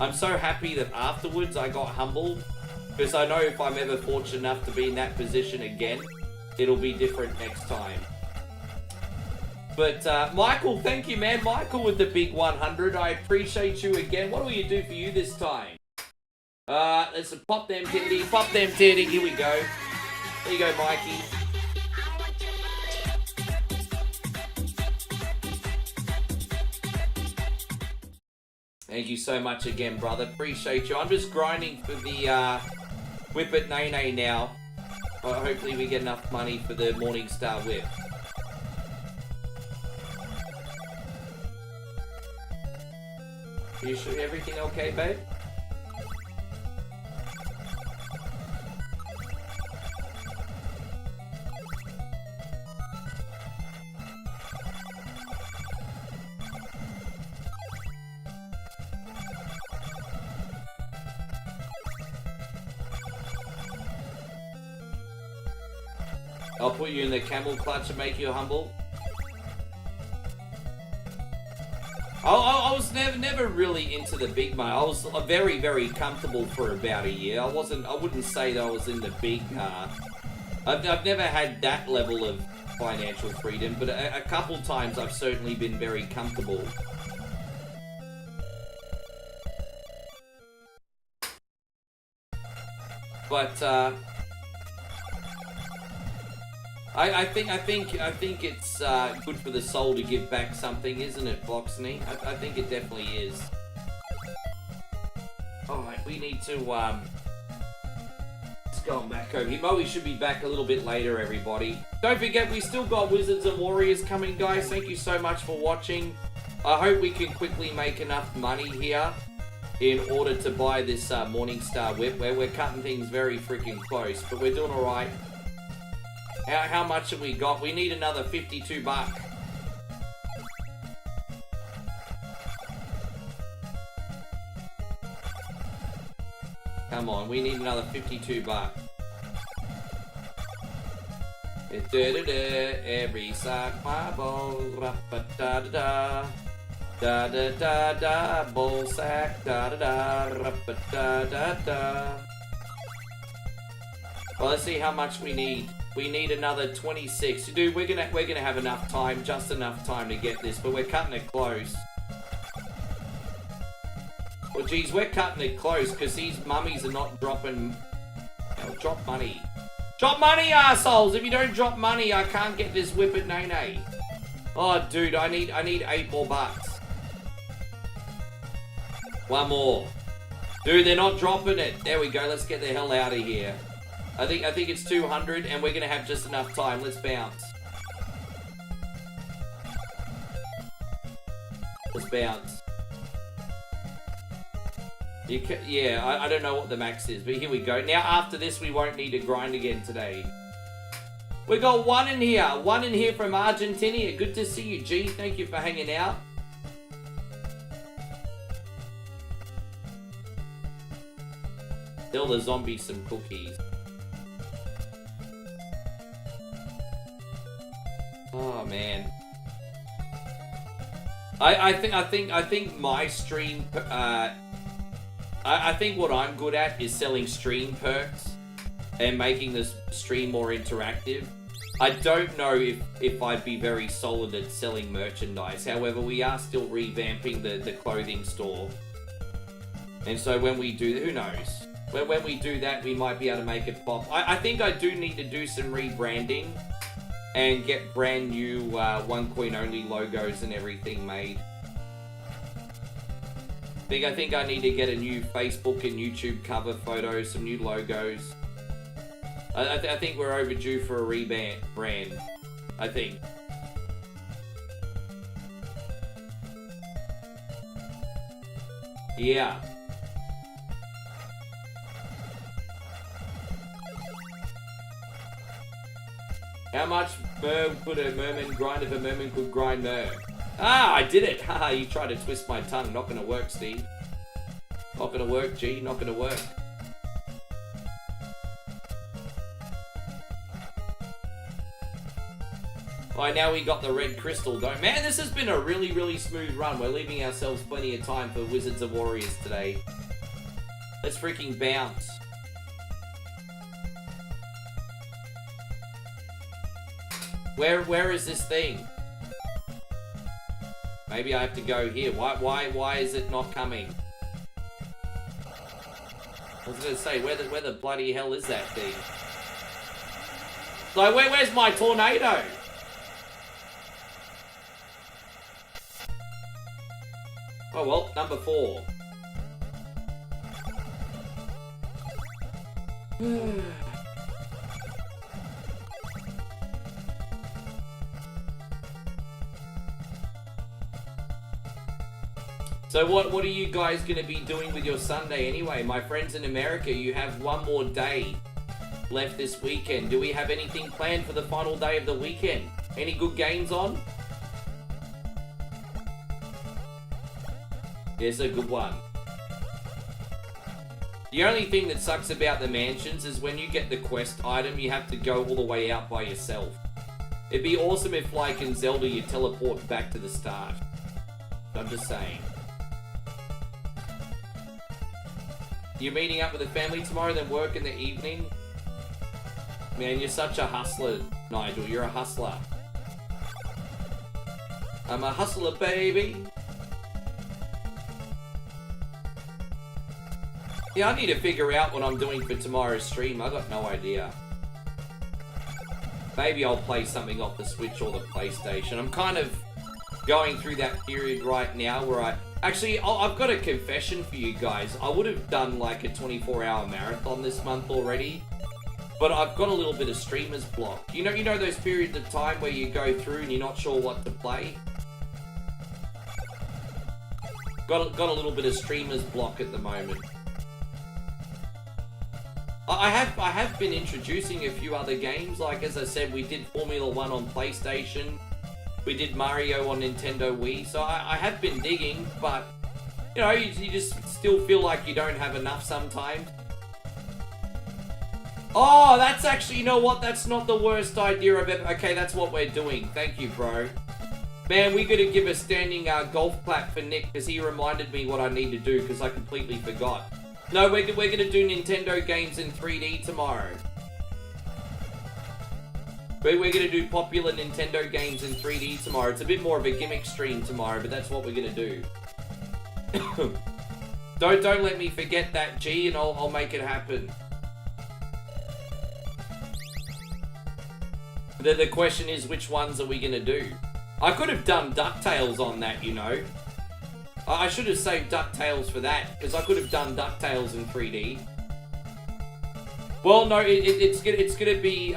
I'm so happy that afterwards I got humbled, because I know if I'm ever fortunate enough to be in that position again, it'll be different next time. But, Michael, thank you, man. Michael with the big 100. I appreciate you again. What do we do for you this time? Let's pop them titty, pop them titty. Here we go. There you go, Mikey. Thank you so much again, brother. Appreciate you. I'm just grinding for the Whip It Nene now. Hopefully we get enough money for the Morningstar Whip. You sure everything okay, babe? I'll put you in the camel clutch and make you humble. I was never really into the big money. I was very, very comfortable for about a year. I wouldn't say that I was in the big, I've never had that level of financial freedom, but a couple times I've certainly been very comfortable. But, I think it's good for the soul to give back something, isn't it, Boxney? I think it definitely is. Alright, we need to, let's go back over here. Moe should be back a little bit later, everybody. Don't forget, we still got Wizards and Warriors coming, guys. Thank you so much for watching. I hope we can quickly make enough money here in order to buy this Morningstar Whip, where we're cutting things very freaking close, but we're doing alright. How much have we got? We need another $52. Come on, we need another $52. Every sack my ball, da da da, da da da da, ball sack, da da da, da da da. Well, let's see how much we need. We need another 26. Dude, we're gonna have enough time, just enough time to get this, but we're cutting it close. Well, geez, we're cutting it close because these mummies are not dropping. Drop money. Drop money, assholes! If you don't drop money, I can't get this whippet nay. Oh, dude, I need 8 more bucks. One more. Dude, they're not dropping it. There we go. Let's get the hell out of here. I think it's 200, and we're gonna have just enough time. Let's bounce. Let's bounce. Yeah, I don't know what the max is, but here we go. Now, after this, we won't need to grind again today. We got one in here. One in here from Argentina. Good to see you, G. Thank you for hanging out. Tell the zombies some cookies. Oh, man. I think my stream... I think what I'm good at is selling stream perks and making this stream more interactive. I don't know if I'd be very solid at selling merchandise. However, we are still revamping the clothing store. And so when we do, who knows? When we do that, we might be able to make it pop. I think I do need to do some rebranding and get brand new one coin only logos and everything made. I think I need to get a new Facebook and YouTube cover photo, some new logos. I think we're overdue for a brand. I think. Yeah. How much Mer could a merman grind if a merman could grind Mer? Ah, I did it! Haha, you tried to twist my tongue. Not gonna work, Steve. Not gonna work, G. Not gonna work. Right, now we got the red crystal, don't... Man, this has been a really, really smooth run. We're leaving ourselves plenty of time for Wizards of Warriors today. Let's freaking bounce. Where is this thing? Maybe I have to go here. Why is it not coming? I was gonna say, where the bloody hell is that thing? Like, where's my tornado? Oh well, number 4. So what are you guys going to be doing with your Sunday anyway? My friends in America, you have one more day left this weekend. Do we have anything planned for the final day of the weekend? Any good games on? There's a good one. The only thing that sucks about the mansions is when you get the quest item, you have to go all the way out by yourself. It'd be awesome if, like in Zelda, you teleport back to the start. I'm just saying. You're meeting up with the family tomorrow, then work in the evening? Man, you're such a hustler, Nigel. You're a hustler. I'm a hustler, baby. Yeah, I need to figure out what I'm doing for tomorrow's stream. I got no idea. Maybe I'll play something off the Switch or the PlayStation. I'm kind of going through that period right now where Actually, I've got a confession for you guys. I would have done like a 24-hour marathon this month already, but I've got a little bit of streamer's block. You know those periods of time where you go through and you're not sure what to play? Got a little bit of streamer's block at the moment. I have been introducing a few other games. Like, as I said, we did Formula 1 on PlayStation. We did Mario on Nintendo Wii. So I have been digging, but, you know, you just still feel like you don't have enough sometimes. Oh, that's actually, you know what? That's not the worst idea I've ever... Okay, that's what we're doing. Thank you, bro. Man, we gotta give a standing golf clap for Nick, because he reminded me what I need to do, because I completely forgot. No, we're gonna do Nintendo games in 3D tomorrow. But we're going to do popular Nintendo games in 3D tomorrow. It's a bit more of a gimmick stream tomorrow, but that's what we're going to do. Don't let me forget that, G, and I'll make it happen. The question is, which ones are we going to do? I could have done DuckTales on that, you know. I should have saved DuckTales for that, because I could have done DuckTales in 3D. Well, no, it's gonna be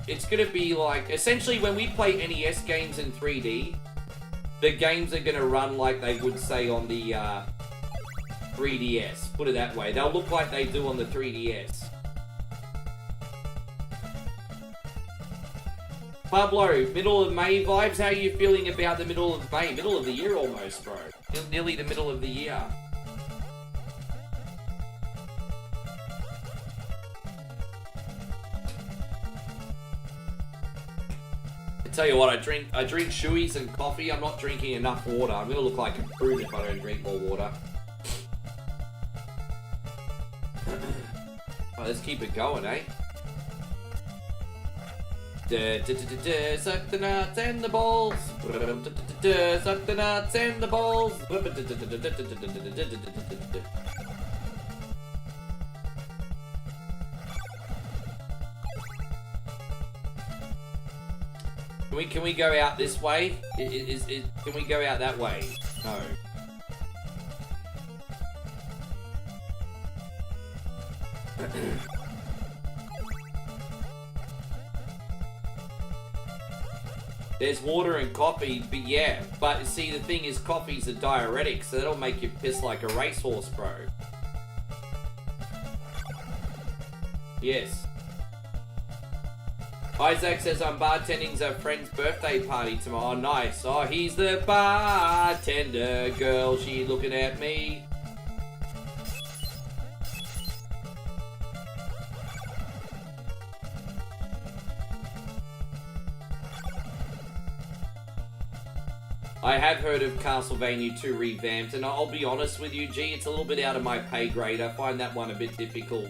it's gonna be like essentially when we play NES games in 3D, the games are gonna run like they would say on the 3DS. Put it that way. They'll look like they do on the 3DS. Pablo, middle of May vibes. How are you feeling about the middle of May? Middle of the year almost, bro. Nearly the middle of the year. I tell you what, I drink shoeies and coffee. I'm not drinking enough water. I'm gonna look like a prune if I don't drink more water. Oh, let's keep it going, eh? Suck the nuts and the balls. Suck the nuts and the balls. Can we go out this way? Can we go out that way? No. There's water and coffee, but yeah. But see, the thing is, coffee's a diuretic, so that'll make you piss like a racehorse, bro. Yes. Isaac says, I'm bartending's a friend's birthday party tomorrow. Oh, nice. Oh, he's the bartender girl. She looking at me. I have heard of Castlevania II revamped, and I'll be honest with you, G, it's a little bit out of my pay grade. I find that one a bit difficult.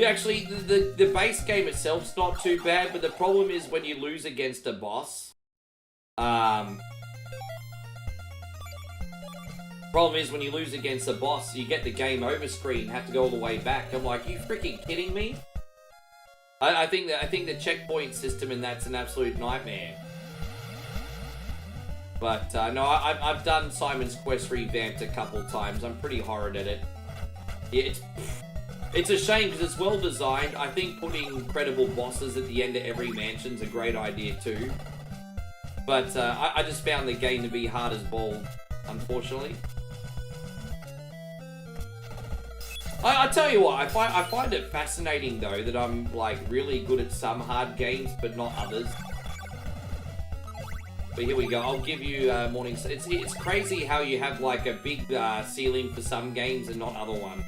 Actually, the base game itself's not too bad, but the problem is when you lose against a boss. Problem is when you lose against a boss, you get the game over screen, have to go all the way back. I'm like, you freaking kidding me? I think the checkpoint system in that's an absolute nightmare. But no, I've done Simon's Quest revamped a couple times. I'm pretty horrid at it. Yeah, it's a shame because it's well designed. I think putting credible bosses at the end of every mansion's a great idea too. But I just found the game to be hard as balls, unfortunately. I tell you what, I find it fascinating though that I'm like really good at some hard games but not others. But here we go. I'll give you morning. It's crazy how you have like a big ceiling for some games and not other ones.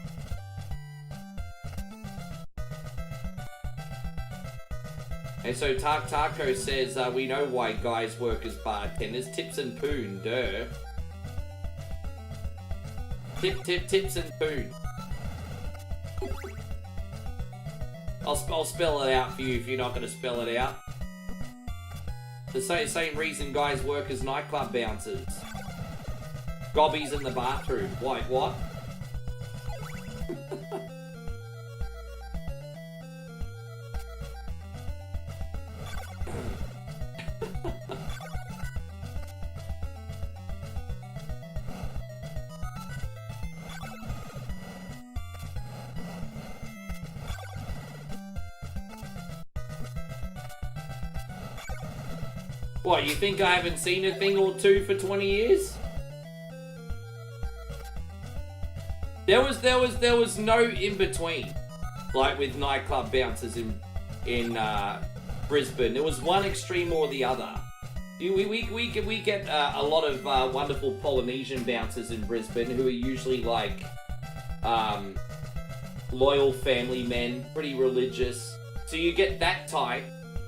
And so Taco says we know why guys work as bartenders. Tips and poon, duh. Tips and poon. I'll spell it out for you if you're not going to spell it out. The same reason guys work as nightclub bouncers. Gobbies in the bathroom. Wait, what? What, you think I haven't seen a thing or two for 20 years? There was no in between, like with nightclub bouncers in Brisbane. There was one extreme or the other. We get a lot of wonderful Polynesian bouncers in Brisbane who are usually like loyal family men, pretty religious. So you get that type.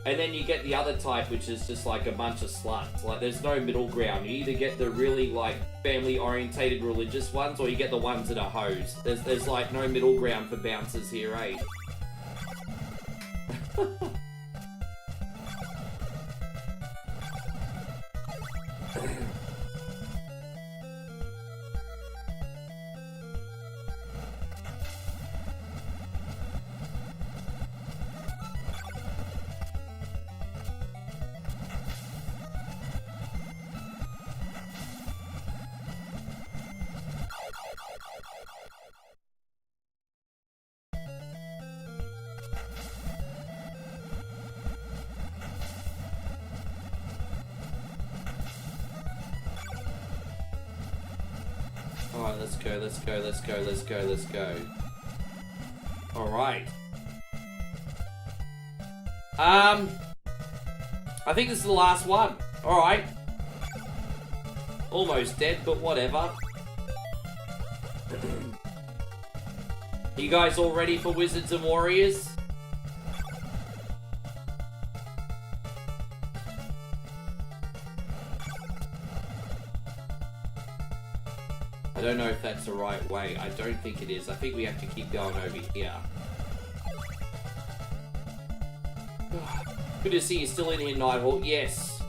And then you get the other type, which is just like a bunch of sluts. Like, there's no middle ground. You either get the really, like, family-orientated religious ones, or you get the ones that are hoes. There's like, no middle ground for bouncers here, eh? let's go, let's go, let's go, let's go, let's go. Alright. I think this is the last one. Alright. Almost dead, but whatever. You guys all ready for Wizards and Warriors? I don't know if that's the right way. I don't think it is. I think we have to keep going over here. Good to see you still in here, Nighthawk. Yes.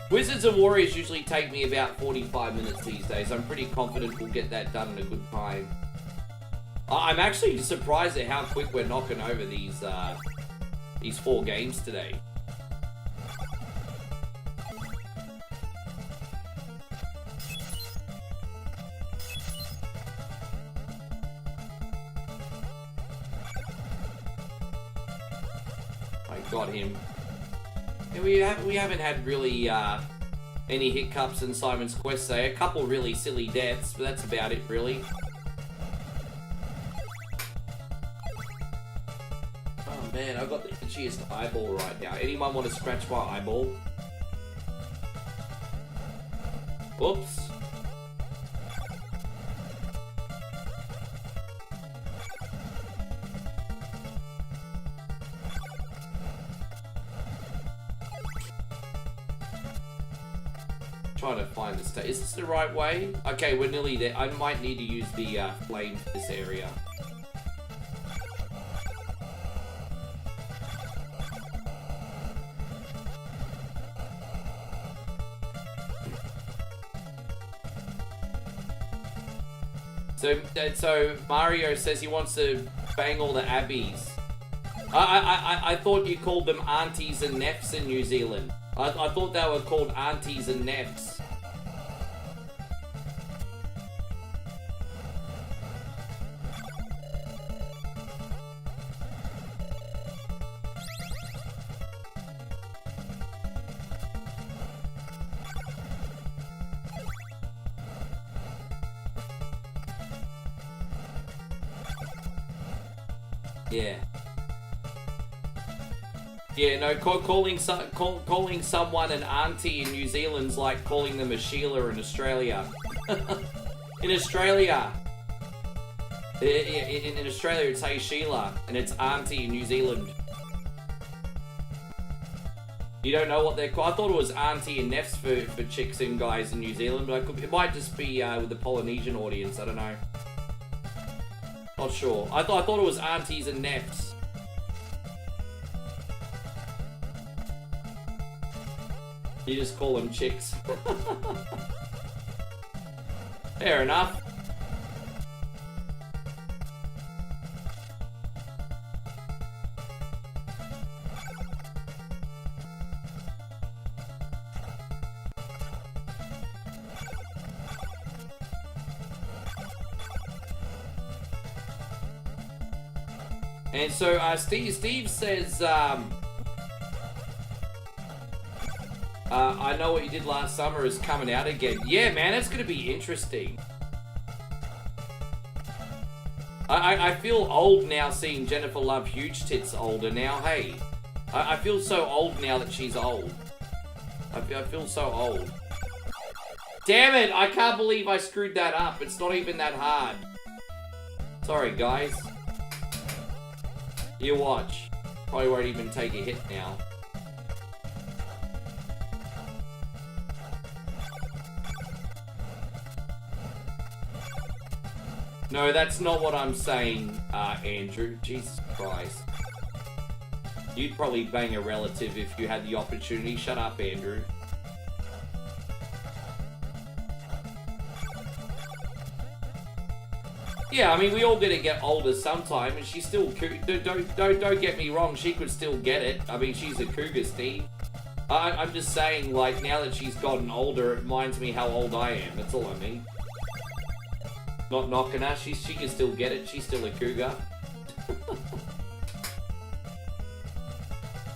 Wizards and Warriors usually take me about 45 minutes these days. I'm pretty confident we'll get that done in a good time. I'm actually surprised at how quick we're knocking over these 4 games today. I got him. Yeah, we haven't had really any hiccups in Simon's Quest today. A couple really silly deaths, but that's about it, really. Oh man, I've got the itchiest eyeball right now. Anyone want to scratch my eyeball? Whoops. Trying to find the state. Is this the right way? Okay, we're nearly there. I might need to use the flame for this area. So Mario says he wants to bang all the abbeys. I thought you called them aunties and neffs in New Zealand. I thought they were called aunties and neffs. Yeah. Yeah, no, calling someone an auntie in New Zealand's like calling them a Sheila in Australia. In Australia. In Australia it's say Sheila, and it's auntie in New Zealand. You don't know what they're called? I thought it was auntie and neffs for chicks and guys in New Zealand, but it might just be with the Polynesian audience, I don't know. Not sure. I thought it was aunties and neffs. You just call them chicks. Fair enough. And so Steve says, I know what you did last summer is coming out again. Yeah, man, it's going to be interesting. I feel old now seeing Jennifer Love Huge Tits older now. Hey, I feel so old now that she's old. I feel so old. Damn it, I can't believe I screwed that up. It's not even that hard. Sorry, guys. You watch. Probably won't even take a hit now. No, that's not what I'm saying, Andrew. Jesus Christ. You'd probably bang a relative if you had the opportunity. Shut up, Andrew. Yeah, I mean, we all gonna get older sometime, and she's still don't get me wrong, she could still get it. I mean, she's a cougar, Steve. I'm just saying, like, now that she's gotten older, it reminds me how old I am. That's all I mean. Not knocking her, she can still get it. She's still a cougar.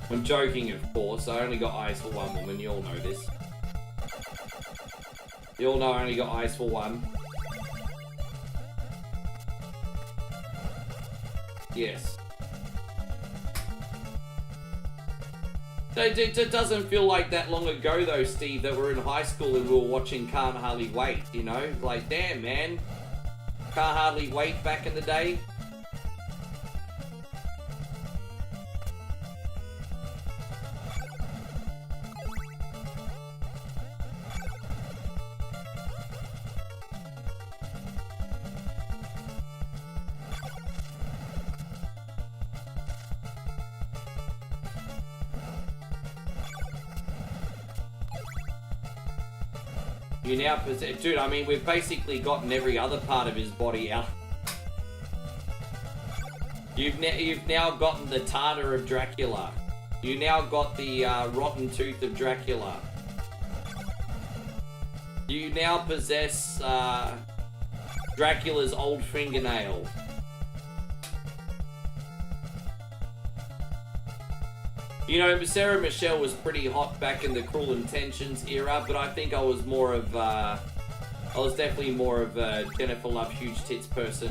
I'm joking, of course. I only got eyes for one woman. You all know this. You all know I only got eyes for one. Yes. It doesn't feel like that long ago though, Steve, that we're in high school and we were watching Can't Hardly Wait, you know? Like, damn, man. Can't Hardly Wait back in the day. You now possess... Dude, I mean, we've basically gotten every other part of his body out. You've now gotten the tartar of Dracula. You now got the rotten tooth of Dracula. You now possess Dracula's old fingernail. You know, Sarah Michelle was pretty hot back in the Cruel Intentions era, but I think I was more of, I was definitely more of a Jennifer Love Huge Tits person.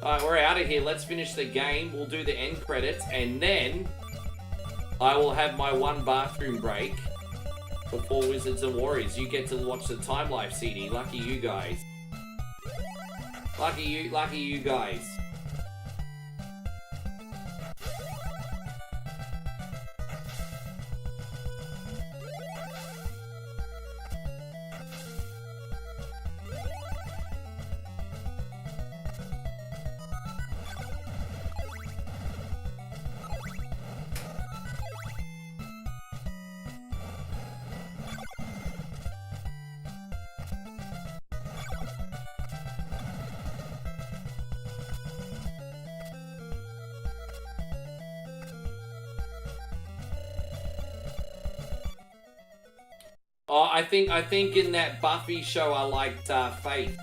Alright, we're out of here. Let's finish the game. We'll do the end credits, and then I will have my one bathroom break before Wizards and Warriors. You get to watch the Time Life CD. Lucky you guys. Lucky you guys. Oh, I think in that Buffy show I liked Faith.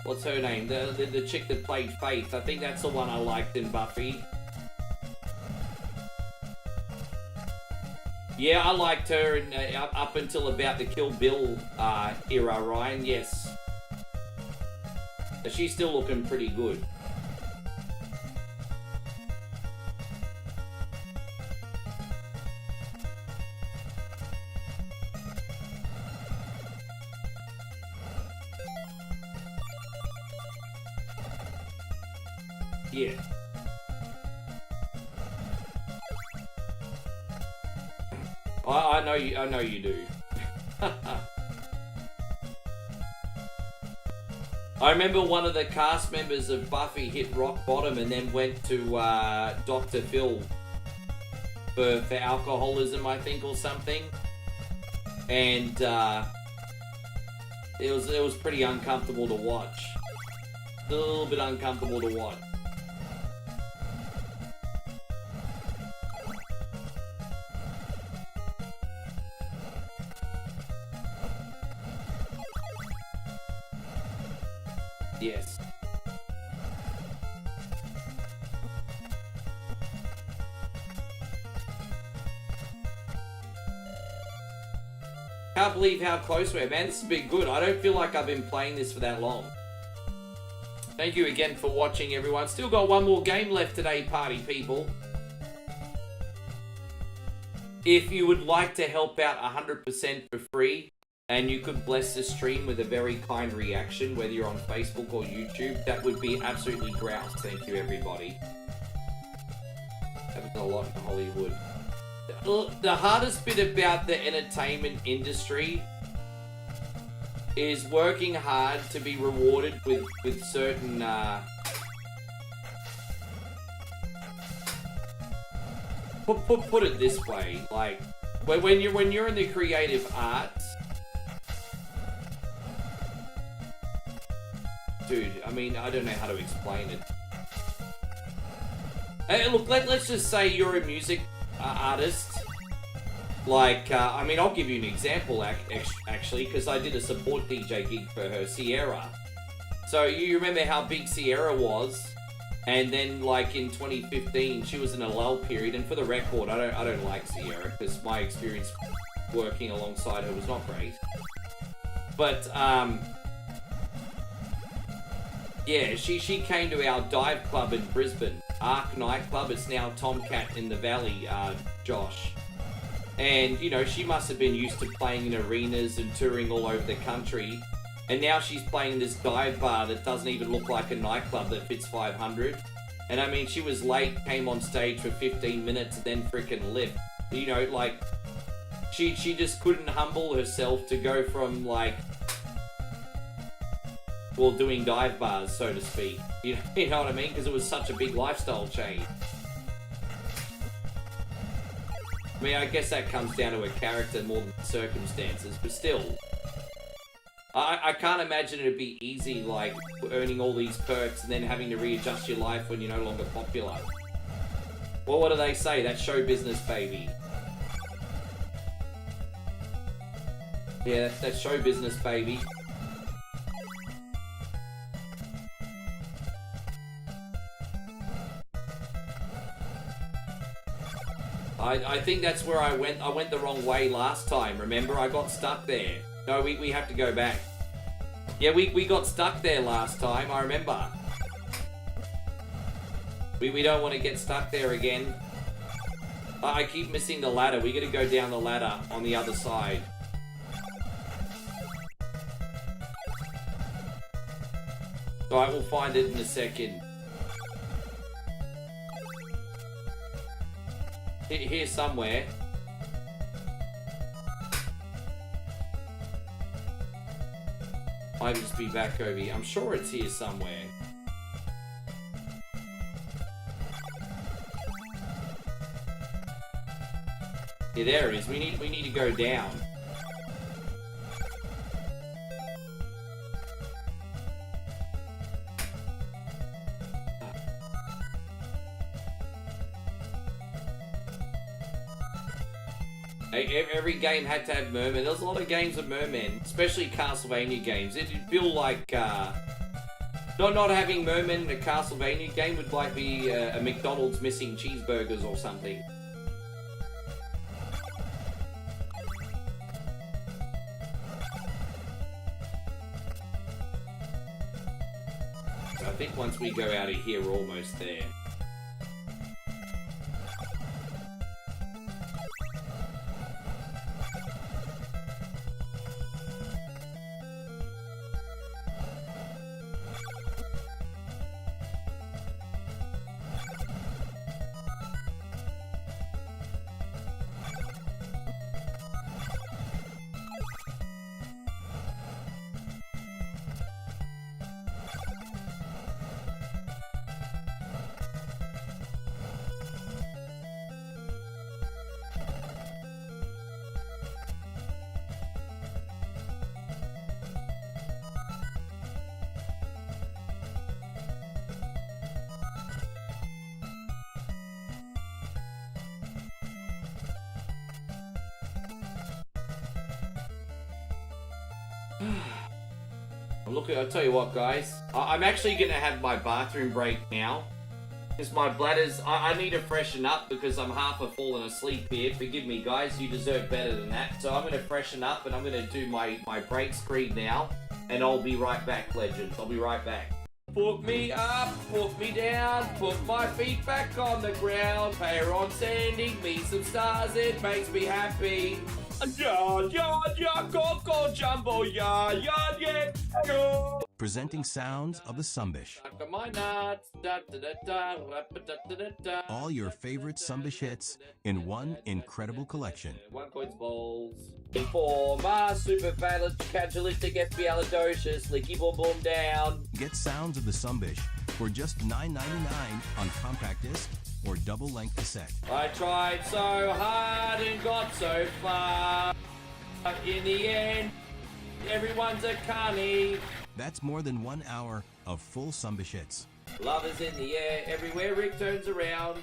What's her name? The chick that played Faith. I think that's the one I liked in Buffy. Yeah, I liked her up until about the Kill Bill era, Ryan. Yes. She's still looking pretty good. Yeah. I know you do. I remember one of the cast members of Buffy hit rock bottom and then went to Dr. Phil for alcoholism, I think, or something. And it was pretty uncomfortable to watch. A little bit uncomfortable to watch. Yes. Can't believe how close we are, man. This has been good. I don't feel like I've been playing this for that long. Thank you again for watching, everyone. Still got one more game left today, party people. If you would like to help out 100% for free, and you could bless the stream with a very kind reaction, whether you're on Facebook or YouTube, that would be absolutely grouse. Thank you, everybody. Happens a lot in Hollywood. The hardest bit about the entertainment industry is working hard to be rewarded with certain put it this way, like when you're in the creative arts, dude, I mean, I don't know how to explain it. Hey, look, let's just say you're a music artist. Like, I mean, I'll give you an example, actually, because I did a support DJ gig for her, Sierra. So, you remember how big Sierra was? And then, like in 2015, she was in a lull period. And for the record, I don't like Sierra because my experience working alongside her was not great. But yeah, she came to our dive club in Brisbane, Arc nightclub. It's now Tomcat in the Valley, Josh. And you know, she must have been used to playing in arenas and touring all over the country. And now she's playing in this dive bar that doesn't even look like a nightclub that fits 500. And I mean, she was late, came on stage for 15 minutes, and then freaking left. You know, like, she just couldn't humble herself to go from, like, well, doing dive bars, so to speak. You know what I mean? Because it was such a big lifestyle change. I mean, I guess that comes down to a character more than circumstances, but still. I can't imagine it'd be easy, like, earning all these perks and then having to readjust your life when you're no longer popular. Well, what do they say? That's show business, baby. Yeah, that's show business, baby. I think that's where I went. I went the wrong way last time, remember? I got stuck there. No, we have to go back. Yeah, we got stuck there last time, I remember. We don't want to get stuck there again. I keep missing the ladder. We gotta go down the ladder on the other side. Alright, we'll find it in a second. Here somewhere. Might just be back over here. I'm sure it's here somewhere. Yeah, there it is. We need to go down. Every game had to have mermen. There's a lot of games with mermen, especially Castlevania games. It'd feel like not having mermen in a Castlevania game would like be a McDonald's missing cheeseburgers or something. So I think once we go out of here, we're almost there. I'll tell you what, guys. I'm actually going to have my bathroom break now. Because my bladders... I need to freshen up because I'm half fallen asleep here. Forgive me, guys. You deserve better than that. So I'm going to freshen up and I'm going to do my break screen now. And I'll be right back, legends. I'll be right back. Put me up, put me down, put my feet back on the ground. Pair on sending me some stars, it makes me happy. Yard, yard, yard, go, jumbo, yard, yard, yeah, go. Presenting sounds of the Sumbish. All your favorite Sumbish hits in one incredible collection. One coins balls. Informer, super valid, cadulistic, FBLadocious, licky boom boom down. Get sounds of the Sumbish for just $9.99 on compact disc or double-length cassette. I tried so hard and got so far. In the end, everyone's a carny. That's more than 1 hour of full Sumbish hits. Love is in the air, everywhere Rick turns around.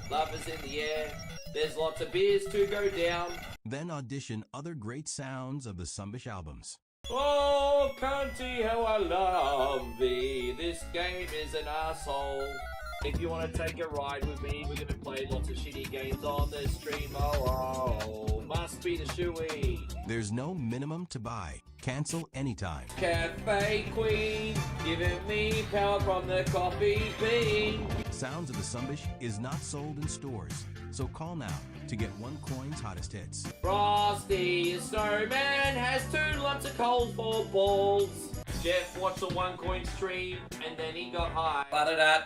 Love is in the air, there's lots of beers to go down. Then audition other great sounds of the Sumbish albums. Oh, cunty, how I love thee. This game is an asshole. If you want to take a ride with me, we're going to play lots of shitty games on the stream. Oh, must be the shoey. There's no minimum to buy. Cancel anytime. Cafe Queen, giving me power from the coffee bean. Sounds of the Sunbish is not sold in stores, so call now to get one coin's hottest hits. Frosty the Snowman has 2 lumps of coal for balls. Jeff watched the one coin stream and then he got high.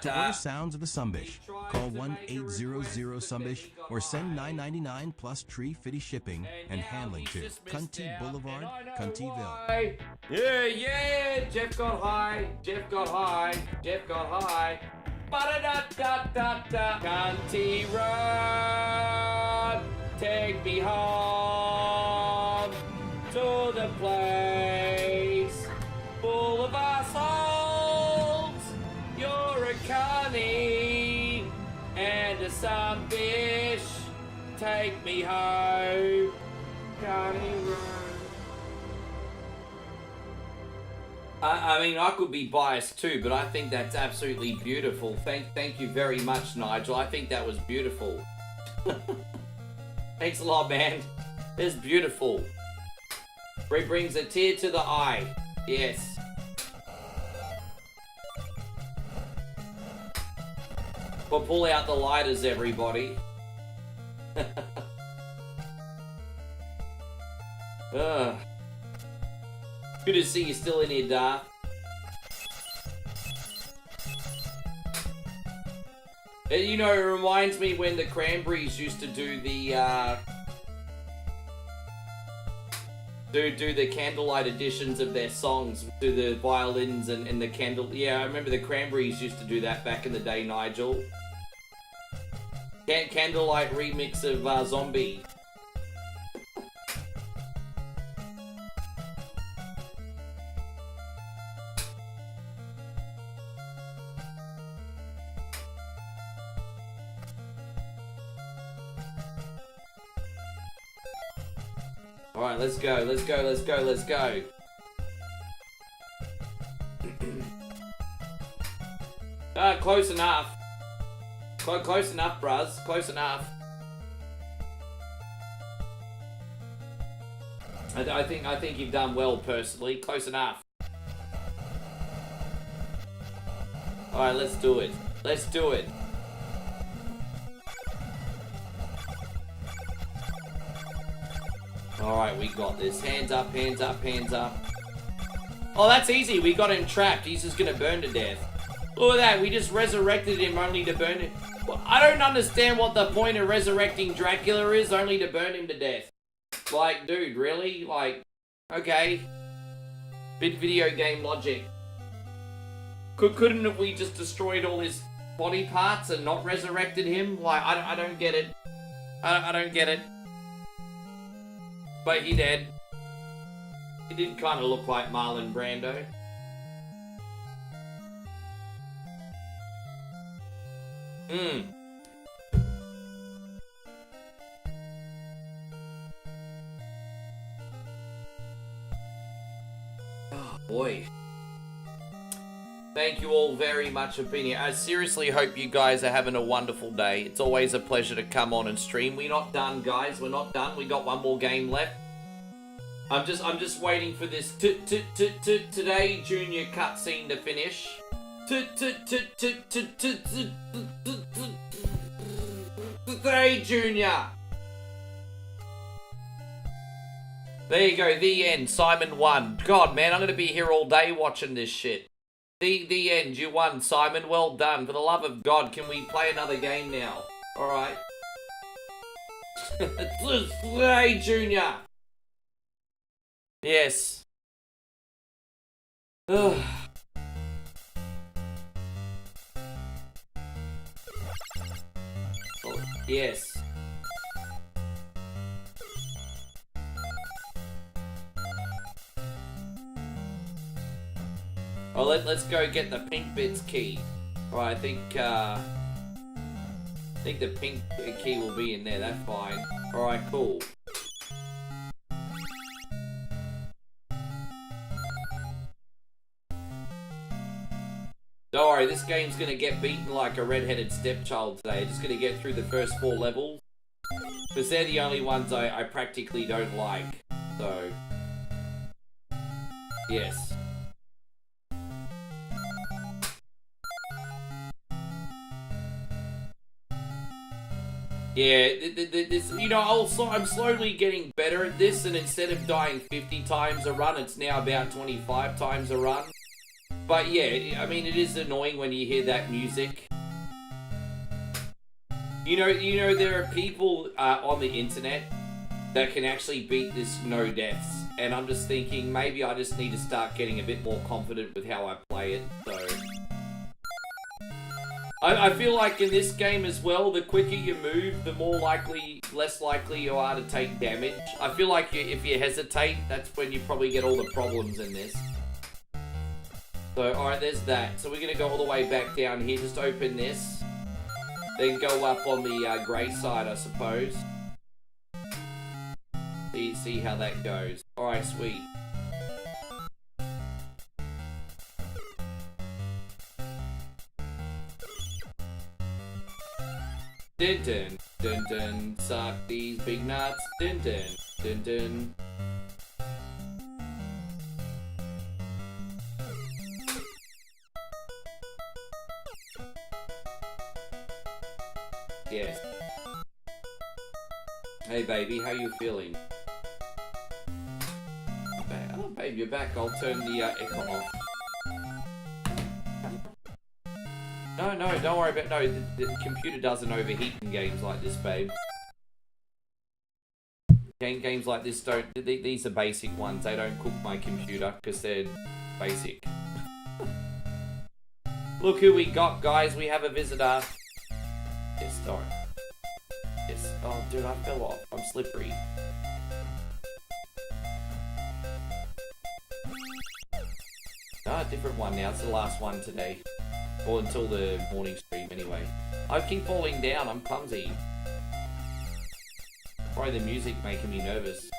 To order Sounds of the Sunbish, call 1-800-Sunbish or send $9.99 plus tree fitty shipping and handling to Cunty Boulevard, Cuntyville. Yeah, Jeff got high, Jeff got high, Jeff got high. Ba-da-da-da-da-da. Cunty Road, take me home to the place full of assholes. You're a cunny and a sunfish. Take me home, Cunty Road. I mean, I could be biased too, but I think that's absolutely beautiful. Thank you very much, Nigel. I think that was beautiful. Thanks a lot, man. It's beautiful. Brings a tear to the eye. Yes. We'll pull out the lighters, everybody. Ugh. Good to see you still in here, Darth. You know, it reminds me when the Cranberries used to do the do the candlelight editions of their songs, do the violins and the candle. Yeah, I remember the Cranberries used to do that back in the day, Nigel. Candlelight remix of Zombie. Alright, let's go, let's go, let's go, let's go. Close enough. Close enough, bruz. Close enough. I think you've done well, personally. Close enough. Alright, let's do it. Let's do it. Alright, we got this. Hands up, hands up, hands up. Oh, that's easy. We got him trapped. He's just gonna burn to death. Look at that. We just resurrected him only to burn him. Well, I don't understand what the point of resurrecting Dracula is, only to burn him to death. Like, dude, really? Like, okay. Bit video game logic. Couldn't have we just destroyed all his body parts and not resurrected him? Like, I don't get it. I don't get it. But he dead. He did kind of look like Marlon Brando. Oh boy. Thank you all very much for being here. I seriously hope you guys are having a wonderful day. It's always a pleasure to come on and stream. We're not done, guys. We're not done. We got one more game left. I'm just waiting for this today Junior cutscene to finish. Today Junior. There you go. The end. Simon won. God, man, I'm gonna be here all day watching this shit. The end. You won, Simon. Well done. For the love of God, can we play another game now? All right. Today Junior. Yes. Ugh. Oh, yes. Oh, let's go get the pink bits key. Alright, I think the pink key will be in there. That's fine. Alright, cool. worry, this game's gonna get beaten like a red-headed stepchild today. Just gonna get through the first 4 levels. Because they're the only ones I practically don't like. So, yes. Yeah, this, you know, I'm slowly getting better at this, and instead of dying 50 times a run, it's now about 25 times a run. But yeah, I mean, it is annoying when you hear that music. You know, there are people on the internet that can actually beat this no deaths, and I'm just thinking maybe I just need to start getting a bit more confident with how I play it. So I feel like in this game as well, the quicker you move, the less likely you are to take damage. I feel like if you hesitate, that's when you probably get all the problems in this. So, alright, there's that. So we're going to go all the way back down here. Just open this. Then go up on the grey side, I suppose. See how that goes. Alright, sweet. Dun dun dun dun, suck these big nuts. Dun dun dun dun. Yes. Hey baby, how you feeling? Oh babe, you're back. I'll turn the aircon off. No, don't worry about the computer doesn't overheat in games like this, babe. Games like this don't. These are basic ones. They don't cook my computer because they're basic. Look who we got, guys. We have a visitor. Yes, sorry. Yes. Oh, dude, I fell off. I'm slippery. Ah, different one now. It's the last one today. Or until the morning stream, anyway. I keep falling down. I'm clumsy. Probably the music making me nervous.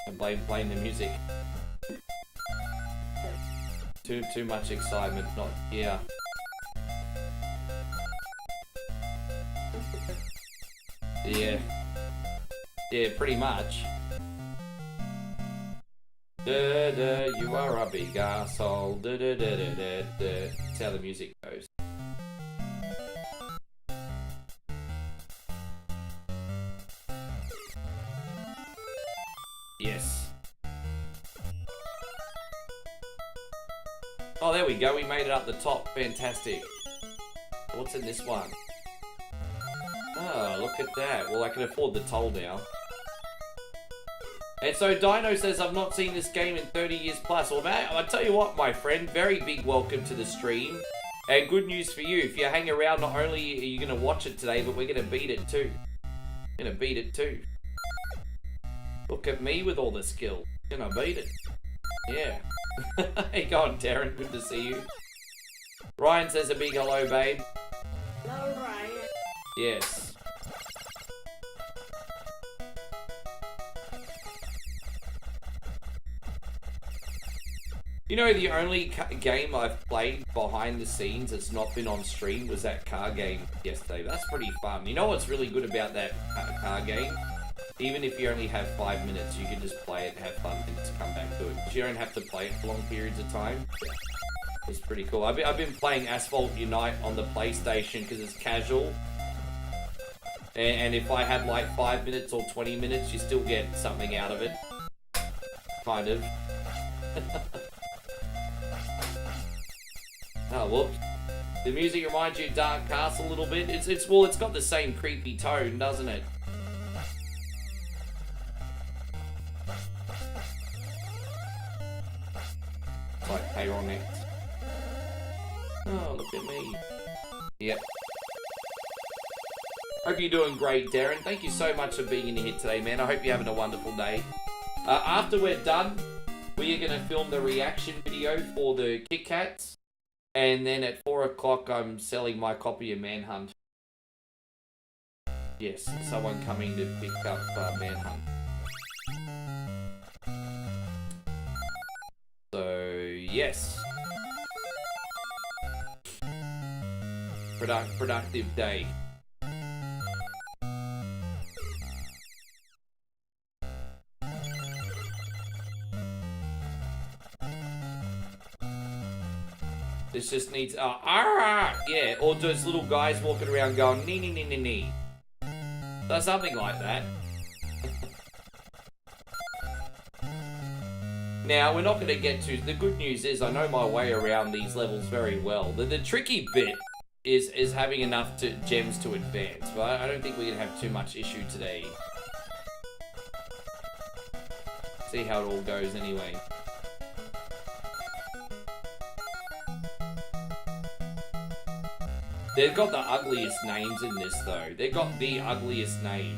And blame the music. Too much excitement. Not yeah. Yeah, pretty much. Da da, you are a big asshole. Da da da da da da. That's how the music goes. Yes. Oh, there we go. We made it up the top. Fantastic. What's in this one? Oh, look at that. Well, I can afford the toll now. And so Dino says, I've not seen this game in 30 years plus. Well, man, I'll tell you what, my friend, very big welcome to the stream. And good news for you, if you hang around, not only are you going to watch it today, but we're going to beat it too. Going to beat it too. Look at me with all the skill. Going to beat it. Yeah. How you going, Darren? Good to see you. Ryan says a big hello, babe. Hello, Ryan. Yes. You know, the only game I've played behind the scenes that's not been on stream was that car game yesterday. That's pretty fun. You know what's really good about that car game? Even if you only have 5 minutes, you can just play it, have fun, and just come back to it. You don't have to play it for long periods of time. It's pretty cool. I've been playing Asphalt Unite on the PlayStation because it's casual. And if I have like 5 minutes or 20 minutes, you still get something out of it. Kind of. Oh, whoops. The music reminds you of Dark Castle a little bit. It's got the same creepy tone, doesn't it? It's like Payronex. Oh, look at me. Yep. Hope you're doing great, Darren. Thank you so much for being in here today, man. I hope you're having a wonderful day. After we're done, we are going to film the reaction video for the Kit Kats. And then at 4 o'clock, I'm selling my copy of Manhunt. Yes, someone coming to pick up Manhunt. So, yes. productive day. This just needs, yeah, or those little guys walking around going, nee, nee, nee, nee, nee. So something like that. Now, we're not going to get to, the good news is I know my way around these levels very well. The tricky bit is having enough gems to advance, but I don't think we're going to have too much issue today. See how it all goes anyway. They've got the ugliest names in this, though. They've got the ugliest name.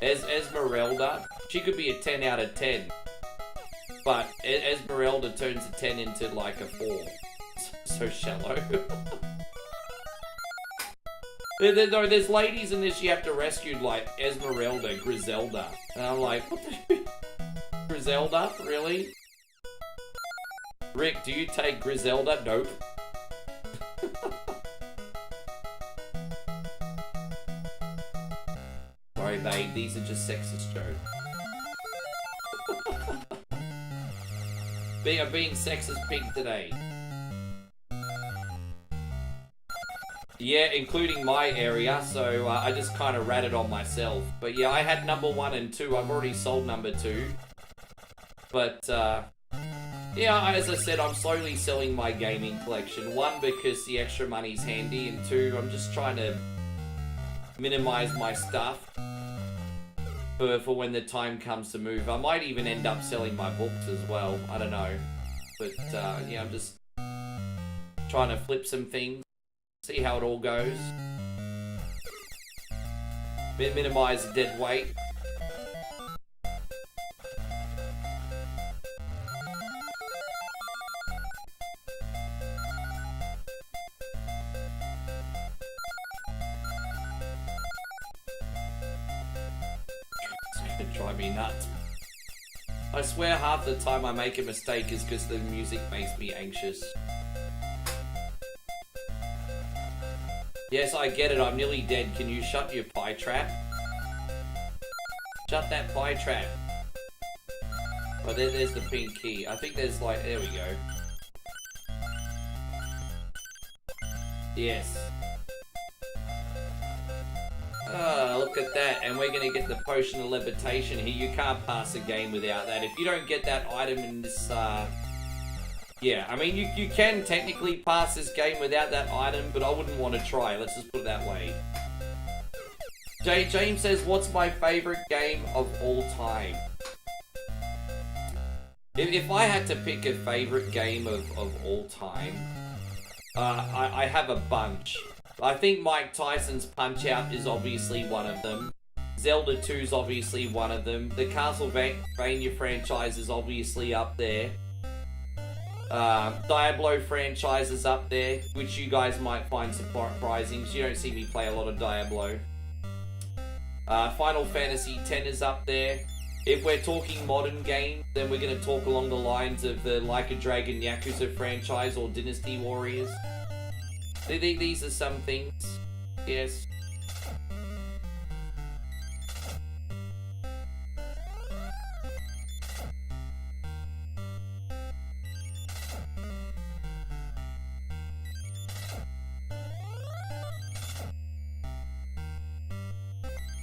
Esmeralda. She could be a 10 out of 10. But Esmeralda turns a 10 into, like, a 4. So shallow. No, there's ladies in this you have to rescue, like, Esmeralda, Griselda. And I'm like, what the... Griselda? Really? Rick, do you take Griselda? Nope. Sorry, babe, these are just sexist jokes. I'm being sexist pig today. Yeah, including my area, so I just kind of ratted on myself. But yeah, I had number 1 and 2. I've already sold number 2. But, yeah, as I said, I'm slowly selling my gaming collection. 1, because the extra money's handy, and 2, I'm just trying to minimize my stuff for when the time comes to move. I might even end up selling my books as well. I don't know. But, yeah, I'm just trying to flip some things. See how it all goes. Minimize the dead weight. Drive me nuts. I swear half the time I make a mistake is because the music makes me anxious. Yes, I get it. I'm nearly dead. Can you shut your pie trap? Shut that pie trap. Oh, there's the pink key. I think there's like... There we go. Yes. Look at that. And we're going to get the potion of levitation here. You can't pass a game without that. If you don't get that item in this... Yeah, I mean, you can technically pass this game without that item, but I wouldn't want to try. Let's just put it that way. James says, what's my favorite game of all time? If I had to pick a favorite game of all time, I have a bunch. I think Mike Tyson's Punch-Out is obviously one of them. Zelda 2 is obviously one of them. The Castlevania franchise is obviously up there. Diablo franchise is up there, which you guys might find surprising, because you don't see me play a lot of Diablo. Final Fantasy X is up there. If we're talking modern games, then we're going to talk along the lines of the Like a Dragon Yakuza franchise or Dynasty Warriors. These are some things, yes.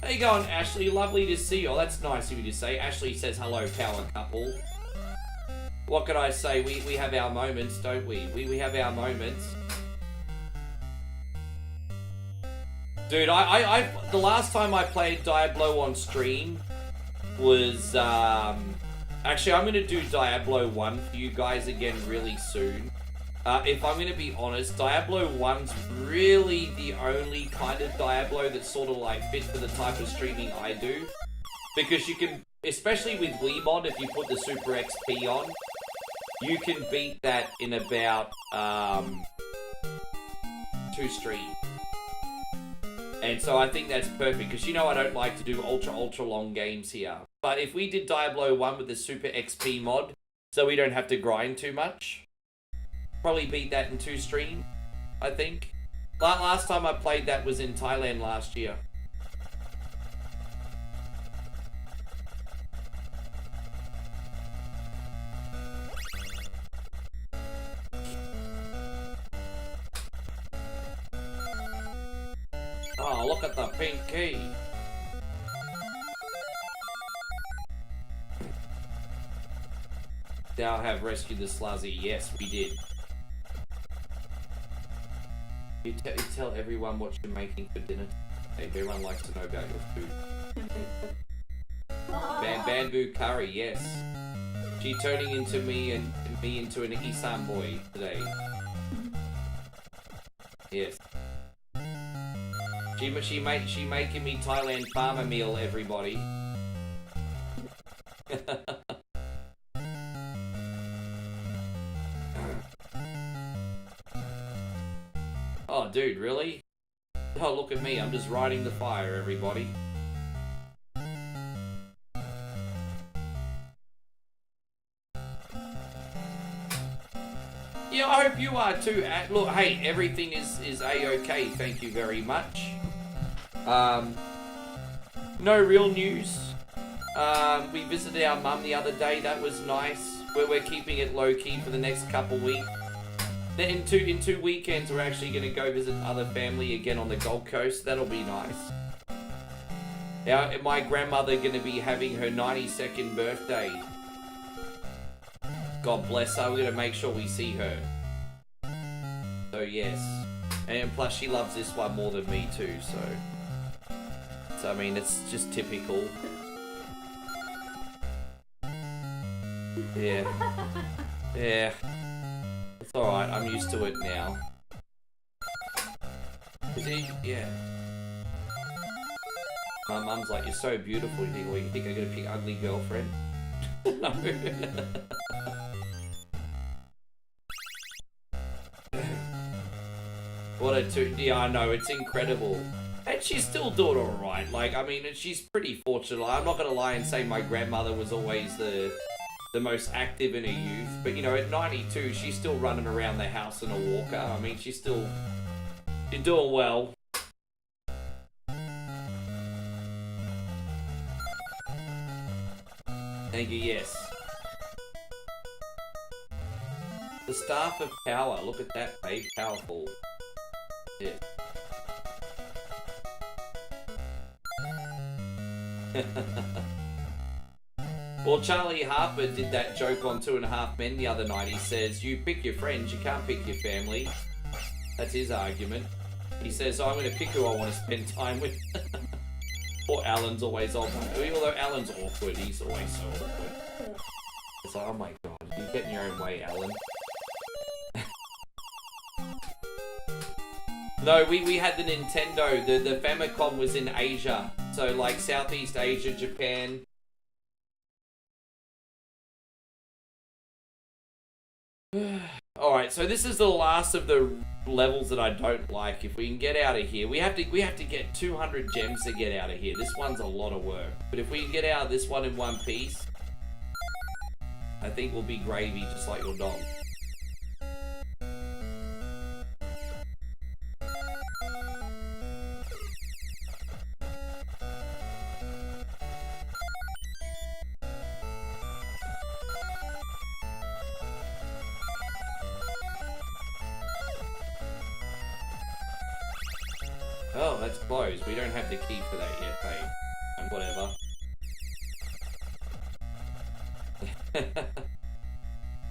How you going, Ashley? Lovely to see you. Oh, that's nice of you to say. Ashley says, hello, power couple. What could I say? We have our moments, don't we? We have our moments. Dude, the last time I played Diablo on stream was, actually, I'm going to do Diablo 1 for you guys again really soon. If I'm going to be honest, Diablo 1's really the only kind of Diablo that's sort of like fit for the type of streaming I do. Because you can, especially with Wiimote, if you put the Super XP on, you can beat that in about 2 streams. And so I think that's perfect, because you know I don't like to do ultra long games here. But if we did Diablo 1 with the Super XP mod, so we don't have to grind too much, probably beat that in 2 streams, I think. Last time I played that was in Thailand last year. Oh, look at the pink key. Thou have rescued the Sluzzy. Yes, we did. You tell everyone what you're making for dinner. Hey, everyone likes to know about your food. Bamboo curry, yes. She turning into me and me into an Isan boy today. Yes. She making me Thailand farmer meal, everybody. Oh, dude, really? Oh, look at me. I'm just riding the fire, everybody. Yeah, I hope you are too. Look, hey, everything is A-okay. Thank you very much. No real news. We visited our mum the other day. That was nice. We're keeping it low-key for the next couple weeks. Then in two weekends, we're actually going to go visit other family again on the Gold Coast. That'll be nice. Now, my grandmother going to be having her 92nd birthday. God bless her. We're going to make sure we see her. So, yes. And plus, she loves this one more than me, too, so I mean, it's just typical. Yeah. Yeah. It's alright, I'm used to it now. Yeah. My mum's like, you're so beautiful. You think I'm gonna pick ugly girlfriend? No. What a yeah, I know, it's incredible. And she's still doing alright. Like, I mean, she's pretty fortunate. I'm not gonna lie and say my grandmother was always the most active in her youth. But, you know, at 92, she's still running around the house in a walker. I mean, she's doing well. Thank you, yes. The Staff of Power. Look at that, babe. Powerful. Yeah. Well, Charlie Harper did that joke on 2.5 Men the other night. He says, you pick your friends, you can't pick your family. That's his argument. He says, oh, I'm going to pick who I want to spend time with. Poor Alan's always on. Although Alan's awkward, he's always so awkward. It's like, oh my god, you're getting your own way, Alan. No, we had the Nintendo. The Famicom was in Asia. So, like, Southeast Asia, Japan. Alright, so this is the last of the levels that I don't like. If we can get out of here, we have to get 200 gems to get out of here. This one's a lot of work. But if we can get out of this one in one piece, I think we'll be gravy, just like your dog. Oh, that's closed. We don't have the key for that yet, babe. And whatever.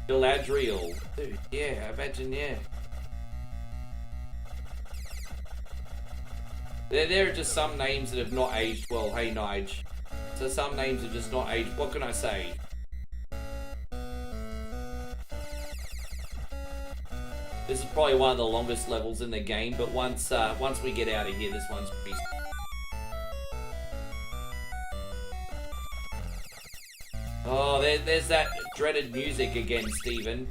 Galadriel. Dude, yeah, imagine, yeah. There are just some names that have not aged well. Hey, Nige. So some names have just not aged. What can I say? This is probably one of the longest levels in the game, but once we get out of here, this one's pretty... Oh, there's that dreaded music again, Steven.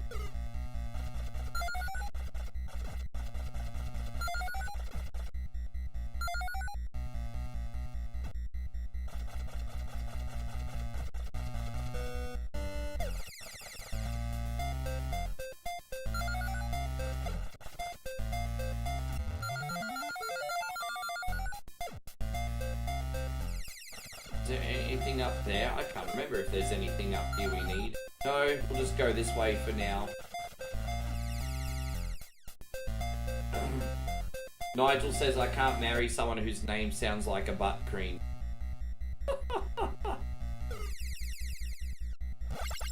Is there anything up there? I can't remember if there's anything up here we need. No, we'll just go this way for now. Nigel says I can't marry someone whose name sounds like a butt cream.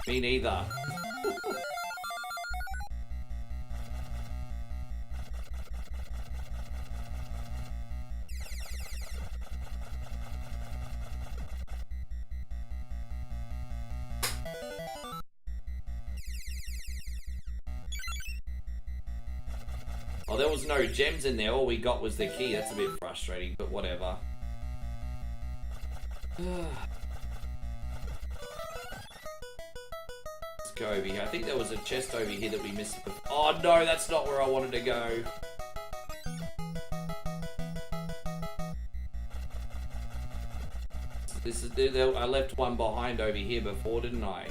Me neither. Oh, there was no gems in there. All we got was the key. That's a bit frustrating, but whatever. Let's go over here. I think there was a chest over here that we missed. Oh no, that's not where I wanted to go. This is. I left one behind over here before, didn't I?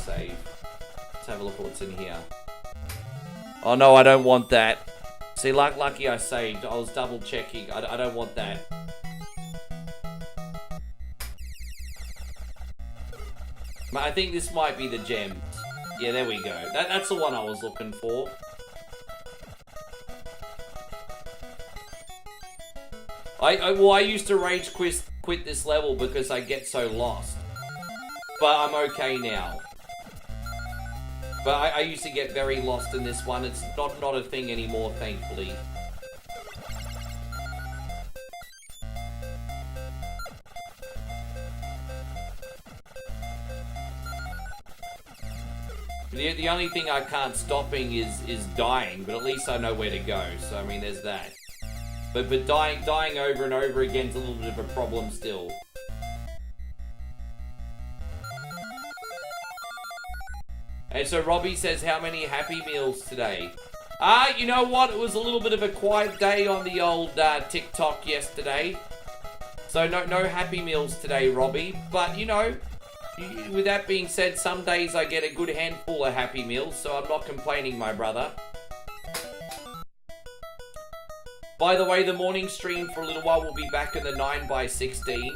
Save. Let's have a look at what's in here. Oh no, I don't want that. See, lucky I saved. I was double checking. I don't want that. I think this might be the gems. Yeah, there we go. That's the one I was looking for. I used to rage quit this level because I get so lost. But I'm okay now. But I used to get very lost in this one. It's not a thing anymore, thankfully. The only thing I can't stopping is dying, but at least I know where to go. So I mean, there's that. But dying over and over again is a little bit of a problem still. And so Robbie says, how many Happy Meals today? You know what? It was a little bit of a quiet day on the old TikTok yesterday. So no Happy Meals today, Robbie. But, you know, with that being said, some days I get a good handful of Happy Meals, so I'm not complaining, my brother. By the way, the morning stream for a little while will be back in the 9x16.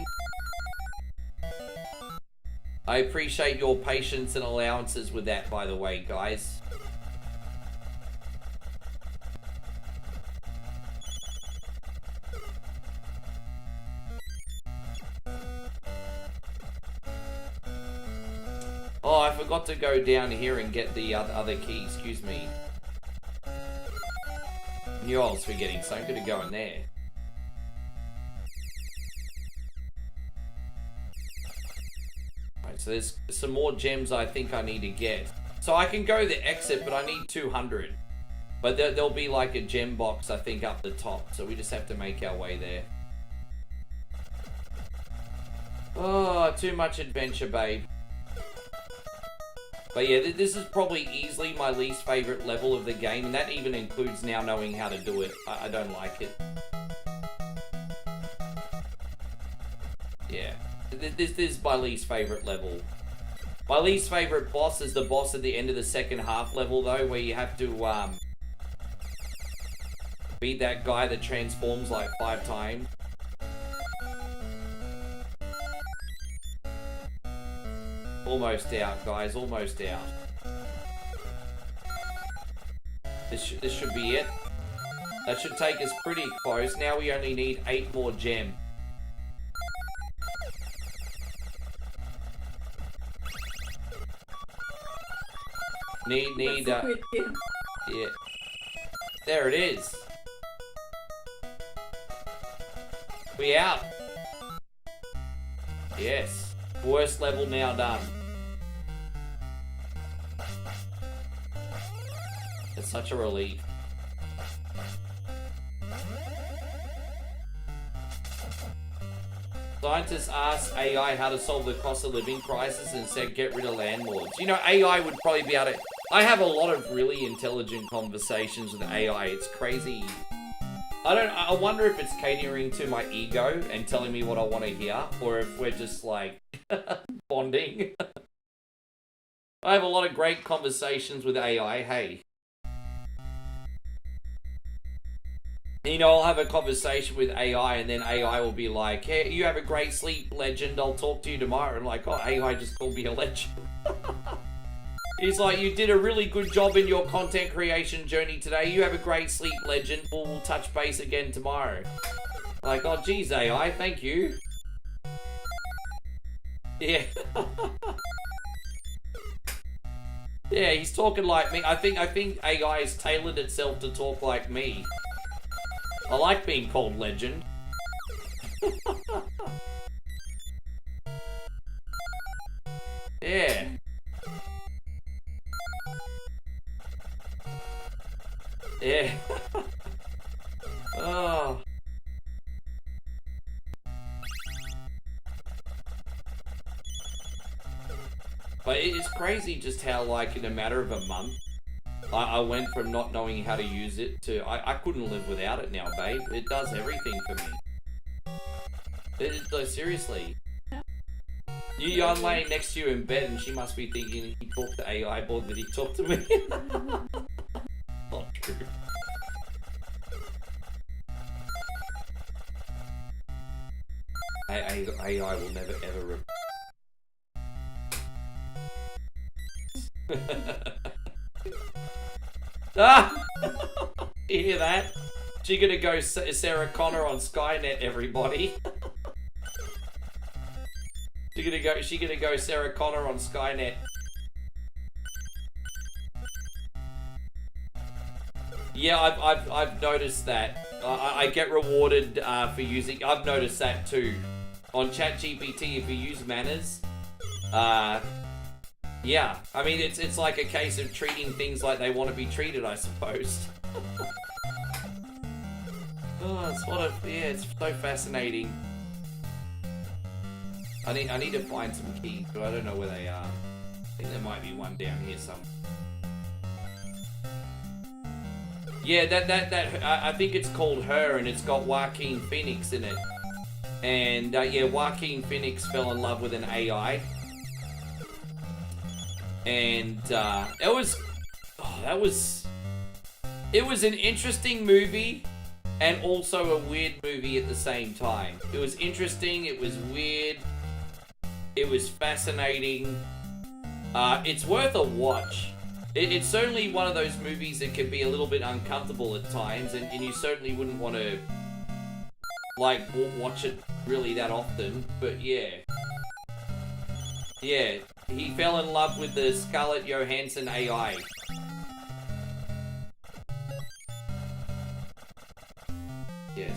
I appreciate your patience and allowances with that, by the way, guys. Oh, I forgot to go down here and get the other key. Excuse me. Knew I was forgetting, so I'm going to go in there. Right, so there's some more gems I think I need to get. So I can go the exit, but I need 200. But there'll be like a gem box, I think, up the top. So we just have to make our way there. Oh, too much adventure, babe. But yeah, this is probably easily my least favorite level of the game, and that even includes now knowing how to do it. I don't like it. Yeah, this is my least favorite level. My least favorite boss is the boss at the end of the second half level, though, where you have to beat that guy that transforms like 5 times. Almost out, guys. Almost out. This should be it. That should take us pretty close. Now we only need 8 more gems. Need yeah. There it is. We out. Yes. Worst level now done. It's such a relief. Scientists asked AI how to solve the cost of living crisis and said get rid of landlords. You know, AI would probably be able to... I have a lot of really intelligent conversations with AI. It's crazy. I wonder if it's catering to my ego and telling me what I want to hear, or if we're just like bonding. I have a lot of great conversations with AI, hey. You know, I'll have a conversation with AI, and then AI will be like, hey, you have a great sleep, legend. I'll talk to you tomorrow. And like, oh, AI just called me a legend. He's like, you did a really good job in your content creation journey today. You have a great sleep, legend. We'll touch base again tomorrow. Like, oh, geez, AI, thank you. Yeah. Yeah, he's talking like me. I think AI has tailored itself to talk like me. I like being called legend. Yeah. Yeah. Oh. But it's crazy just how, like, in a matter of a month, I went from not knowing how to use it to I couldn't live without it now, babe. It does everything for me. Like, seriously. I'm laying next to you in bed and she must be thinking he talked to AI more than he talked to me. Not true. AI will never ever Ah! You hear that? She gonna go Sarah Connor on Skynet, everybody. She gonna go Sarah Connor on Skynet. Yeah, I've noticed that. I get rewarded for using. I've noticed that too. On ChatGPT, if you use manners, yeah, I mean it's like a case of treating things like they want to be treated, I suppose. Oh, it's so fascinating. I need to find some keys, but I don't know where they are. I think there might be one down here somewhere. Yeah, that I think it's called Her, and it's got Joaquin Phoenix in it. And yeah, Joaquin Phoenix fell in love with an AI. And it was an interesting movie and also a weird movie at the same time. It was interesting, it was weird, it was fascinating. It's worth a watch. It's certainly one of those movies that can be a little bit uncomfortable at times, and you certainly wouldn't want to like watch it really that often, but yeah. Yeah, he fell in love with the Scarlett Johansson AI. Yes.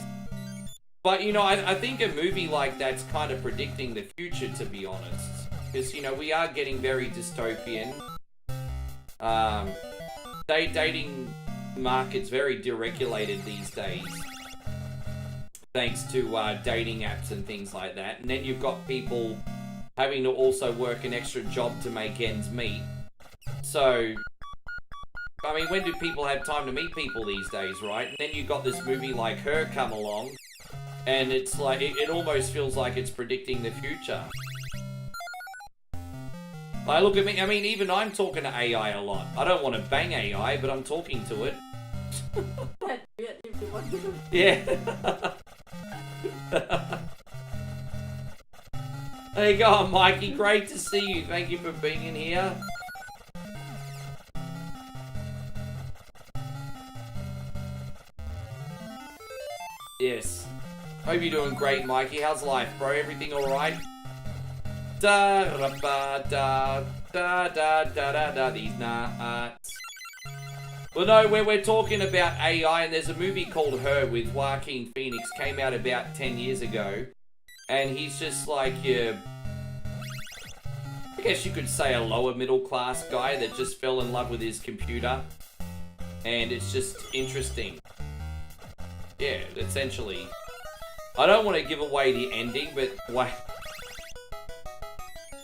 But, you know, I think a movie like that's kind of predicting the future, to be honest. Because, you know, we are getting very dystopian. Dating market's very deregulated these days. Thanks to dating apps and things like that. And then you've got people having to also work an extra job to make ends meet. So, I mean, when do people have time to meet people these days, right? And then you got this movie like Her come along, and it's like, it almost feels like it's predicting the future. Like, look at me, I mean, even I'm talking to AI a lot. I don't want to bang AI, but I'm talking to it. Yeah. There you go, Mikey. Great to see you. Thank you for being in here. Yes. Hope you're doing great, Mikey. How's life, bro? Everything alright? Da da da da da da da these nuts. Well, no, we're talking about AI, and there's a movie called Her with Joaquin Phoenix. Came out about 10 years ago. And he's just like, I guess you could say a lower middle class guy that just fell in love with his computer. And it's just interesting. Yeah, essentially. I don't want to give away the ending, but wait.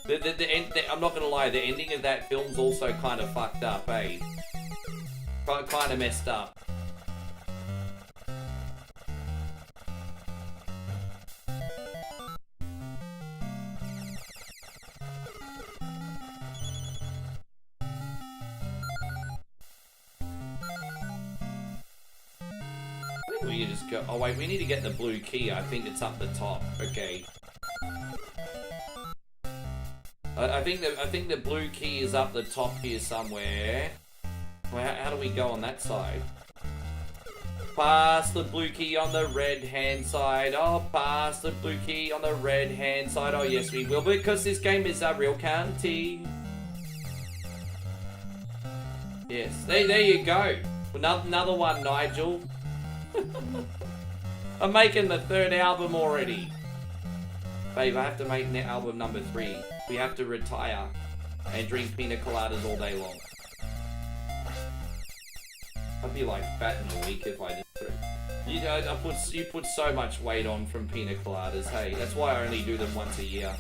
I'm not going to lie, the ending of that film's also kind of fucked up, eh? Kind of messed up. We just go. Oh wait, we need to get the blue key. I think it's up the top. Okay. I think the blue key is up the top here somewhere. Well, how do we go on that side? Pass the blue key on the red hand side. Oh, pass the blue key on the red hand side. Oh yes, we will, because this game is a real county. Yes, there you go. Another one, Nigel. I'm making the 3rd album already. Babe, I have to make album number 3. We have to retire and drink pina coladas all day long. I'd be like fat in a week if I did it. You know, you put so much weight on from pina coladas. Hey, that's why I only do them once a year.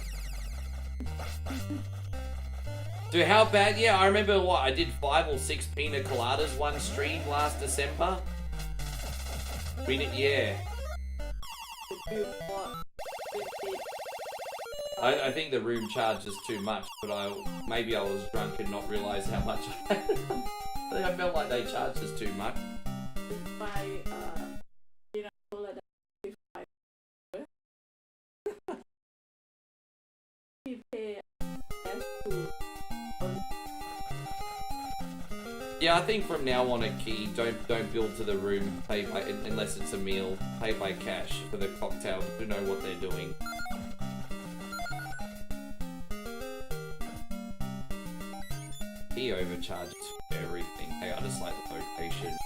Dude, how bad? Yeah, I remember what I did 5 or 6 pina coladas one stream last December. We did, yeah. I think the room charges too much, but maybe I was drunk and not realise how much I think I felt like they charged us too much. Yeah, I think from now on a key, don't bill to the room, pay by, unless it's a meal, pay by cash for the cocktail to know what they're doing. He overcharges for everything. Hey, I just like the location.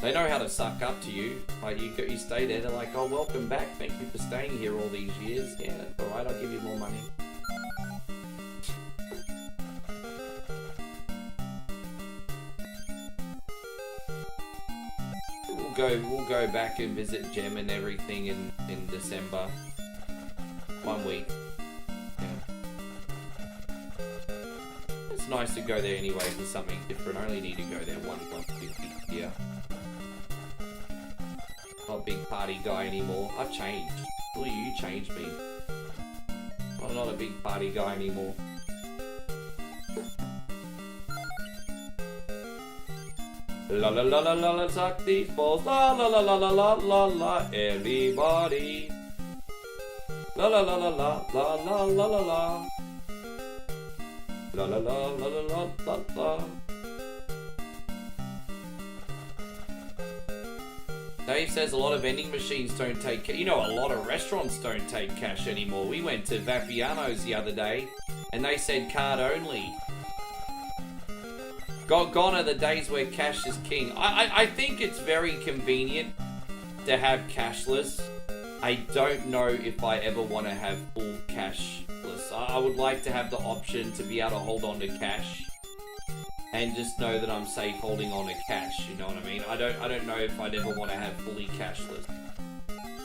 They know how to suck up to you. Like you stay there, they're like, oh, welcome back. Thank you for staying here all these years. Yeah, that's alright, I'll give you more money. We'll go back and visit Gem and everything in December. 1 week. It's nice to go there anyway for something different. I only need to go there once a year. Not a big party guy anymore. I've changed. Well, you changed me. I'm not a big party guy anymore. La la la la la la, suck these balls. La la la la la la la la, everybody. La la la la la la la la la la. La la la la la la la la. Dave says a lot of vending machines don't take cash. You know, a lot of restaurants don't take cash anymore. We went to Vapiano's the other day, and they said card only. Gone are the days where cash is king. I think it's very convenient to have cashless. I don't know if I ever want to have full cashless. I would like to have the option to be able to hold on to cash and just know that I'm safe holding on to cash, you know what I mean? I don't know if I'd ever want to have fully cashless.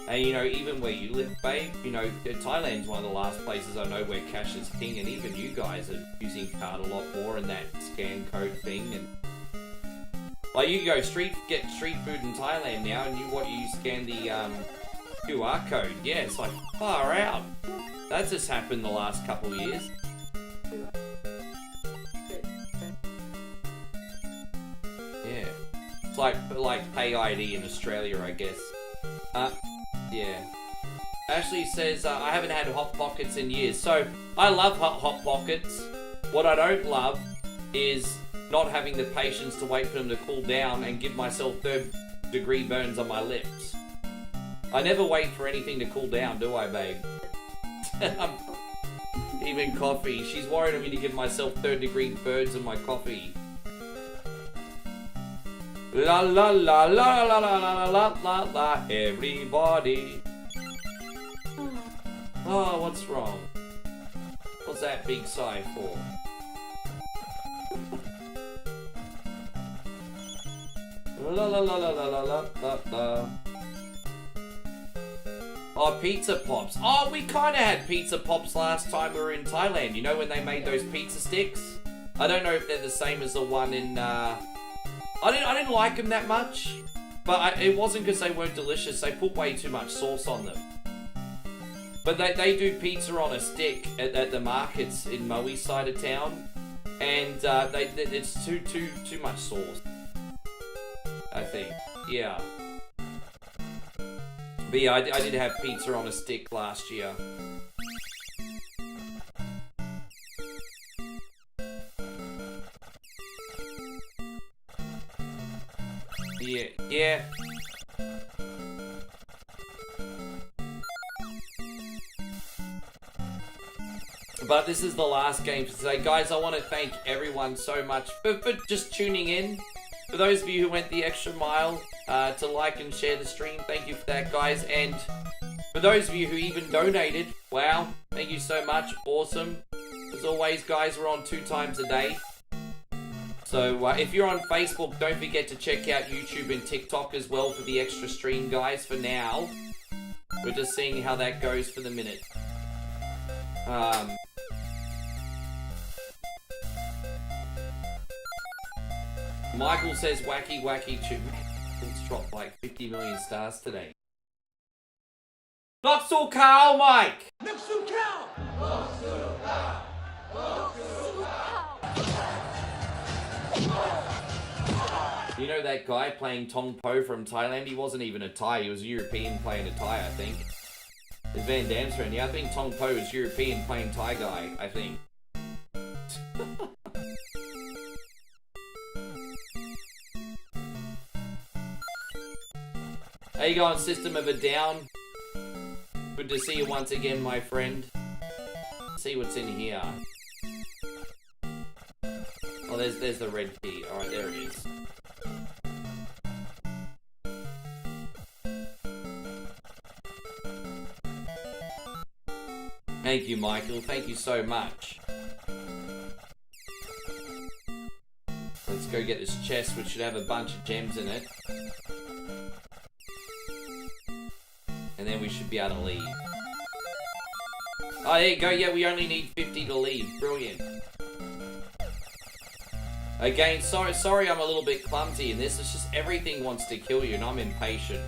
And you know, even where you live, babe, you know, Thailand's one of the last places I know where cash is king, and even you guys are using card a lot more and that scan code thing. And like, you go get street food in Thailand now, and you scan the QR code. Yeah, it's like far out. That's just happened the last couple of years. Yeah, it's like Pay ID in Australia, I guess. Yeah. Ashley says, I haven't had Hot Pockets in years. So, I love Hot Pockets. What I don't love is not having the patience to wait for them to cool down and give myself 3rd-degree burns on my lips. I never wait for anything to cool down, do I, babe? Even coffee. She's worried of me to give myself 3rd-degree burns on my coffee. La la la la la la la la la la, everybody. Oh, what's wrong? What's that big sigh for? La la la la la la la la la. Oh, pizza pops. Oh, we kind of had pizza pops last time we were in Thailand. You know when they made those pizza sticks? I don't know if they're the same as the one in I didn't like them that much, but it wasn't because they weren't delicious. They put way too much sauce on them. But they do pizza on a stick at the markets in Moe's side of town, and it's too much sauce, I think. Yeah. But yeah, I did have pizza on a stick last year. Yeah. But this is the last game for today. Guys, I want to thank everyone so much for just tuning in. For those of you who went the extra mile to like and share the stream, thank you for that, guys. And for those of you who even donated, wow, thank you so much. Awesome. As always, guys, we're on 2 times a day. So if you're on Facebook, don't forget to check out YouTube and TikTok as well for the extra stream, guys. For now, we're just seeing how that goes for the minute. Michael says wacky tune. It's dropped like 50 million stars today. Not so cow, Mike! Not so cow! Not so cow! Not so cow! You know that guy playing Tong Po from Thailand? He wasn't even a Thai, he was a European playing a Thai, I think. It's Van Dam's friend. Yeah, I think Tong Po is European playing Thai guy, I think. How you going, System of a Down? Good to see you once again, my friend. Let's see what's in here. Oh, there's the red key. Alright, there it is. Thank you, Michael. Thank you so much. Let's go get this chest, which should have a bunch of gems in it. And then we should be able to leave. Oh, there you go. Yeah, we only need 50 to leave. Brilliant. Again, sorry I'm a little bit clumsy in this. It's just everything wants to kill you and I'm impatient.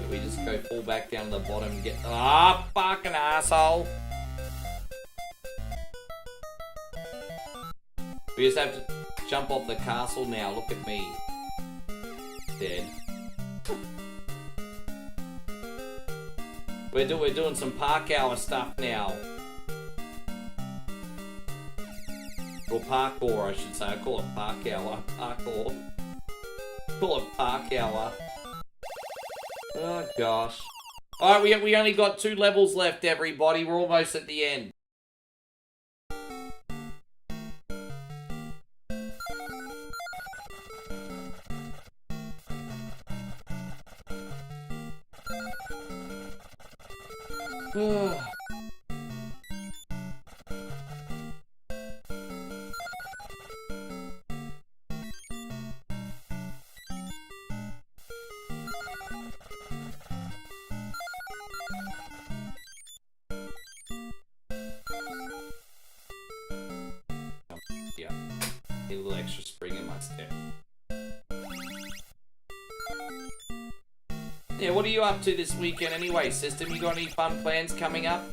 We just go fall back down to the bottom and get... Ah, fucking asshole! We just have to jump off the castle now. Look at me. Dead. We're doing some park hour stuff now. Or parkour, I should say. I call it park hour. Parkour. Call it park hour. Oh gosh. Alright, we only got 2 levels left, everybody. We're almost at the end. Yeah, need a little extra spring in my step. Yeah, what are you up to this weekend anyway, System? You got any fun plans coming up?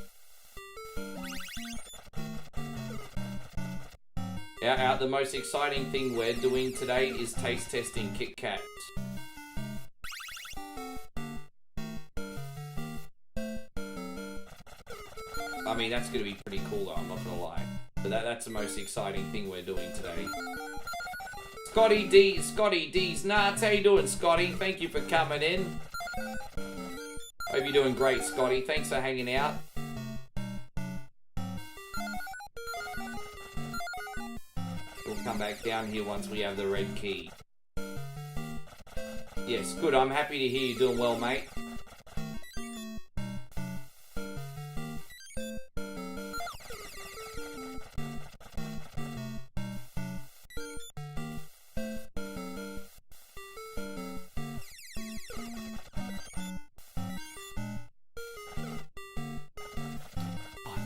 Yeah, the most exciting thing we're doing today is taste testing Kit Kats. I mean, that's going to be pretty cool though, I'm not going to lie. But that's the most exciting thing we're doing today. Scotty D's nuts. How you doing, Scotty? Thank you for coming in. Hope you're doing great, Scotty. Thanks for hanging out. We'll come back down here once we have the red key. Yes, good. I'm happy to hear you're doing well, mate.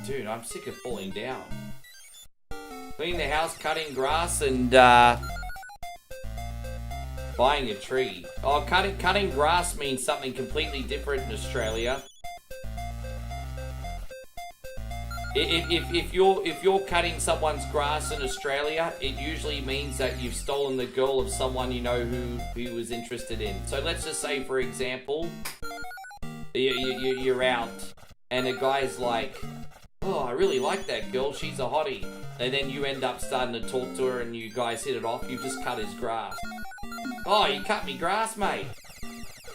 Dude, I'm sick of falling down. Cleaning the house, cutting grass, and buying a tree. Oh, cutting grass means something completely different in Australia. If you're cutting someone's grass in Australia, it usually means that you've stolen the girl of someone you know who was interested in. So let's just say, for example, you're out, and a guy's like, "Oh, I really like that girl. She's a hottie." And then you end up starting to talk to her, and you guys hit it off. You just cut his grass. "Oh, you cut me grass, mate."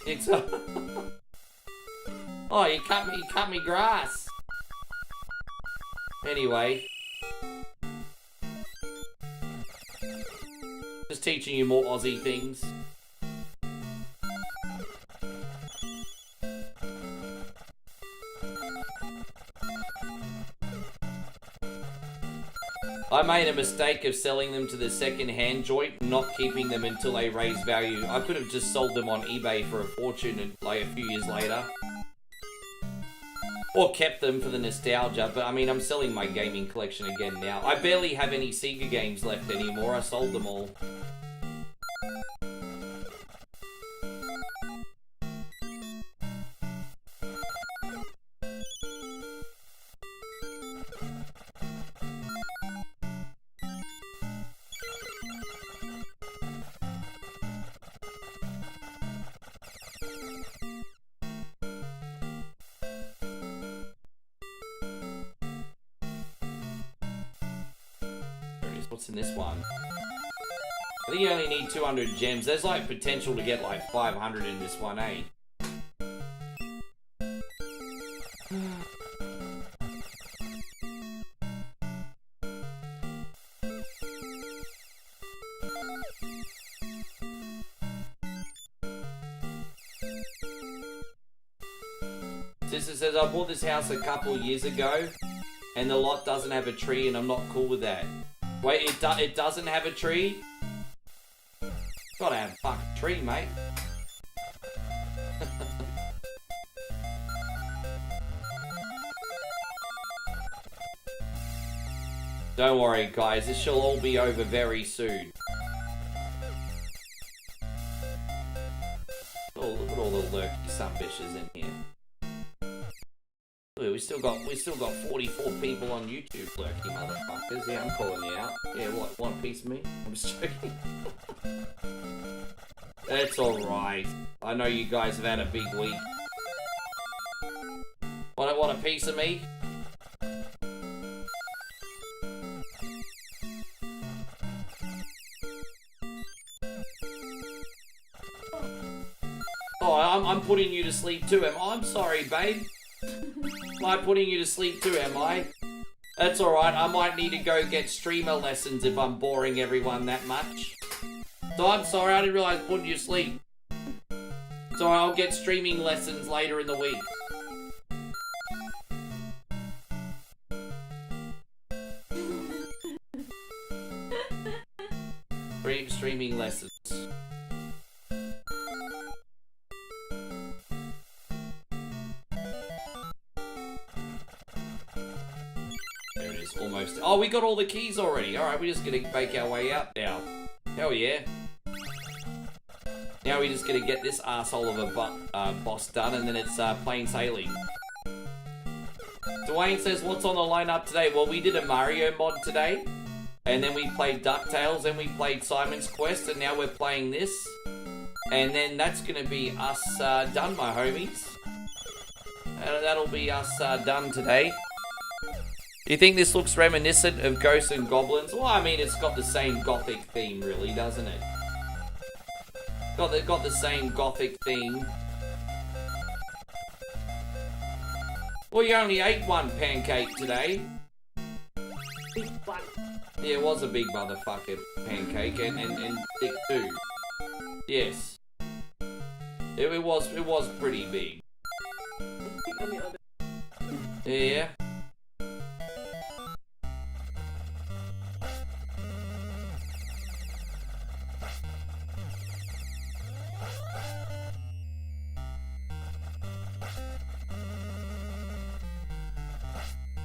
It's "Oh, you cut me grass." Anyway, just teaching you more Aussie things. I made a mistake of selling them to the second-hand joint, not keeping them until they raise value. I could have just sold them on eBay for a fortune and like a few years later. Or kept them for the nostalgia, but I mean, I'm selling my gaming collection again now. I barely have any Sega games left anymore, I sold them all. What's in this one? I think you only need 200 gems. There's like potential to get like 500 in this one, eh? Sister says, I bought this house a couple years ago and the lot doesn't have a tree and I'm not cool with that. Wait, it doesn't have a tree? Gotta have a fucking tree, mate. Don't worry, guys. This shall all be over very soon. Oh, look at all the lurky sunbitches in here. Look, we still got 44 people on YouTube, lurky motherfuckers. Yeah, I'm calling you out. Yeah, what? Want a piece of me? I'm just joking. That's alright. I know you guys have had a big week. Want a piece of me? Oh, I'm putting you to sleep too, am I? I'm sorry, babe. Am I putting you to sleep too, am I? That's alright, I might need to go get streamer lessons if I'm boring everyone that much. So I'm sorry, I didn't realise putting you to sleep. So I'll get streaming lessons later in the week. Streaming lessons. There it is, almost. Oh, we got all the keys already. Alright, we're just gonna make our way out now. Hell yeah. Now we just gonna get this asshole of a boss done, and then it's plain sailing. Dwayne says, what's on the lineup today? Well, we did a Mario mod today, and then we played DuckTales, then we played Simon's Quest, and now we're playing this. And then that's gonna be us done, my homies. That'll be us done today. Do you think this looks reminiscent of Ghosts and Goblins? Well, I mean, it's got the same gothic theme, really, doesn't it? Got the same gothic theme. Well, you only ate one pancake today. Big one. Yeah, it was a big motherfucking pancake, and thick too. Yes. It was pretty big. On the other. Yeah.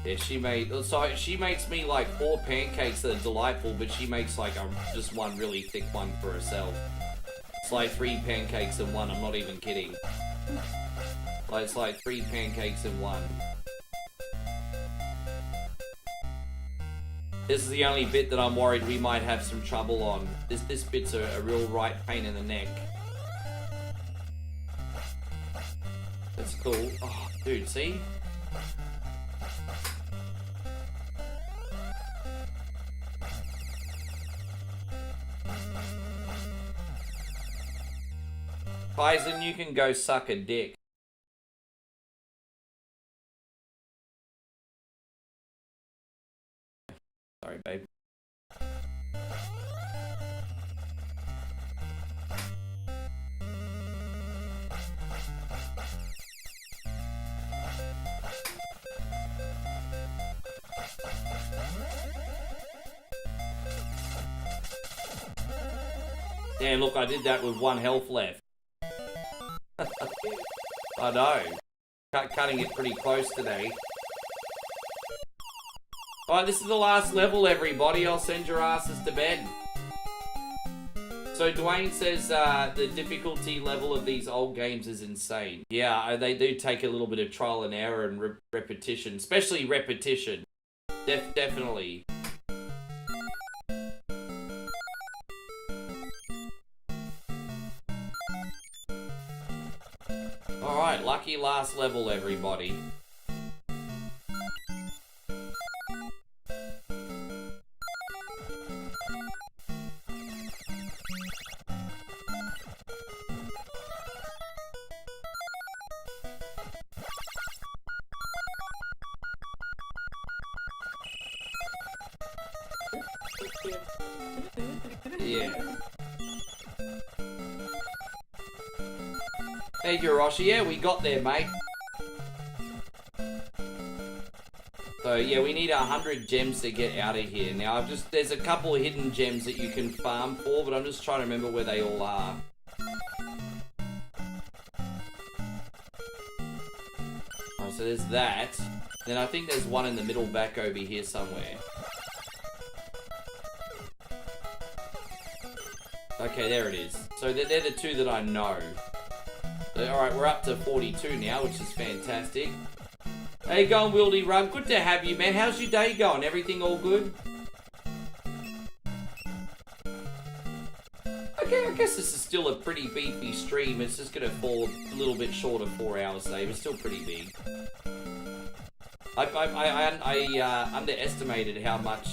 Yeah, she makes me like 4 pancakes that are delightful, but she makes like just one really thick one for herself. It's like 3 pancakes in one, I'm not even kidding. Like, it's like 3 pancakes in one. This is the only bit that I'm worried we might have some trouble on. This bit's a real right pain in the neck. That's cool. Oh, dude, see? Bison, you can go suck a dick. Sorry, babe. Damn, look, I did that with 1 health left. I know. Cutting it pretty close today. Alright, this is the last level, everybody. I'll send your asses to bed. So Dwayne says the difficulty level of these old games is insane. Yeah, they do take a little bit of trial and error and repetition. Especially repetition. Definitely. Alright, lucky last level, everybody. Yeah. Hey, Hiroshi, yeah, we got there, mate. So, yeah, we need 100 gems to get out of here. Now, there's a couple of hidden gems that you can farm for, but I'm just trying to remember where they all are. Oh, so there's that. Then I think there's one in the middle back over here somewhere. Okay, there it is. So they're the two that I know. So, alright, we're up to 42 now, which is fantastic. How you going, Wildy Rug? Good to have you, man. How's your day going? Everything all good? Okay, I guess this is still a pretty beefy stream. It's just going to fall a little bit short of 4 hours today, but still pretty big. I underestimated how much...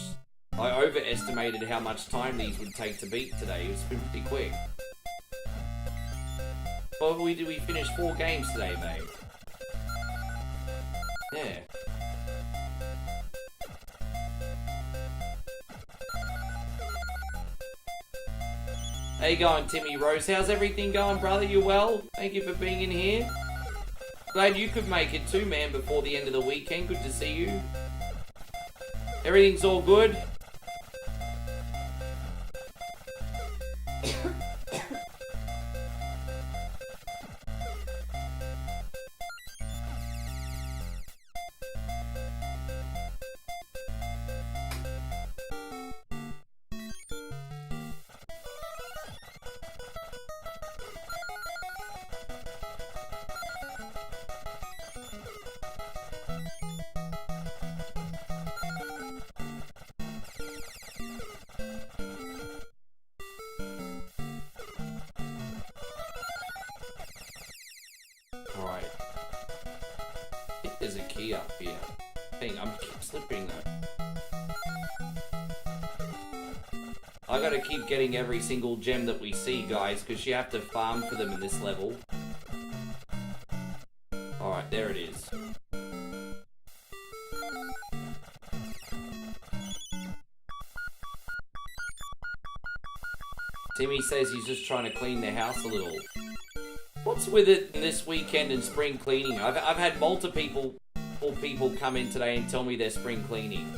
I overestimated how much time these would take to beat today. It's been pretty quick. Well, we finished 4 games today, mate. Yeah. How you going, Timmy Rose? How's everything going, brother? You well? Thank you for being in here. Glad you could make it too, man, before the end of the weekend. Good to see you. Everything's all good? Alright. I think there's a key up here. Dang, I'm keep slipping though. I gotta keep getting every single gem that we see, guys, because you have to farm for them in this level. Alright, there it is. Timmy says he's just trying to clean the house a little. What's with it this weekend and spring cleaning? I've had multiple people come in today and tell me they're spring cleaning.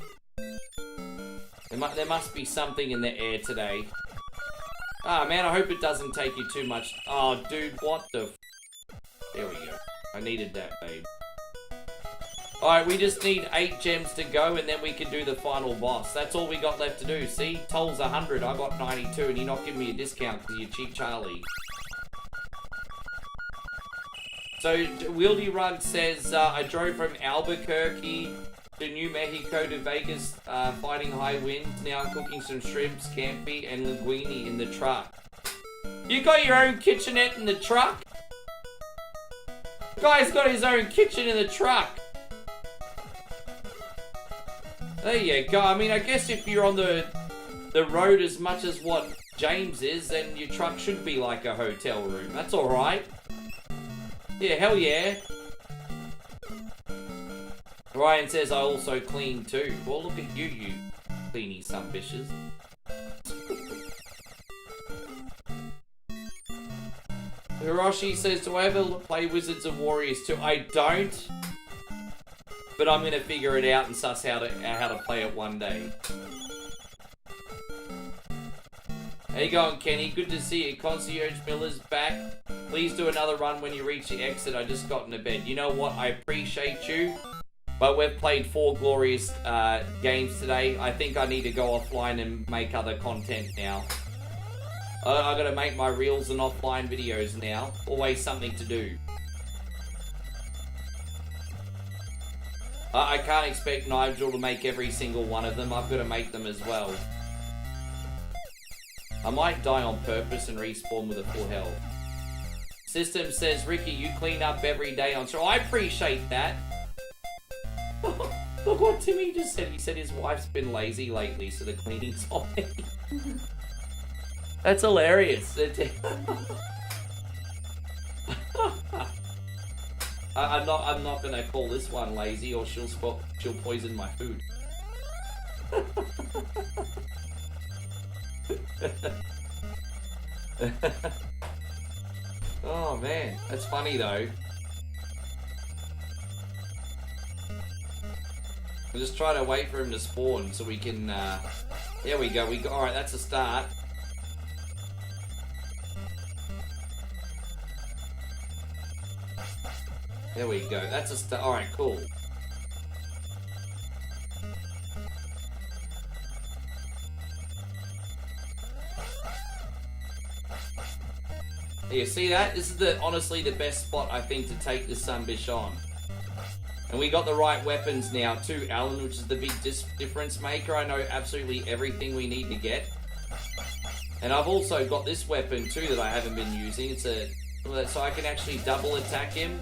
There must be something in the air today. Ah, man, I hope it doesn't take you too much. Oh, dude, what the... There we go. I needed that, babe. Alright, we just need 8 gems to go and then we can do the final boss. That's all we got left to do. See? Toll's 100, I got 92 and you're not giving me a discount because you're cheap Charlie. So, Wieldy Rug says, I drove from Albuquerque to New Mexico to Vegas, fighting high winds. Now cooking some shrimp, scampi, and linguine in the truck. You got your own kitchenette in the truck? Guy's got his own kitchen in the truck. There you go. I mean, I guess if you're on the road as much as what James is, then your truck should be like a hotel room. That's alright. Yeah, hell yeah. Ryan says I also clean too. Well, look at you, you cleany sumbitches. Hiroshi says, do I ever play Wizards of Warriors 2? I don't. But I'm going to figure it out and suss how to play it one day. How you going, Kenny? Good to see you. Concierge Miller's back. Please do another run when you reach the exit. I just got into bed. You know what? I appreciate you. But we've played 4 glorious games today. I think I need to go offline and make other content now. I gotta make my reels and offline videos now. Always something to do. I can't expect Nigel to make every single one of them. I've got to make them as well. I might die on purpose and respawn with a full health. System says, Ricky, you clean up every day on show. I appreciate that. Look what Timmy just said. He said his wife's been lazy lately, so the cleaning's on me. That's hilarious. I'm not gonna call this one lazy, or she'll poison my food. Oh man, that's funny though. We'll just try to wait for him to spawn so we can. There we go. All right, that's a start. There we go. That's a start. All right, cool. You see that? This is honestly the best spot I think to take the Sunbish on. And we got the right weapons now too, Alan, which is the big difference maker. I know absolutely everything we need to get. And I've also got this weapon too that I haven't been using. It's so I can actually double attack him.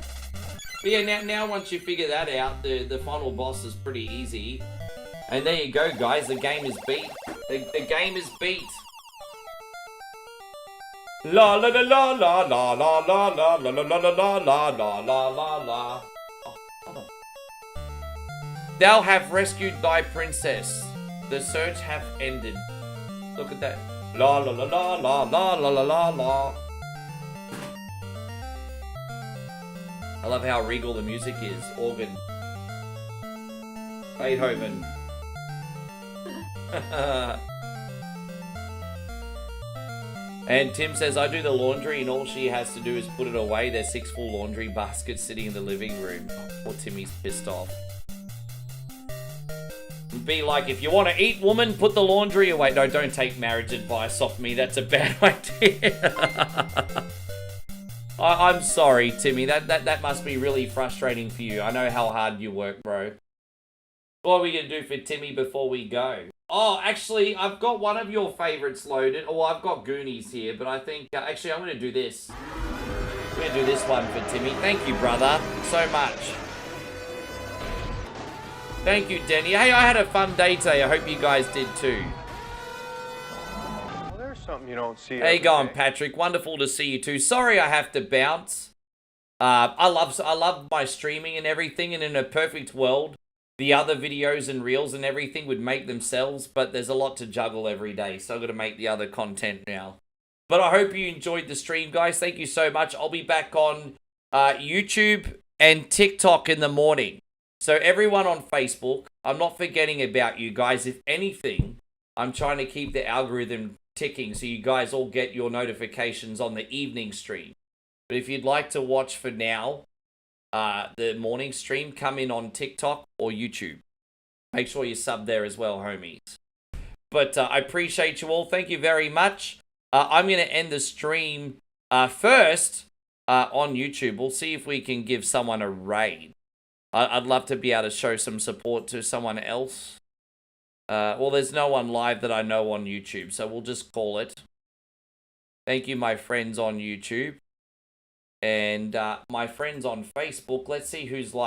But yeah, now once you figure that out, the final boss is pretty easy. And there you go, guys. The game is beat. The game is beat. La la la la la la la la la la la la la la la la la. Thou have rescued thy princess. The search hath ended. Look at that. La la la la la la la la la la. I love how regal the music is. Organ. Beethoven. And Tim says, I do the laundry and all she has to do is put it away. There's 6 full laundry baskets sitting in the living room. Poor Timmy's pissed off. Be like, if you want to eat, woman, put the laundry away. No, don't take marriage advice off me. That's a bad idea. I'm sorry, Timmy. That must be really frustrating for you. I know how hard you work, bro. What are we going to do for Timmy before we go? Oh, actually, I've got one of your favorites loaded. Oh, I've got Goonies here, but I think... actually, I'm going to do this. I'm going to do this one for Timmy. Thank you, brother, so much. Thank you, Denny. Hey, I had a fun day today. I hope you guys did too. Well, there's something you don't see. How you going, Patrick? Wonderful to see you too. Sorry I have to bounce. I love my streaming and everything, and in a perfect world, the other videos and reels and everything would make themselves, but there's a lot to juggle every day, so I've got to make the other content now. But I hope you enjoyed the stream, guys. Thank you so much. I'll be back on YouTube and TikTok in the morning. So everyone on Facebook, I'm not forgetting about you guys. If anything, I'm trying to keep the algorithm ticking so you guys all get your notifications on the evening stream. But if you'd like to watch for now, the morning stream, come in on TikTok or YouTube. Make sure you sub there as well, homies. But I appreciate you all. Thank you very much. I'm going to end the stream first on YouTube. We'll see if we can give someone a raid. I'd love to be able to show some support to someone else. Well, there's no one live that I know on YouTube, so we'll just call it. Thank you, my friends on YouTube. And my friends on Facebook. Let's see who's live.